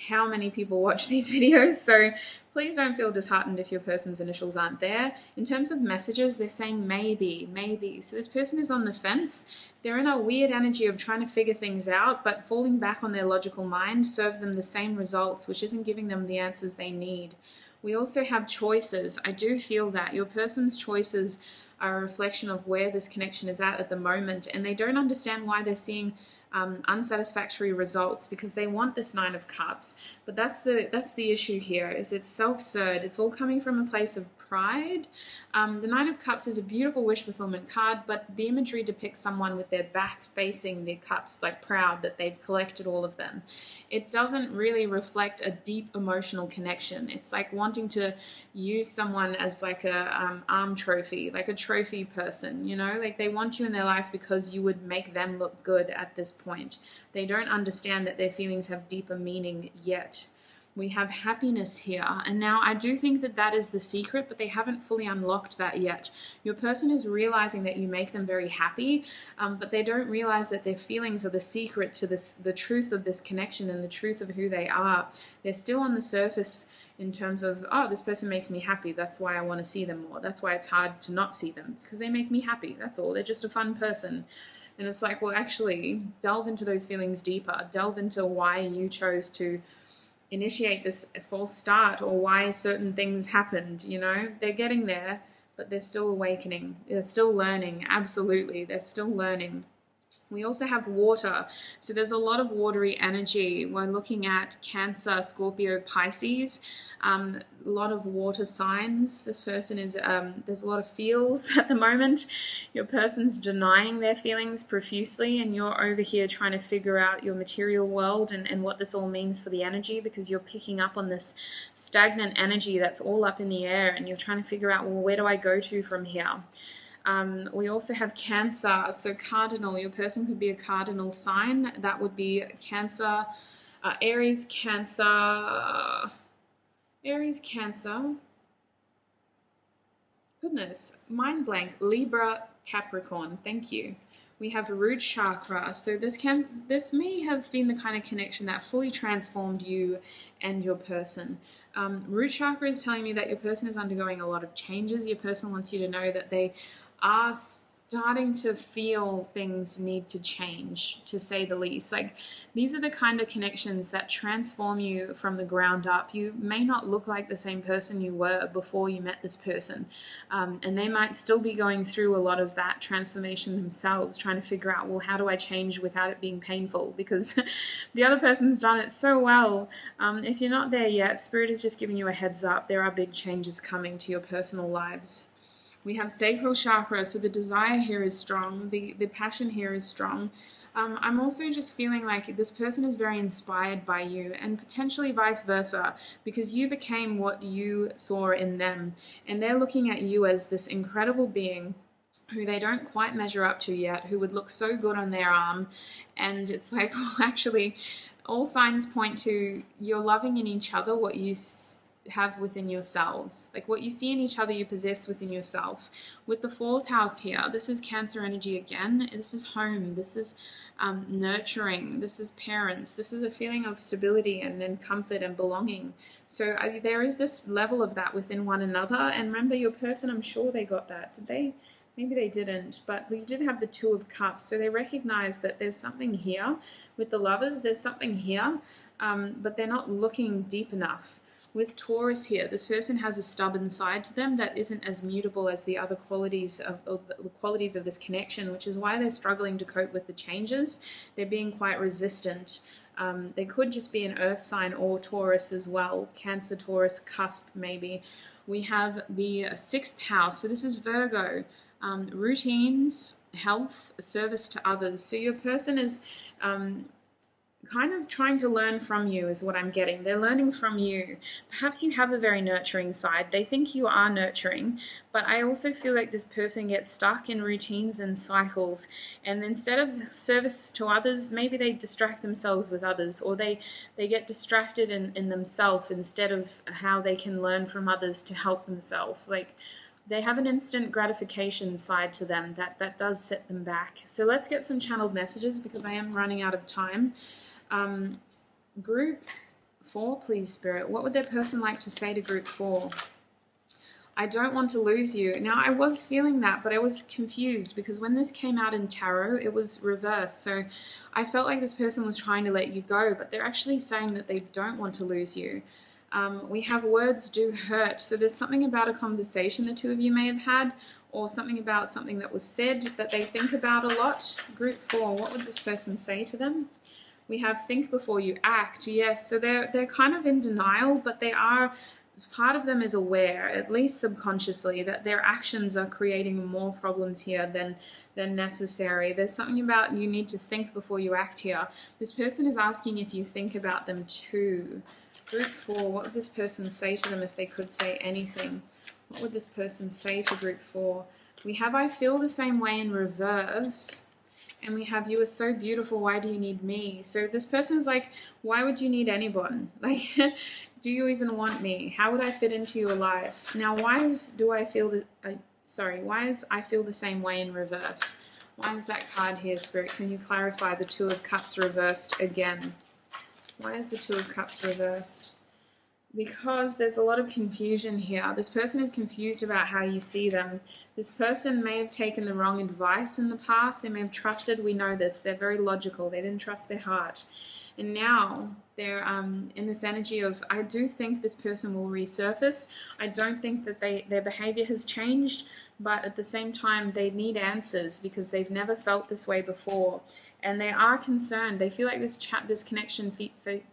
Speaker 1: how many people watch these videos. So please don't feel disheartened if your person's initials aren't there. In terms of messages, they're saying maybe, maybe. So this person is on the fence. They're in a weird energy of trying to figure things out, but falling back on their logical mind serves them the same results, which isn't giving them the answers they need. We also have choices. I do feel that your person's choices are a reflection of where this connection is at the moment, and they don't understand why they're seeing unsatisfactory results, because they want this Nine of Cups. But that's the issue here, is it's self-served. It's all coming from a place of pride. The Nine of Cups is a beautiful wish fulfillment card, but the imagery depicts someone with their back facing their cups, like proud that they've collected all of them. It doesn't really reflect a deep emotional connection. It's like wanting to use someone as like a arm trophy, like a trophy person, you know, like they want you in their life because you would make them look good at this point. They don't understand that their feelings have deeper meaning yet. We have happiness here, and now I do think that that is the secret, but they haven't fully unlocked that yet. Your person is realizing that you make them very happy, but they don't realize that their feelings are the secret to this, the truth of this connection and the truth of who they are. They're still on the surface in terms of, oh, this person makes me happy, that's why I want to see them more. That's why it's hard to not see them, because they make me happy, that's all. They're just a fun person. And it's like, well, actually, delve into those feelings deeper. Delve into why you chose to initiate this false start, or why certain things happened. You know, they're getting there, but they're still awakening. They're still learning. Absolutely, they're still learning. We also have water, so there's a lot of watery energy. We're looking at Cancer, Scorpio, Pisces, a lot of water signs. This person is, there's a lot of feels at the moment. Your person's denying their feelings profusely, and you're over here trying to figure out your material world and what this all means for the energy, because you're picking up on this stagnant energy that's all up in the air, and you're trying to figure out, well, where do I go to from here? We also have Cancer, so cardinal. Your person could be a cardinal sign. That would be Cancer, Aries, Cancer, goodness, mind blank, Libra, Capricorn. Thank you. We have root chakra, so this may have been the kind of connection that fully transformed you and your person. Root chakra is telling me that your person is undergoing a lot of changes. Your person wants you to know that they are starting to feel things need to change, to say the least. Like, these are the kind of connections that transform you from the ground up. You may not look like the same person you were before you met this person, and they might still be going through a lot of that transformation themselves, trying to figure out, well, how do I change without it being painful? Because the other person's done it so well. If you're not there yet, Spirit is just giving you a heads up. There are big changes coming to your personal lives. We have sacral chakra, so the desire here is strong, the passion here is strong. I'm also just feeling like this person is very inspired by you, and potentially vice versa, because you became what you saw in them, and they're looking at you as this incredible being who they don't quite measure up to yet, who would look so good on their arm. And it's like, well, actually, all signs point to you're loving in each other what you have within yourselves. Like, what you see in each other, you possess within yourself. With the 4th house here, this is Cancer energy again. This is home. This is nurturing. This is parents. This is a feeling of stability and comfort and belonging. So there is this level of that within one another. And remember, your person, I'm sure they got that. Did they? Maybe they didn't, but we did have the 2 of Cups. So they recognize that there's something here with the Lovers. There's something here, but they're not looking deep enough. With Taurus here, this person has a stubborn side to them that isn't as mutable as the other qualities of this connection, which is why they're struggling to cope with the changes. They're being quite resistant. They could just be an earth sign or Taurus as well. Cancer, Taurus, cusp maybe. We have the 6th house. So this is Virgo. Routines, health, service to others. So your person is kind of trying to learn from you is what I'm getting. They're learning from you. Perhaps you have a very nurturing side. They think you are nurturing, but I also feel like this person gets stuck in routines and cycles, and instead of service to others, maybe they distract themselves with others, or they get distracted in themselves instead of how they can learn from others to help themselves. Like, they have an instant gratification side to them that does set them back. So let's get some channeled messages, because I am running out of time. Group 4, please, Spirit. What would their person like to say to group 4? I don't want to lose you. Now, I was feeling that, but I was confused because when this came out in tarot, it was reversed. So I felt like this person was trying to let you go, but they're actually saying that they don't want to lose you. We have words do hurt. So there's something about a conversation the 2 of you may have had, or something about something that was said that they think about a lot. Group 4, what would this person say to them? We have think before you act. Yes, so they're kind of in denial, but they are, part of them is aware, at least subconsciously, that their actions are creating more problems here than necessary. There's something about you need to think before you act here. This person is asking if you think about them too. Group 4, what would this person say to them if they could say anything? What would this person say to group 4? We have I feel the same way in reverse. And we have you are so beautiful, why do you need me? So this person is like, why would you need anyone? Like, do you even want me? How would I fit into your life? Now, why is I feel the same way in reverse? Why is that card here, Spirit? Can you clarify the 2 of Cups reversed again? Why is the 2 of Cups reversed? Because there's a lot of confusion here. This person is confused about how you see them. This person may have taken the wrong advice in the past. They may have trusted, we know this, they're very logical. They didn't trust their heart. And now they're in this energy of, I do think this person will resurface. I don't think that their behavior has changed, but at the same time, they need answers because they've never felt this way before. And they are concerned. They feel like this connection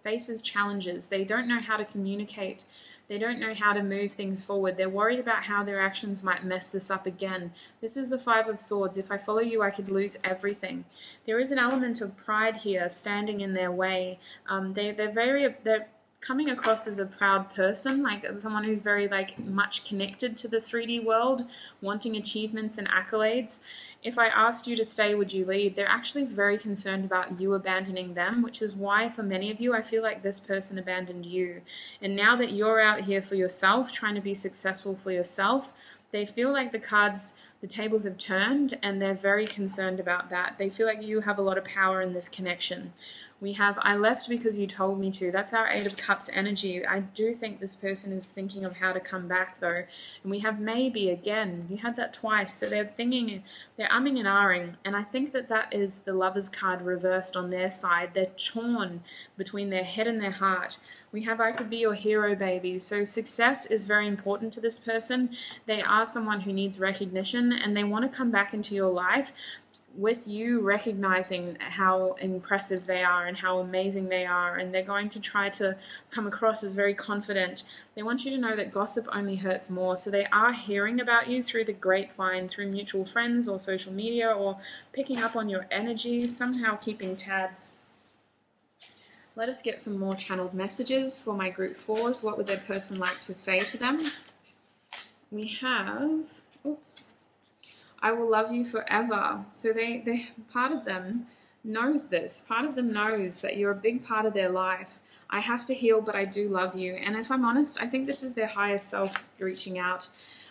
Speaker 1: faces challenges. They don't know how to communicate. They don't know how to move things forward. They're worried about how their actions might mess this up again. This is the Five of Swords. If I follow you, I could lose everything. There is an element of pride here standing in their way. They're coming across as a proud person, like someone who's very much connected to the 3D world, wanting achievements and accolades. If I asked you to stay, would you leave? They're actually very concerned about you abandoning them, which is why for many of you, I feel like this person abandoned you. And now that you're out here for yourself, trying to be successful for yourself, they feel like the tables have turned, and they're very concerned about that. They feel like you have a lot of power in this connection. We have, I left because you told me to. That's our Eight of Cups energy. I do think this person is thinking of how to come back, though. And we have maybe again. You had that twice. So they're umming and ahhing. And I think that is the Lover's card reversed on their side. They're torn between their head and their heart. We have, I could be your hero, baby. So success is very important to this person. They are someone who needs recognition, and they want to come back into your life with you recognizing how impressive they are and how amazing they are, and they're going to try to come across as very confident. They want you to know that gossip only hurts more, so they are hearing about you through the grapevine, through mutual friends or social media, or picking up on your energy, somehow keeping tabs. Let us get some more channeled messages for my group 4s. What would their person like to say to them? We have, I will love you forever. So they part of them knows this. Part of them knows that you're a big part of their life. I have to heal, but I do love you. And if I'm honest, I think this is their higher self reaching out.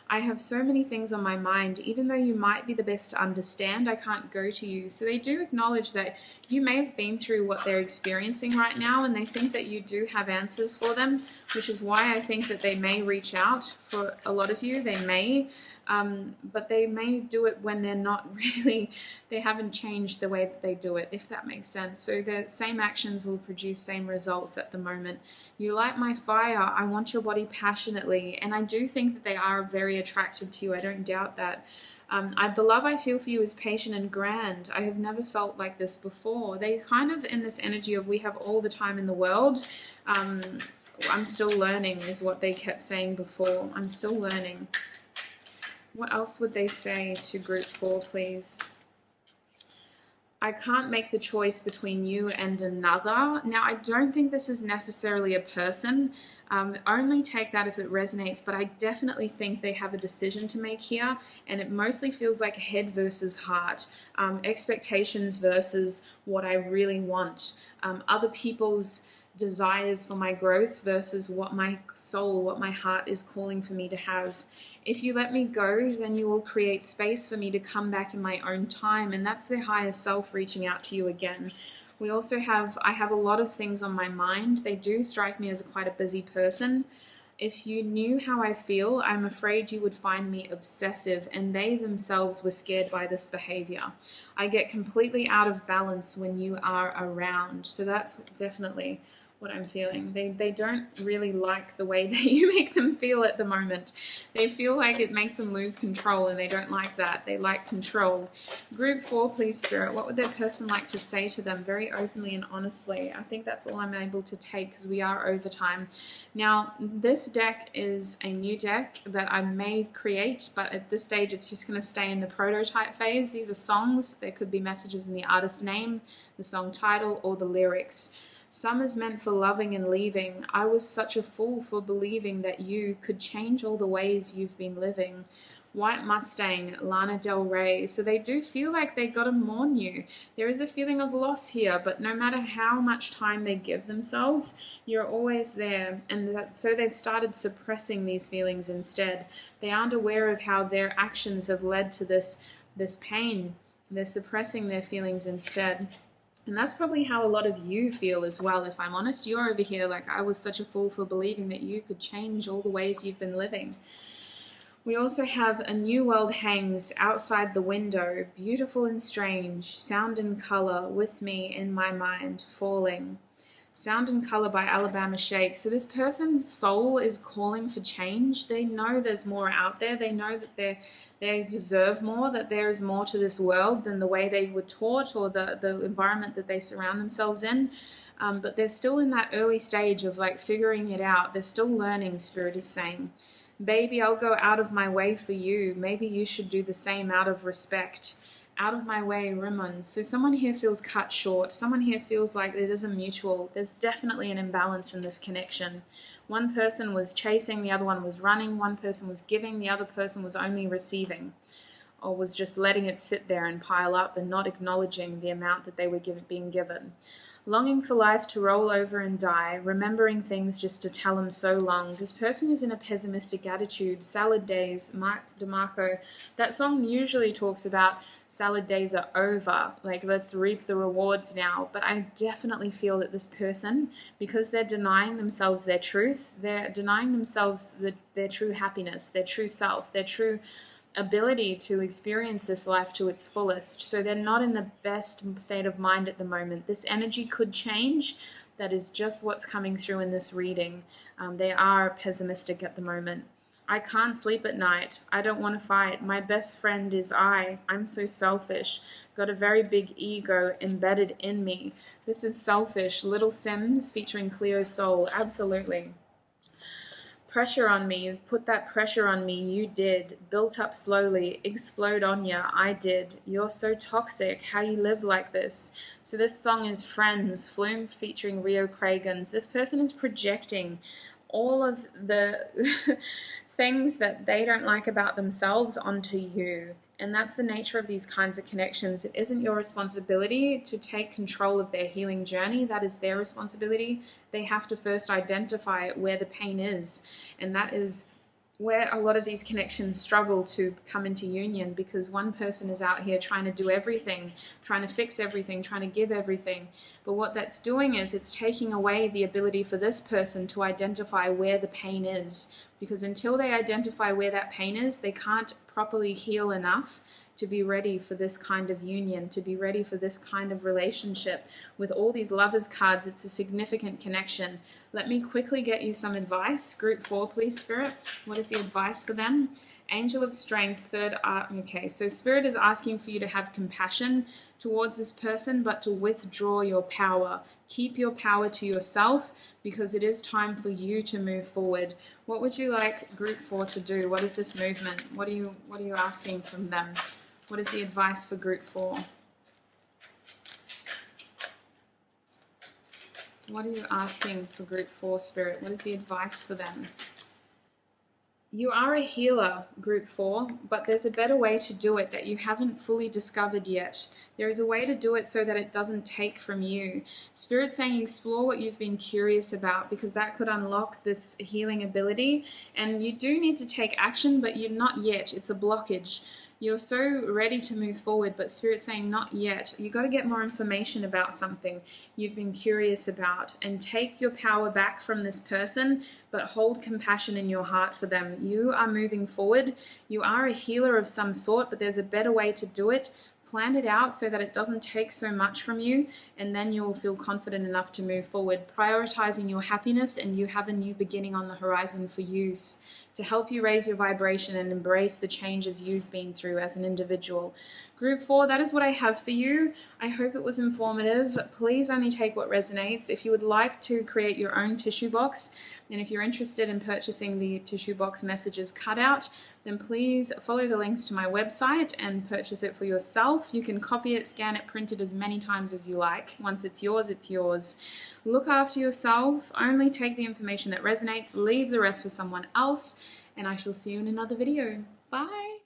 Speaker 1: I have so many things on my mind. Even though you might be the best to understand, I can't go to you. So they do acknowledge that you may have been through what they're experiencing right now, and they think that you do have answers for them, which is why I think that they may reach out. For a lot of you, they may, but they may do it when they're not really, they haven't changed the way that they do it, if that makes sense. So the same actions will produce same results at the moment. You light my fire. I want your body passionately. And I do think that they are very attracted to you. I don't doubt that. The love I feel for you is patient and grand. I have never felt like this before. They kind of in this energy of we have all the time in the world. I'm still learning is what they kept saying before. I'm still learning. What else would they say to group 4, please? I can't make the choice between you and another. Now, I don't think this is necessarily a person. Only take that if it resonates, but I definitely think they have a decision to make here, and it mostly feels like head versus heart, expectations versus what I really want, other people's desires for my growth versus what my soul, what my heart is calling for me to have. If you let me go, then you will create space for me to come back in my own time, and that's their higher self reaching out to you again. We also have, I have a lot of things on my mind. They do strike me as quite a busy person. If you knew how I feel, I'm afraid you would find me obsessive, and they themselves were scared by this behavior. I get completely out of balance when you are around. So that's definitely what I'm feeling. They don't really like the way that you make them feel at the moment. They feel like it makes them lose control, and they don't like that. They like control. Group 4, please, Spirit. What would their person like to say to them very openly and honestly? I think that's all I'm able to take because we are over time. Now, this deck is a new deck that I may create, but at this stage it's just going to stay in the prototype phase. These are songs. There could be messages in the artist's name, the song title, or the lyrics. Some is meant for loving and leaving. I was such a fool for believing that you could change all the ways you've been living. White Mustang, Lana Del Rey. So they do feel like they got to mourn you. There is a feeling of loss here, but no matter how much time they give themselves, you're always there. And so they've started suppressing these feelings instead. They aren't aware of how their actions have led to this pain. They're suppressing their feelings instead. And that's probably how a lot of you feel as well. If I'm honest, you're over here like, I was such a fool for believing that you could change all the ways you've been living. We also have a new world hangs outside the window, beautiful and strange, sound and color with me in my mind, falling. Sound and Color by Alabama Shakes. So this person's soul is calling for change. They know there's more out there. They know that they deserve more, that there is more to this world than the way they were taught or the environment that they surround themselves in. But they're still in that early stage of like figuring it out. They're still learning, Spirit is saying. Baby, I'll go out of my way for you. Maybe you should do the same out of respect. Out of my way, Rimon. So someone here feels cut short. Someone here feels like it is a mutual. There's definitely an imbalance in this connection. One person was chasing, the other one was running. One person was giving, the other person was only receiving, or was just letting it sit there and pile up and not acknowledging the amount that they were being given. Longing for life to roll over and die, remembering things just to tell them so long. This person is in a pessimistic attitude. Salad days, Mark DeMarco. That song usually talks about salad days are over, like let's reap the rewards now. But I definitely feel that this person, because they're denying themselves their truth, they're denying themselves their true happiness, their true self, their true ability to experience this life to its fullest. So they're not in the best state of mind at the moment. This energy could change. That is just what's coming through in this reading. They are pessimistic at the moment. I can't sleep at night. I don't want to fight. My best friend is I. I'm so selfish. Got a very big ego embedded in me. This is selfish. Little Sims featuring Cleo Soul. Absolutely. Pressure on me, put that pressure on me, you did. Built up slowly, explode on ya, I did. You're so toxic, how you live like this. So this song is Friends, Flume featuring Rio Cragans. This person is projecting all of the things that they don't like about themselves onto you. And that's the nature of these kinds of connections. It isn't your responsibility to take control of their healing journey. That is their responsibility. They have to first identify where the pain is. And that is where a lot of these connections struggle to come into union, because one person is out here trying to do everything, trying to fix everything, trying to give everything. But what that's doing is it's taking away the ability for this person to identify where the pain is. Because until they identify where that pain is, they can't properly heal enough to be ready for this kind of union, to be ready for this kind of relationship. With all these Lovers cards, it's a significant connection. Let me quickly get you some advice. Group 4, please, Spirit. What is the advice for them? Angel of Strength, third art. Okay, so Spirit is asking for you to have compassion towards this person, but to withdraw your power. Keep your power to yourself, because it is time for you to move forward. What would you like Group 4 to do? What is this movement? What are you asking from them? What is the advice for Group 4? What are you asking for Group 4, Spirit? What is the advice for them? You are a healer, Group 4, but there's a better way to do it that you haven't fully discovered yet. There is a way to do it so that it doesn't take from you. Spirit's saying explore what you've been curious about, because that could unlock this healing ability. And you do need to take action, but you're not yet. It's a blockage. You're so ready to move forward, but Spirit's saying not yet. You've got to get more information about something you've been curious about, and take your power back from this person, but hold compassion in your heart for them. You are moving forward. You are a healer of some sort, but there's a better way to do it. Plan it out so that it doesn't take so much from you, and then you will feel confident enough to move forward, prioritizing your happiness, and you have a new beginning on the horizon for you to help you raise your vibration and embrace the changes you've been through as an individual. Group 4, that is what I have for you. I hope it was informative. Please only take what resonates. If you would like to create your own tissue box, and if you're interested in purchasing the tissue box messages cutout, then please follow the links to my website and purchase it for yourself. You can copy it, scan it, print it as many times as you like. Once it's yours, it's yours. Look after yourself. Only take the information that resonates. Leave the rest for someone else. And I shall see you in another video. Bye.